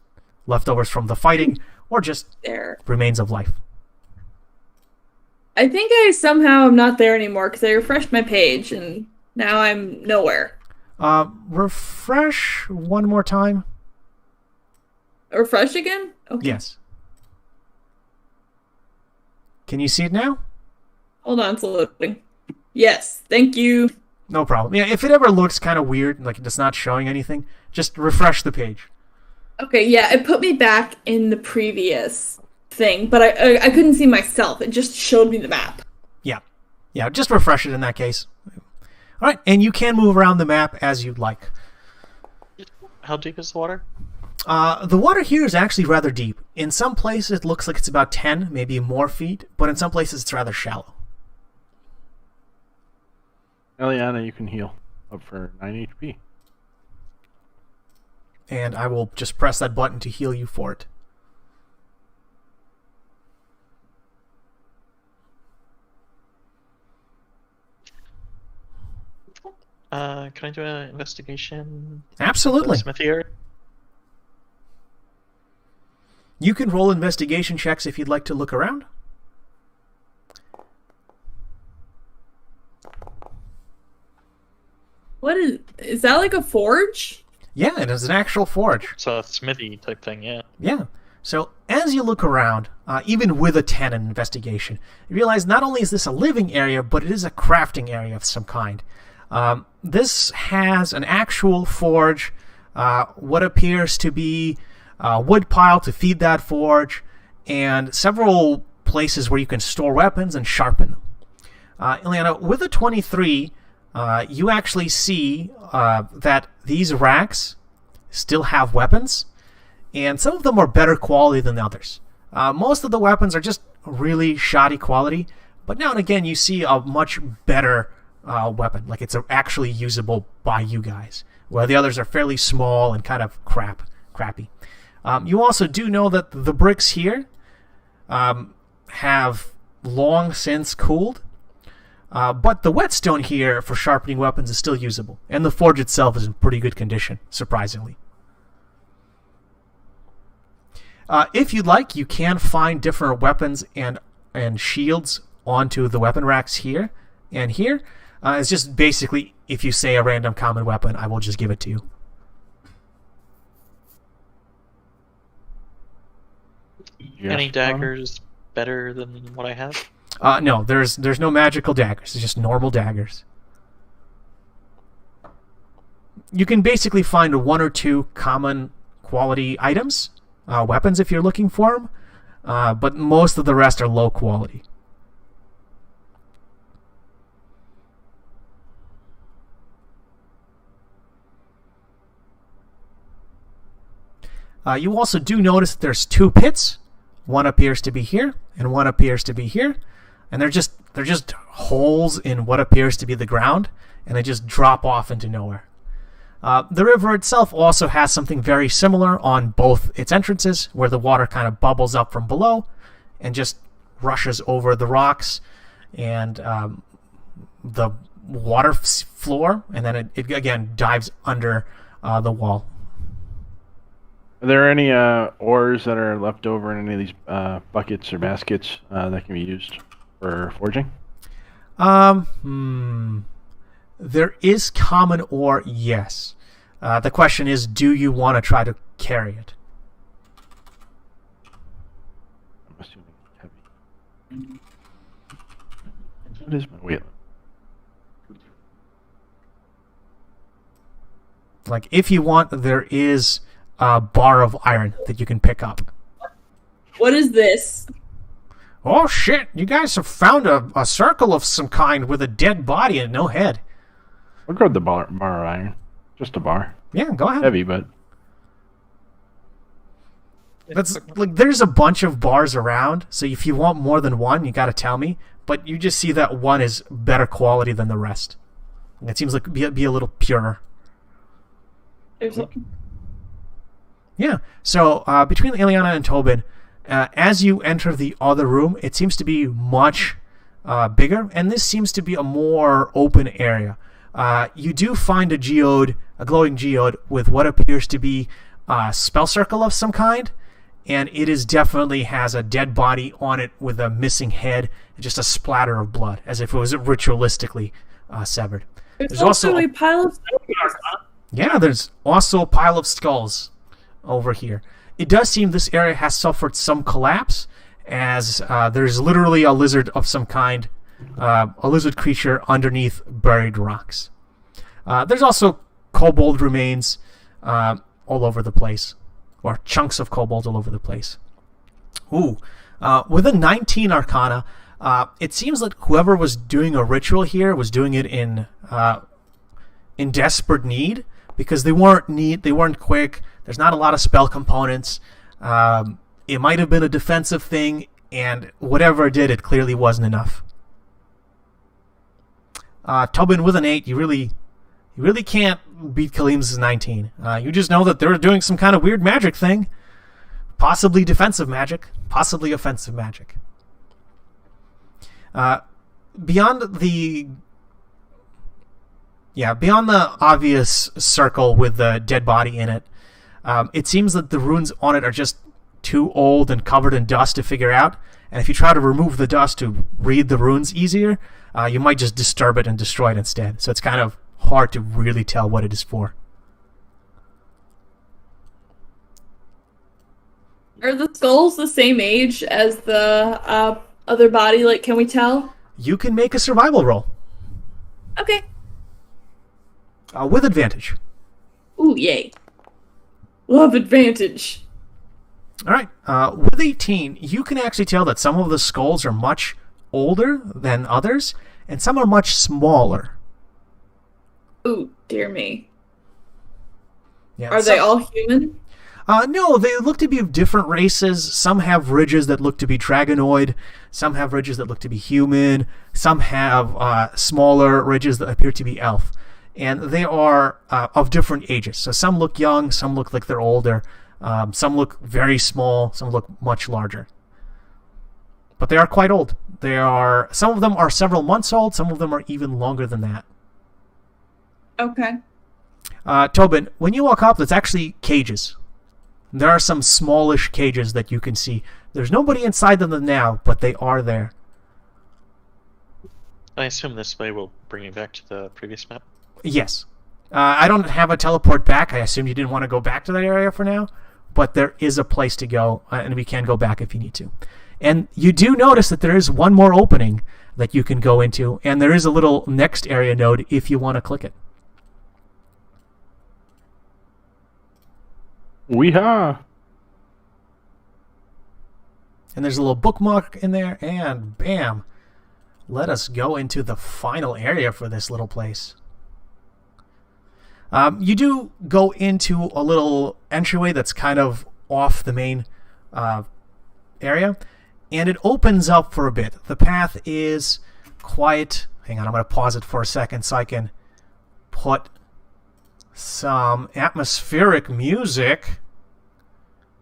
leftovers from the fighting, or just remains of life. I think I somehow am not there anymore because I refreshed my page and now I'm nowhere. Refresh one more time. Refresh again? Okay. Yes. Can you see it now? Hold on, it's loading. Yes, thank you. No problem. Yeah, if it ever looks kind of weird, like it's not showing anything, just refresh the page. Okay, yeah, it put me back in the previous thing, but I couldn't see myself. It just showed me the map. Yeah, just refresh it in that case. All right, and you can move around the map as you'd like. How deep is the water? The water here is actually rather deep. In some places, it looks like it's about 10, maybe more feet, but in some places, it's rather shallow. Eliana, you can heal up for 9 HP. And I will just press that button to heal you for it. Can I do an investigation? Absolutely. Smithy area? You can roll investigation checks if you'd like to look around. What is that like a forge? Yeah, it is an actual forge. So a smithy type thing, yeah. Yeah. So as you look around, even with a 10 in investigation, you realize not only is this a living area, but it is a crafting area of some kind. This has an actual forge, what appears to be a wood pile to feed that forge, and several places where you can store weapons and sharpen them. Ileana, with a 23, you actually see that these racks still have weapons, and some of them are better quality than others. Most of the weapons are just really shoddy quality, but now and again you see a much better weapon, like it's actually usable by you guys, while the others are fairly small and kind of crappy. You also do know that the bricks here have long since cooled, but the whetstone here for sharpening weapons is still usable, and the forge itself is in pretty good condition, surprisingly. If you'd like, you can find different weapons and shields onto the weapon racks here and here. It's just basically, if you say a random common weapon, I will just give it to you. Any daggers better than what I have? No, there's no magical daggers. It's just normal daggers. You can basically find one or two common quality items weapons if you're looking for them, but most of the rest are low quality. You also do notice that there's 2 pits. One appears to be here, and one appears to be here, and they're just holes in what appears to be the ground, and they just drop off into nowhere. The river itself also has something very similar on both its entrances, where the water kind of bubbles up from below and just rushes over the rocks and the water floor, and then it again dives under the wall. Are there any ores that are left over in any of these buckets or baskets that can be used for forging? There is common ore, yes. The question is, do you want to try to carry it? I'm assuming heavy. What is my weight? Like, if you want, there is a bar of iron that you can pick up. What is this? Oh shit, you guys have found a circle of some kind with a dead body and no head. I'll grab the bar of iron. Just a bar. Yeah, go ahead. Heavy, but... That's like, there's a bunch of bars around, so if you want more than one, you gotta tell me. But you just see that one is better quality than the rest. It seems like be a little purer. Yeah, so between Ileana and Tobin, as you enter the other room, it seems to be much bigger, and this seems to be a more open area. You do find a glowing geode with what appears to be a spell circle of some kind, and it is definitely has a dead body on it with a missing head and just a splatter of blood, as if it was ritualistically severed. There's also a pile of Yeah, there's also a pile of skulls over here. It does seem this area has suffered some collapse, as there's literally a lizard of some kind, a lizard creature underneath buried rocks. There's also kobold remains all over the place, or chunks of kobolds all over the place. Ooh, with a 19 Arcana, it seems like whoever was doing a ritual here was doing it in desperate need, because they weren't quick. There's not a lot of spell components. It might have been a defensive thing, and whatever it did, it clearly wasn't enough. Tobin with an 8, you really can't beat Kalim's 19. You just know that they're doing some kind of weird magic thing. Possibly defensive magic, possibly offensive magic. Beyond the obvious circle with the dead body in it, it seems that the runes on it are just too old and covered in dust to figure out, and if you try to remove the dust to read the runes easier, you might just disturb it and destroy it instead. So it's kind of hard to really tell what it is for. Are the skulls the same age as the other body? Like, can we tell? You can make a survival roll. Okay. With advantage. Ooh, yay. Love advantage. All right. With 18, you can actually tell that some of the skulls are much older than others, and some are much smaller. Ooh, dear me. Yeah, are they all human? No, they look to be of different races. Some have ridges that look to be dragonoid. Some have ridges that look to be human. Some have smaller ridges that appear to be elf. And they are of different ages. So some look young, some look like they're older. Some look very small, some look much larger. But they are quite old. Some of them are several months old, some of them are even longer than that. Okay. Tobin, when you walk up, there's actually cages. There are some smallish cages that you can see. There's nobody inside them now, but they are there. I assume this way will bring you back to the previous map? Yes. I don't have a teleport back. I assumed you didn't want to go back to that area for now, but there is a place to go, and we can go back if you need to. And you do notice that there is one more opening that you can go into, and there is a little next area node if you want to click it. Weehaw! And there's a little bookmark in there, and bam, let us go into the final area for this little place. You do go into a little entryway that's kind of off the main area, and it opens up for a bit. The path is quite... Hang on, I'm going to pause it for a second so I can put some atmospheric music.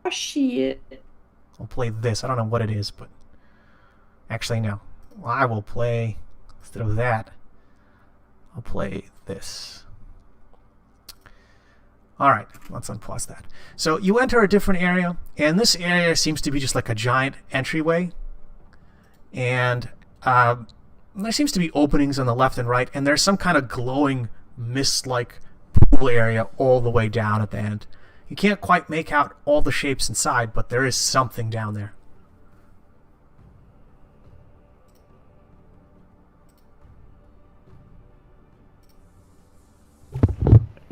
Oh, shit. I'll play this. I don't know what it is, but... Actually, no. Well, I will play... Instead of that, I'll play this. Alright, let's unpause that. So you enter a different area, and this area seems to be just like a giant entryway. And there seems to be openings on the left and right, and there's some kind of glowing mist-like pool area all the way down at the end. You can't quite make out all the shapes inside, but there is something down there.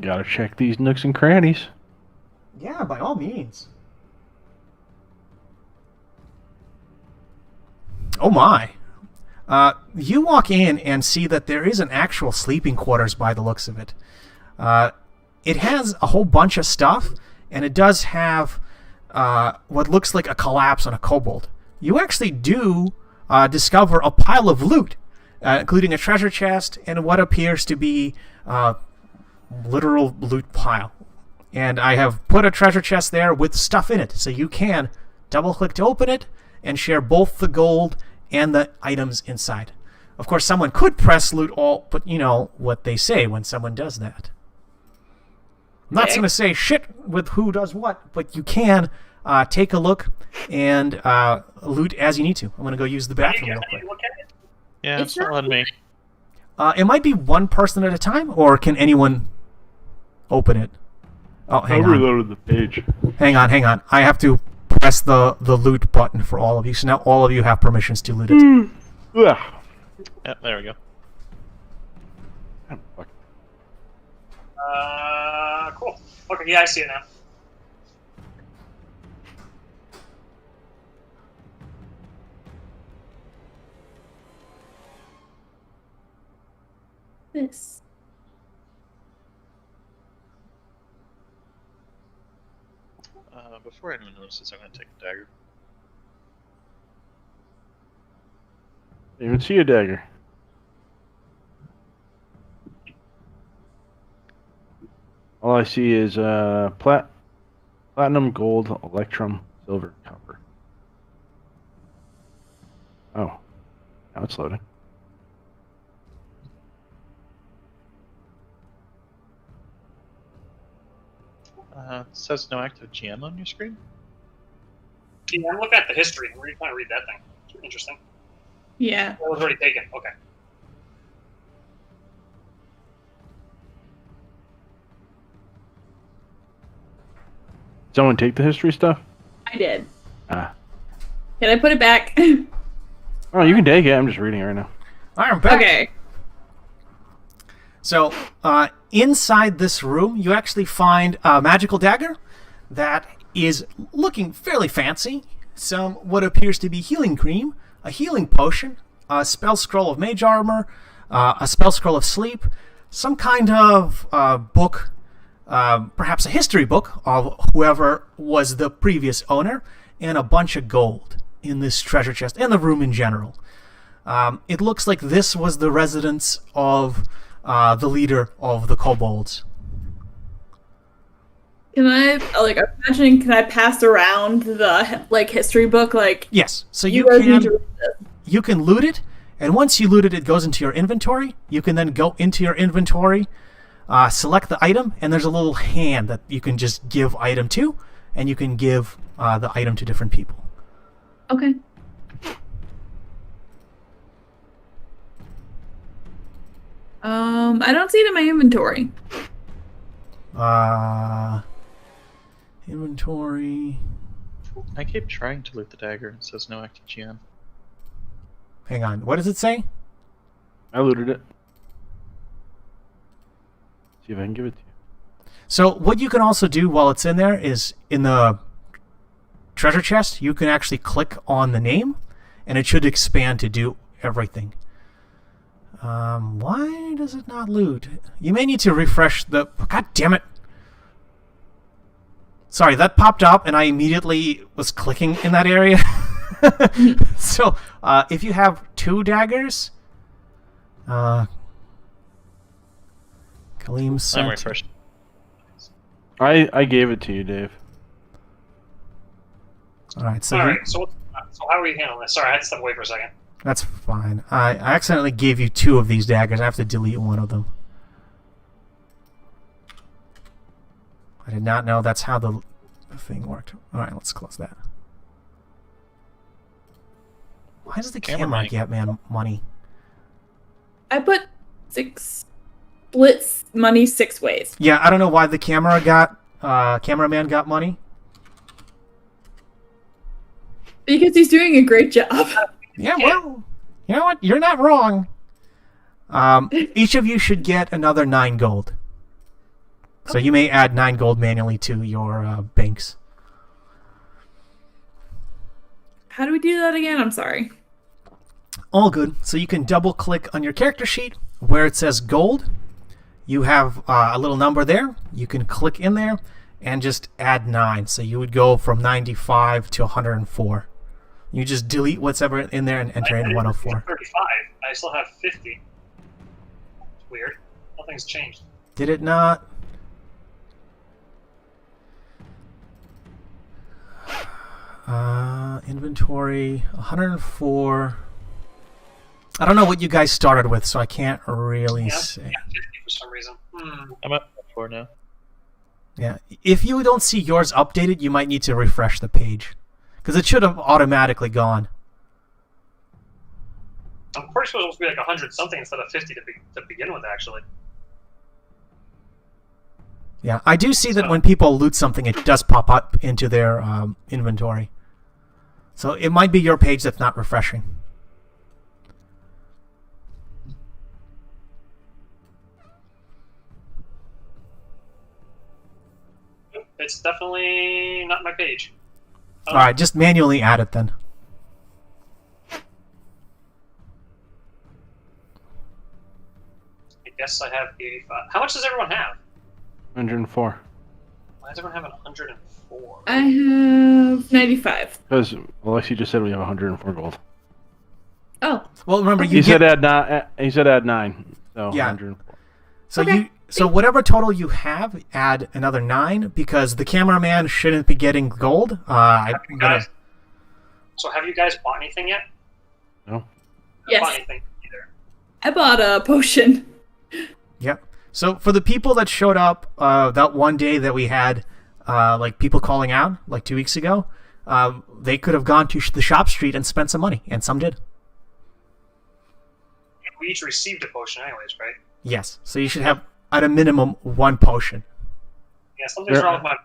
Gotta check these nooks and crannies. Yeah, by all means. Oh my. You walk in and see that there is an actual sleeping quarters by the looks of it. It has a whole bunch of stuff, and it does have what looks like a collapse on a kobold. You actually do discover a pile of loot, including a treasure chest and what appears to be literal loot pile. And I have put a treasure chest there with stuff in it, so you can double-click to open it and share both the gold and the items inside. Of course, someone could press loot all, but you know what they say when someone does that. I'm not going to say shit with who does what, but you can take a look and loot as you need to. I'm going to go use the bathroom real quick. Yeah, it's not on me. It might be one person at a time, or can anyone open it? Oh, hang on. I reloaded the page. Hang on. I have to press the loot button for all of you, so now all of you have permissions to loot it. Yep, there we go. Cool. Okay, yeah, I see it now. This. Before anyone notices, I'm going to take a dagger. Didn't even see a dagger. All I see is platinum, gold, electrum, silver, copper. Oh, now it's loading. It says no active GM on your screen. Yeah, I'm looking at the history. Where you kind of read that thing. It's interesting. Yeah. That was already taken. Okay. Someone take the history stuff? I did. Ah. Can I put it back? Oh, you can take it. I'm just reading it right now. I'm back. Okay. So, inside this room, you actually find a magical dagger that is looking fairly fancy. Some what appears to be healing cream, a healing potion, a spell scroll of mage armor, a spell scroll of sleep, some kind of book, perhaps a history book of whoever was the previous owner, and a bunch of gold in this treasure chest, and the room in general. It looks like this was the residence of the leader of the kobolds. Can I, like, I'm imagining, can I pass around the, like, history book? Like, Yes, so you guys need to read this. you can loot it, and once you loot it, it goes into your inventory. You can then go into your inventory, select the item, and there's a little hand that you can just give item to, and you can give the item to different people. Okay. I don't see it in my inventory. Inventory. I keep trying to loot the dagger. It says no active GM. Hang on. What does it say? I looted it. See if I can give it to you. So what you can also do while it's in there is in the treasure chest, you can actually click on the name, and it should expand to do everything. Why does it not loot? You may need to refresh the... God damn it! Sorry, that popped up, and I immediately was clicking in that area. So, if you have 2 daggers... Kaleem I'm sent... refreshed. I gave it to you, Dave. Alright, so... Alright, so how are we handling this? Sorry, I had to step away for a second. That's fine. I accidentally gave you 2 of these daggers. I have to delete one of them. I did not know that's how the thing worked. Alright, let's close that. Why does the camera get money? I put 6 splits money 6 ways. Yeah, I don't know why the cameraman got money. Because he's doing a great job. Yeah, well, you know what? You're not wrong. Each of you should get another 9 gold. So you may add 9 gold manually to your banks. How do we do that again? I'm sorry. All good. So you can double click on your character sheet where it says gold. You have a little number there. You can click in there and just add 9. So you would go from 95 to 104. You just delete what's ever in there and enter in 104. 35. I still have 50. It's weird. Nothing's changed. Did it not? Inventory 104. I don't know what you guys started with, so I can't really say. Yeah, 50 for some reason. I'm at 4 now. Yeah, if you don't see yours updated, you might need to refresh the page. Because it should have automatically gone. I'm pretty sure it was supposed to be like 100 something instead of 50 to begin with, actually. Yeah, I do see that when people loot something, it does pop up into their inventory. So it might be your page that's not refreshing. It's definitely not my page. Alright, just manually add it then. I guess I have 85. How much does everyone have? 104. Why does everyone have 104? I have 95. Because Alexi just said we have 104 gold. Oh. Well, remember He said add 9. He said add 9. So Yeah. 104. So Okay. so whatever total you have, add another 9 because the cameraman shouldn't be getting gold. So have you guys bought anything yet? No. I haven't Yes. bought anything either. I bought a potion. Yep. So for the people that showed up that one day that we had, like people calling out, like 2 weeks ago, they could have gone to the shop street and spent some money, and some did. We each received a potion anyways, right? Yes. So you should have at a minimum 1 potion. Yeah, something's wrong with my...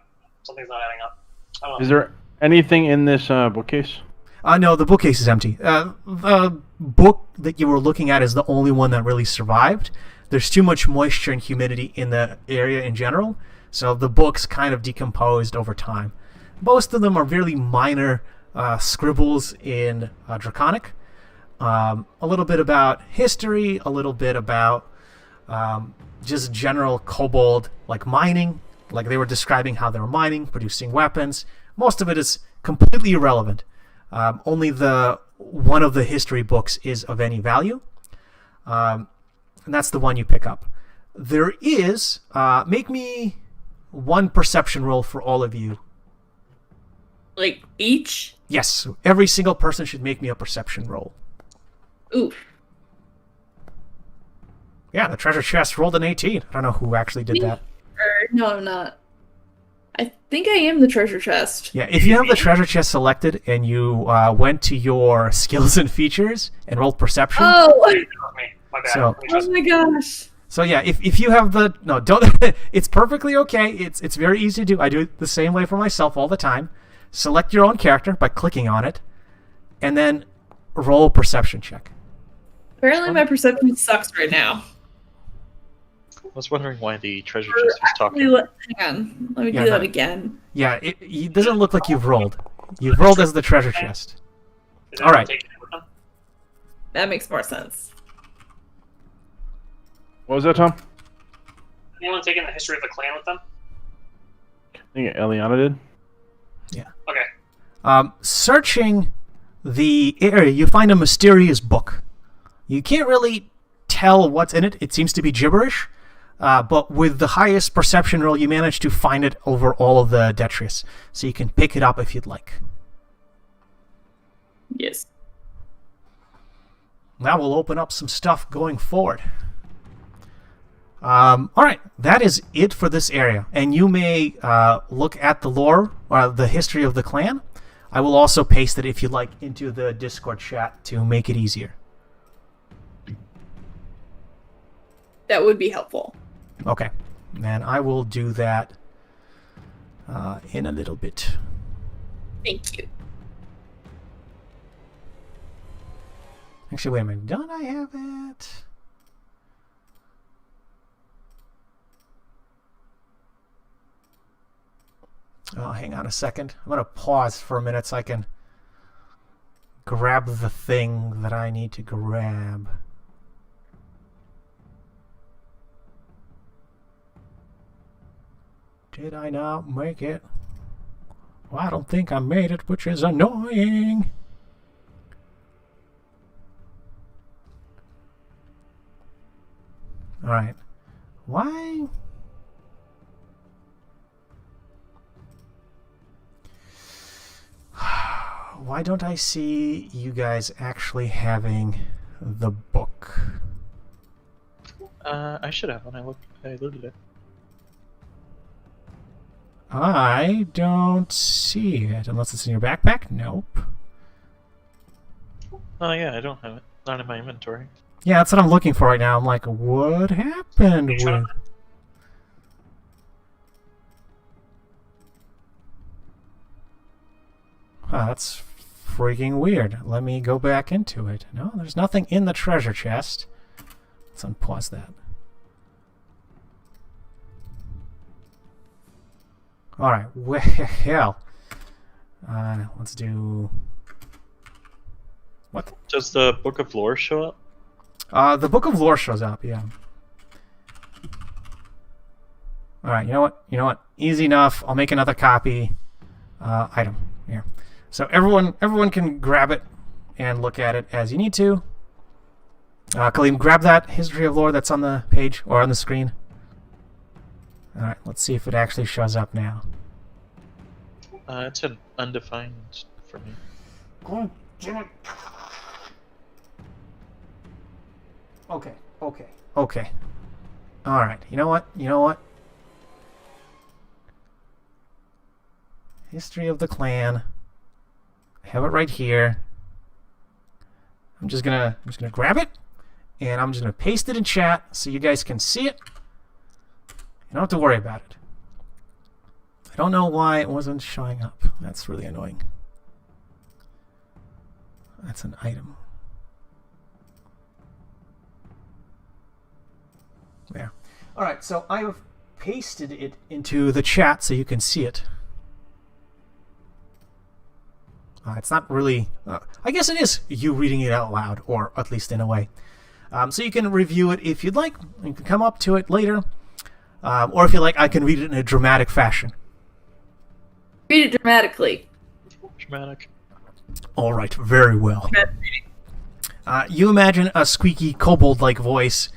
Something's not adding up. I don't know. Is there anything in this bookcase? No, the bookcase is empty. The book that you were looking at is the only one that really survived. There's too much moisture and humidity in the area in general, so the books kind of decomposed over time. Most of them are really minor scribbles in Draconic. A little bit about history, a little bit about just general kobold, like mining. Like they were describing how they were mining, producing weapons. Most of it is completely irrelevant. Only one of the history books is of any value. And that's the one you pick up. There is, make me 1 perception roll for all of you. Like, each? Yes, every single person should make me a perception roll. Ooh. Yeah, the treasure chest rolled an 18. I don't know who actually did that. No, I'm not. I think I am the treasure chest. Yeah, if you have the treasure chest selected and you went to your skills and features and rolled perception. Oh! My bad. So- Oh my gosh. So yeah, if you have the no, don't. It's perfectly okay. It's very easy to do. I do it the same way for myself all the time. Select your own character by clicking on it, and then roll a perception check. Apparently my perception sucks right now. I was wondering why the treasure chest was talking. Hang on. Let me Yeah, do no. that again. Yeah, it doesn't look like you've rolled. You've rolled as the treasure chest. Did All anyone right. take it with them? That makes more sense. What was that, Tom? Anyone taking the history of the clan with them? I think Eliana did. Okay. Searching the area, you find a mysterious book. You can't really tell what's in it. It seems to be gibberish. But with the highest perception roll, you manage to find it over all of the detritus. So you can pick it up if you'd like. Yes. That will open up some stuff going forward. Alright, that is it for this area. And you may look at the lore, or the history of the clan. I will also paste it, if you like, into the Discord chat to make it easier. That would be helpful. Okay, and I will do that in a little bit. Thank you. Actually, wait a minute. Don't I have it? Oh, hang on a second. I'm going to pause for a minute so I can grab the thing that I need to grab. Did I not make it? Well, I don't think I made it, which is annoying. Alright. Why? Why don't I see you guys actually having the book? I should have when I looted it. I don't see it. Unless it's in your backpack? Nope. Oh yeah, I don't have it. Not in my inventory. Yeah, that's what I'm looking for right now. I'm like, what happened with... Sure. Huh, that's freaking weird. Let me go back into it. No, there's nothing in the treasure chest. Let's unpause that. Alright, well... let's do... What? Does the Book of Lore show up? The Book of Lore shows up, yeah. Alright, you know what? You know what? Easy enough. I'll make another copy. Item. Here. So everyone can grab it and look at it as you need to. Kaleem, grab that History of Lore that's on the page, or on the screen. Alright, let's see if it actually shows up now. It's an undefined for me. God damn it. Okay. Alright, you know what? History of the clan. I have it right here. I'm just gonna grab it, and I'm just gonna paste it in chat so you guys can see it. You don't have to worry about it. I don't know why it wasn't showing up. That's really annoying. That's an item. There. Alright, so I've pasted it into the chat so you can see it. It's not really... I guess it is you reading it out loud, or at least in a way. So you can review it if you'd like. You can come up to it later. Or if you like, I can read it in a dramatic fashion. Read it dramatically. Dramatic. Alright, very well. You imagine a squeaky kobold-like voice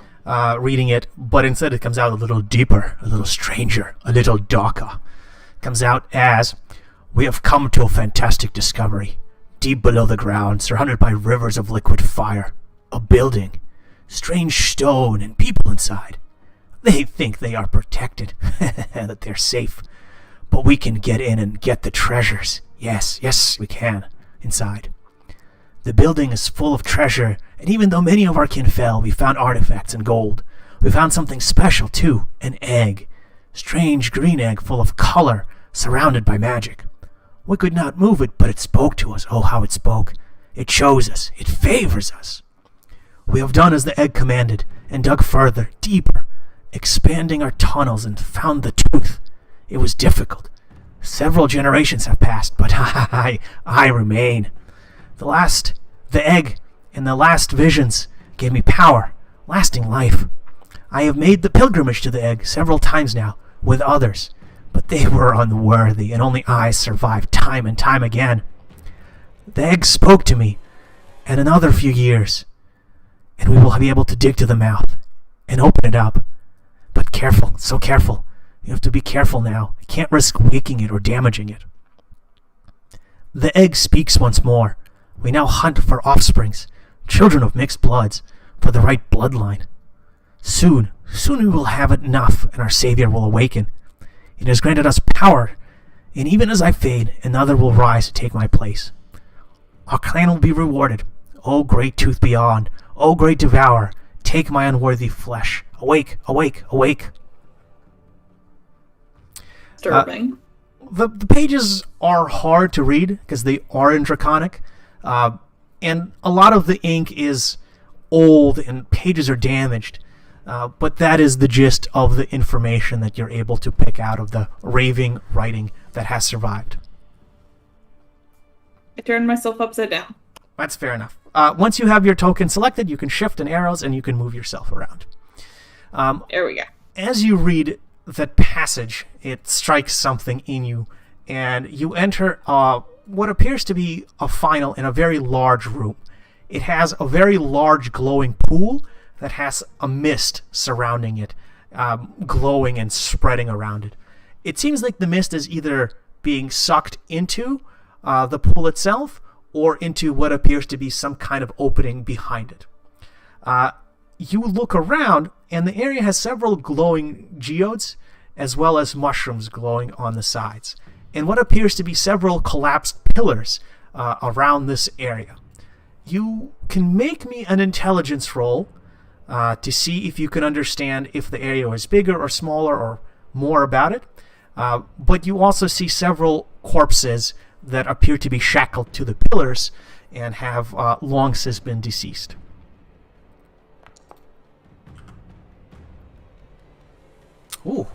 reading it, but instead it comes out a little deeper, a little stranger, a little darker. Comes out as... We have come to a fantastic discovery. Deep below the ground, surrounded by rivers of liquid fire. A building. Strange stone and people inside. They think they are protected, that they're safe. But we can get in and get the treasures. Yes, we can. Inside. The building is full of treasure, and even though many of our kin fell, we found artifacts and gold. We found something special, too. An egg. Strange green egg full of color, surrounded by magic. We could not move it, but it spoke to us. Oh, how it spoke. It chose us. It favors us. We have done as the egg commanded, and dug further, deeper, expanding our tunnels and found the truth. It was difficult. Several generations have passed, but I remain. The egg and the last visions gave me power, lasting life. I have made the pilgrimage to the egg several times now, with others, but they were unworthy, and only I survived time and time again. The egg spoke to me, and another few years, and we will be able to dig to the mouth and open it up. But careful, so careful. You have to be careful now. You can't risk waking it or damaging it. The egg speaks once more. We now hunt for offsprings, children of mixed bloods, for the right bloodline. Soon we will have enough, and our Savior will awaken. It has granted us power, and even as I fade, another will rise to take my place. Our clan will be rewarded. O great tooth beyond, O great devourer, take my unworthy flesh. Awake, awake, awake. Disturbing. The pages are hard to read because they are in Draconic, and a lot of the ink is old and pages are damaged. But that is the gist of the information that you're able to pick out of the raving writing that has survived. I turned myself upside down. That's fair enough. Once you have your token selected, you can shift in arrows and you can move yourself around. There we go. As you read that passage, it strikes something in you, and you enter what appears to be a final in a very large room. It has a very large glowing pool that has a mist surrounding it, glowing and spreading around it. It seems like the mist is either being sucked into the pool itself or into what appears to be some kind of opening behind it. You look around, and the area has several glowing geodes, as well as mushrooms glowing on the sides, and what appears to be several collapsed pillars around this area. You can make me an intelligence roll to see if you can understand if the area is bigger or smaller or more about it. But you also see several corpses that appear to be shackled to the pillars and have long since been deceased. Ooh,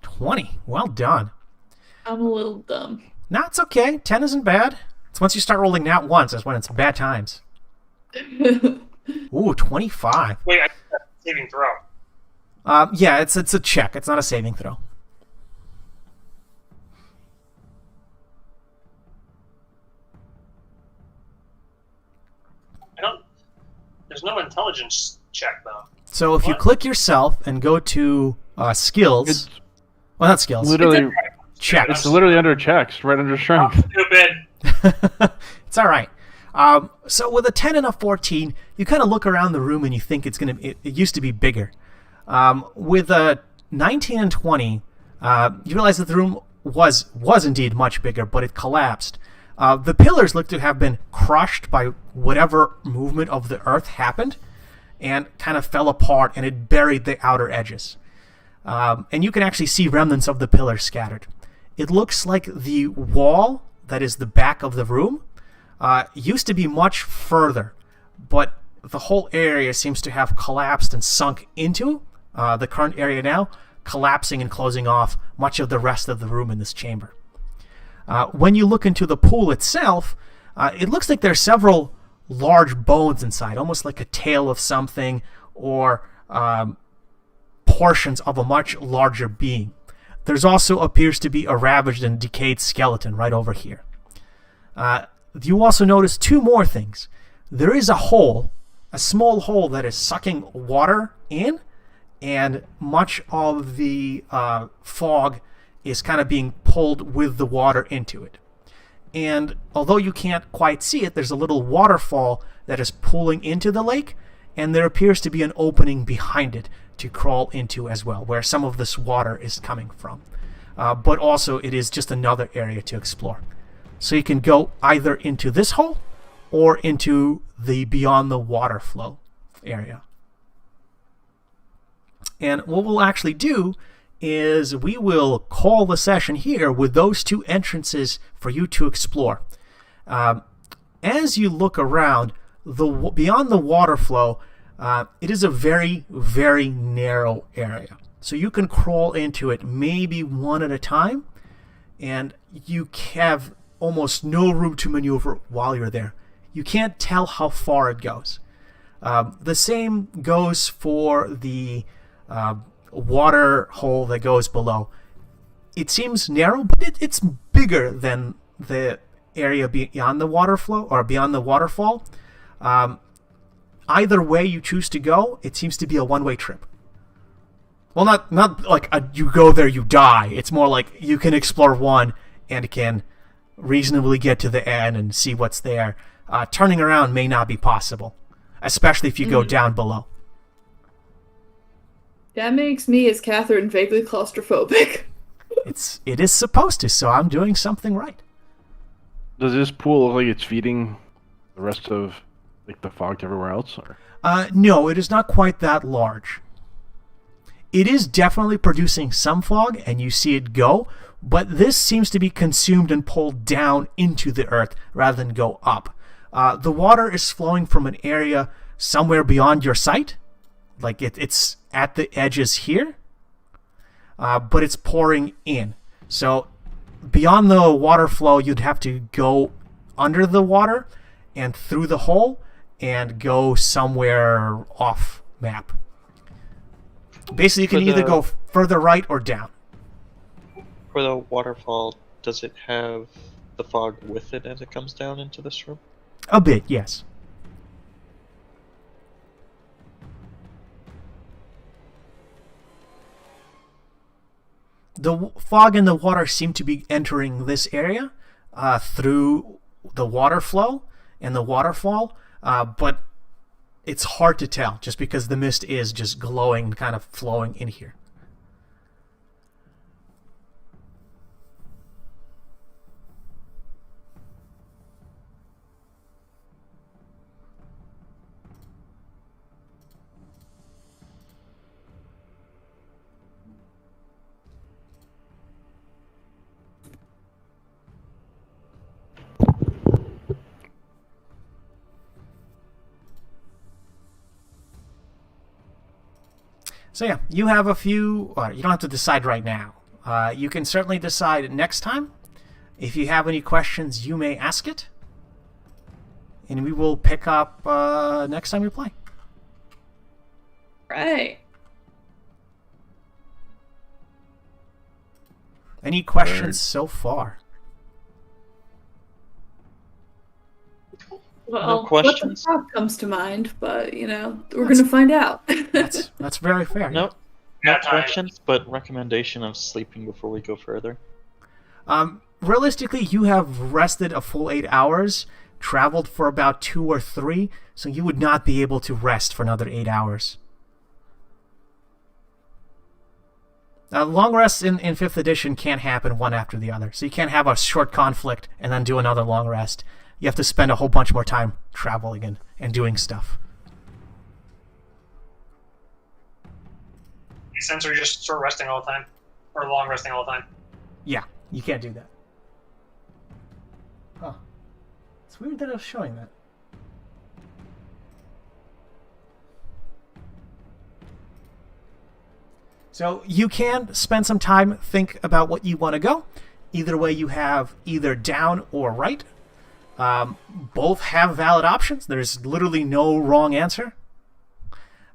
20. Well done. I'm a little dumb. No, it's okay. 10 isn't bad. It's once you start rolling nat once, that's when it's bad times. Ooh, 25. Wait, I got a saving throw. Yeah, it's a check. It's not a saving throw. There's no intelligence check though. So if you click yourself and go to skills, well, not skills. Literally, checks. it's literally under checks, right under strength. Stupid. It's all right. So with a 10 and a 14, you kind of look around the room and you think it used to be bigger. With a 19 and 20, you realize that the room was indeed much bigger, but it collapsed. The pillars look to have been crushed by whatever movement of the earth happened and kind of fell apart, and it buried the outer edges. And you can actually see remnants of the pillars scattered. It looks like the wall that is the back of the room used to be much further, but the whole area seems to have collapsed and sunk into the current area now, collapsing and closing off much of the rest of the room in this chamber. When you look into the pool itself, it looks like there are several large bones inside, almost like a tail of something or portions of a much larger being. There's also appears to be a ravaged and decayed skeleton right over here. You also notice two more things. There is a hole, a small hole that is sucking water in, and much of the fog is kind of being pulled with the water into it. And although you can't quite see it, there's a little waterfall that is pooling into the lake, and there appears to be an opening behind it to crawl into as well, where some of this water is coming from. But also it is just another area to explore. So you can go either into this hole or into the beyond the water flow area. And what we'll actually do is we will call the session here with those two entrances for you to explore. As you look around, beyond the water flow, it is a very, very narrow area. So you can crawl into it maybe one at a time. and you have almost no room to maneuver while you're there. You can't tell how far it goes. The same goes for the water hole that goes below. It seems narrow, but it's bigger than the area beyond the water flow or beyond the waterfall. Either way you choose to go, it seems to be a one-way trip. Well, not like you go there, you die. It's more like you can explore one and can reasonably get to the end and see what's there. Turning around may not be possible, especially if you go down below. That makes me, as Catherine, vaguely claustrophobic. It is supposed to, so I'm doing something right. Does this pool look like it's feeding the rest of like the fog to everywhere else? Or? No, it is not quite that large. It is definitely producing some fog, and you see it go, but this seems to be consumed and pulled down into the earth rather than go up. The water is flowing from an area somewhere beyond your sight, like it's at the edges here, but it's pouring in. So beyond the water flow, you'd have to go under the water and through the hole and go somewhere off map. Basically, you can either go further right or down. For the waterfall, does it have the fog with it as it comes down into this room? A bit, yes. The fog and the water seem to be entering this area through the water flow and the waterfall, but it's hard to tell just because the mist is just glowing, kind of flowing in here. So yeah, you have a few. You don't have to decide right now. You can certainly decide next time. If you have any questions, you may ask it, and we will pick up next time we play. Right. Any questions so far? Well, No questions. What the fuck comes to mind, but we're gonna find out. That's very fair. No questions, but recommendation of sleeping before we go further. Realistically, you have rested a full 8 hours, traveled for about 2 or 3, so you would not be able to rest for another 8 hours. Long rests in 5th edition can't happen one after the other, so you can't have a short conflict and then do another long rest. You have to spend a whole bunch more time traveling and doing stuff. Makes sense, or you just start resting all the time, or long resting all the time. Yeah, you can't do that. Huh. It's weird that I was showing that. So you can spend some time, think about what you want to go. Either way, you have either down or right. Both have valid options. There's literally no wrong answer.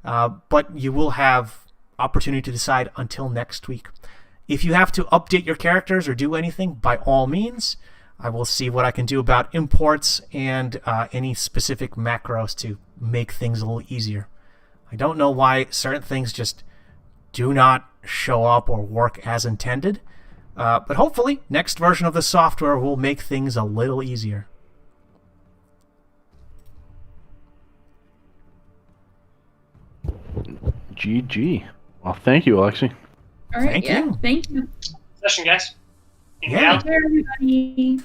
But you will have opportunity to decide until next week. If you have to update your characters or do anything, by all means, I will see what I can do about imports and any specific macros to make things a little easier. I don't know why certain things just do not show up or work as intended, but hopefully next version of the software will make things a little easier. GG. Well, thank you, Alexi. All right, Thank you. Thank you. Session, guys. Yeah. Take care, everybody.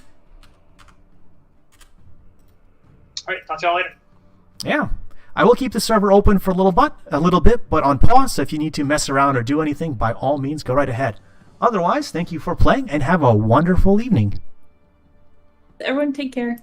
All right, talk to y'all later. Yeah. I will keep the server open for a little bit, but on pause, so if you need to mess around or do anything, by all means, go right ahead. Otherwise, thank you for playing, and have a wonderful evening. Everyone take care.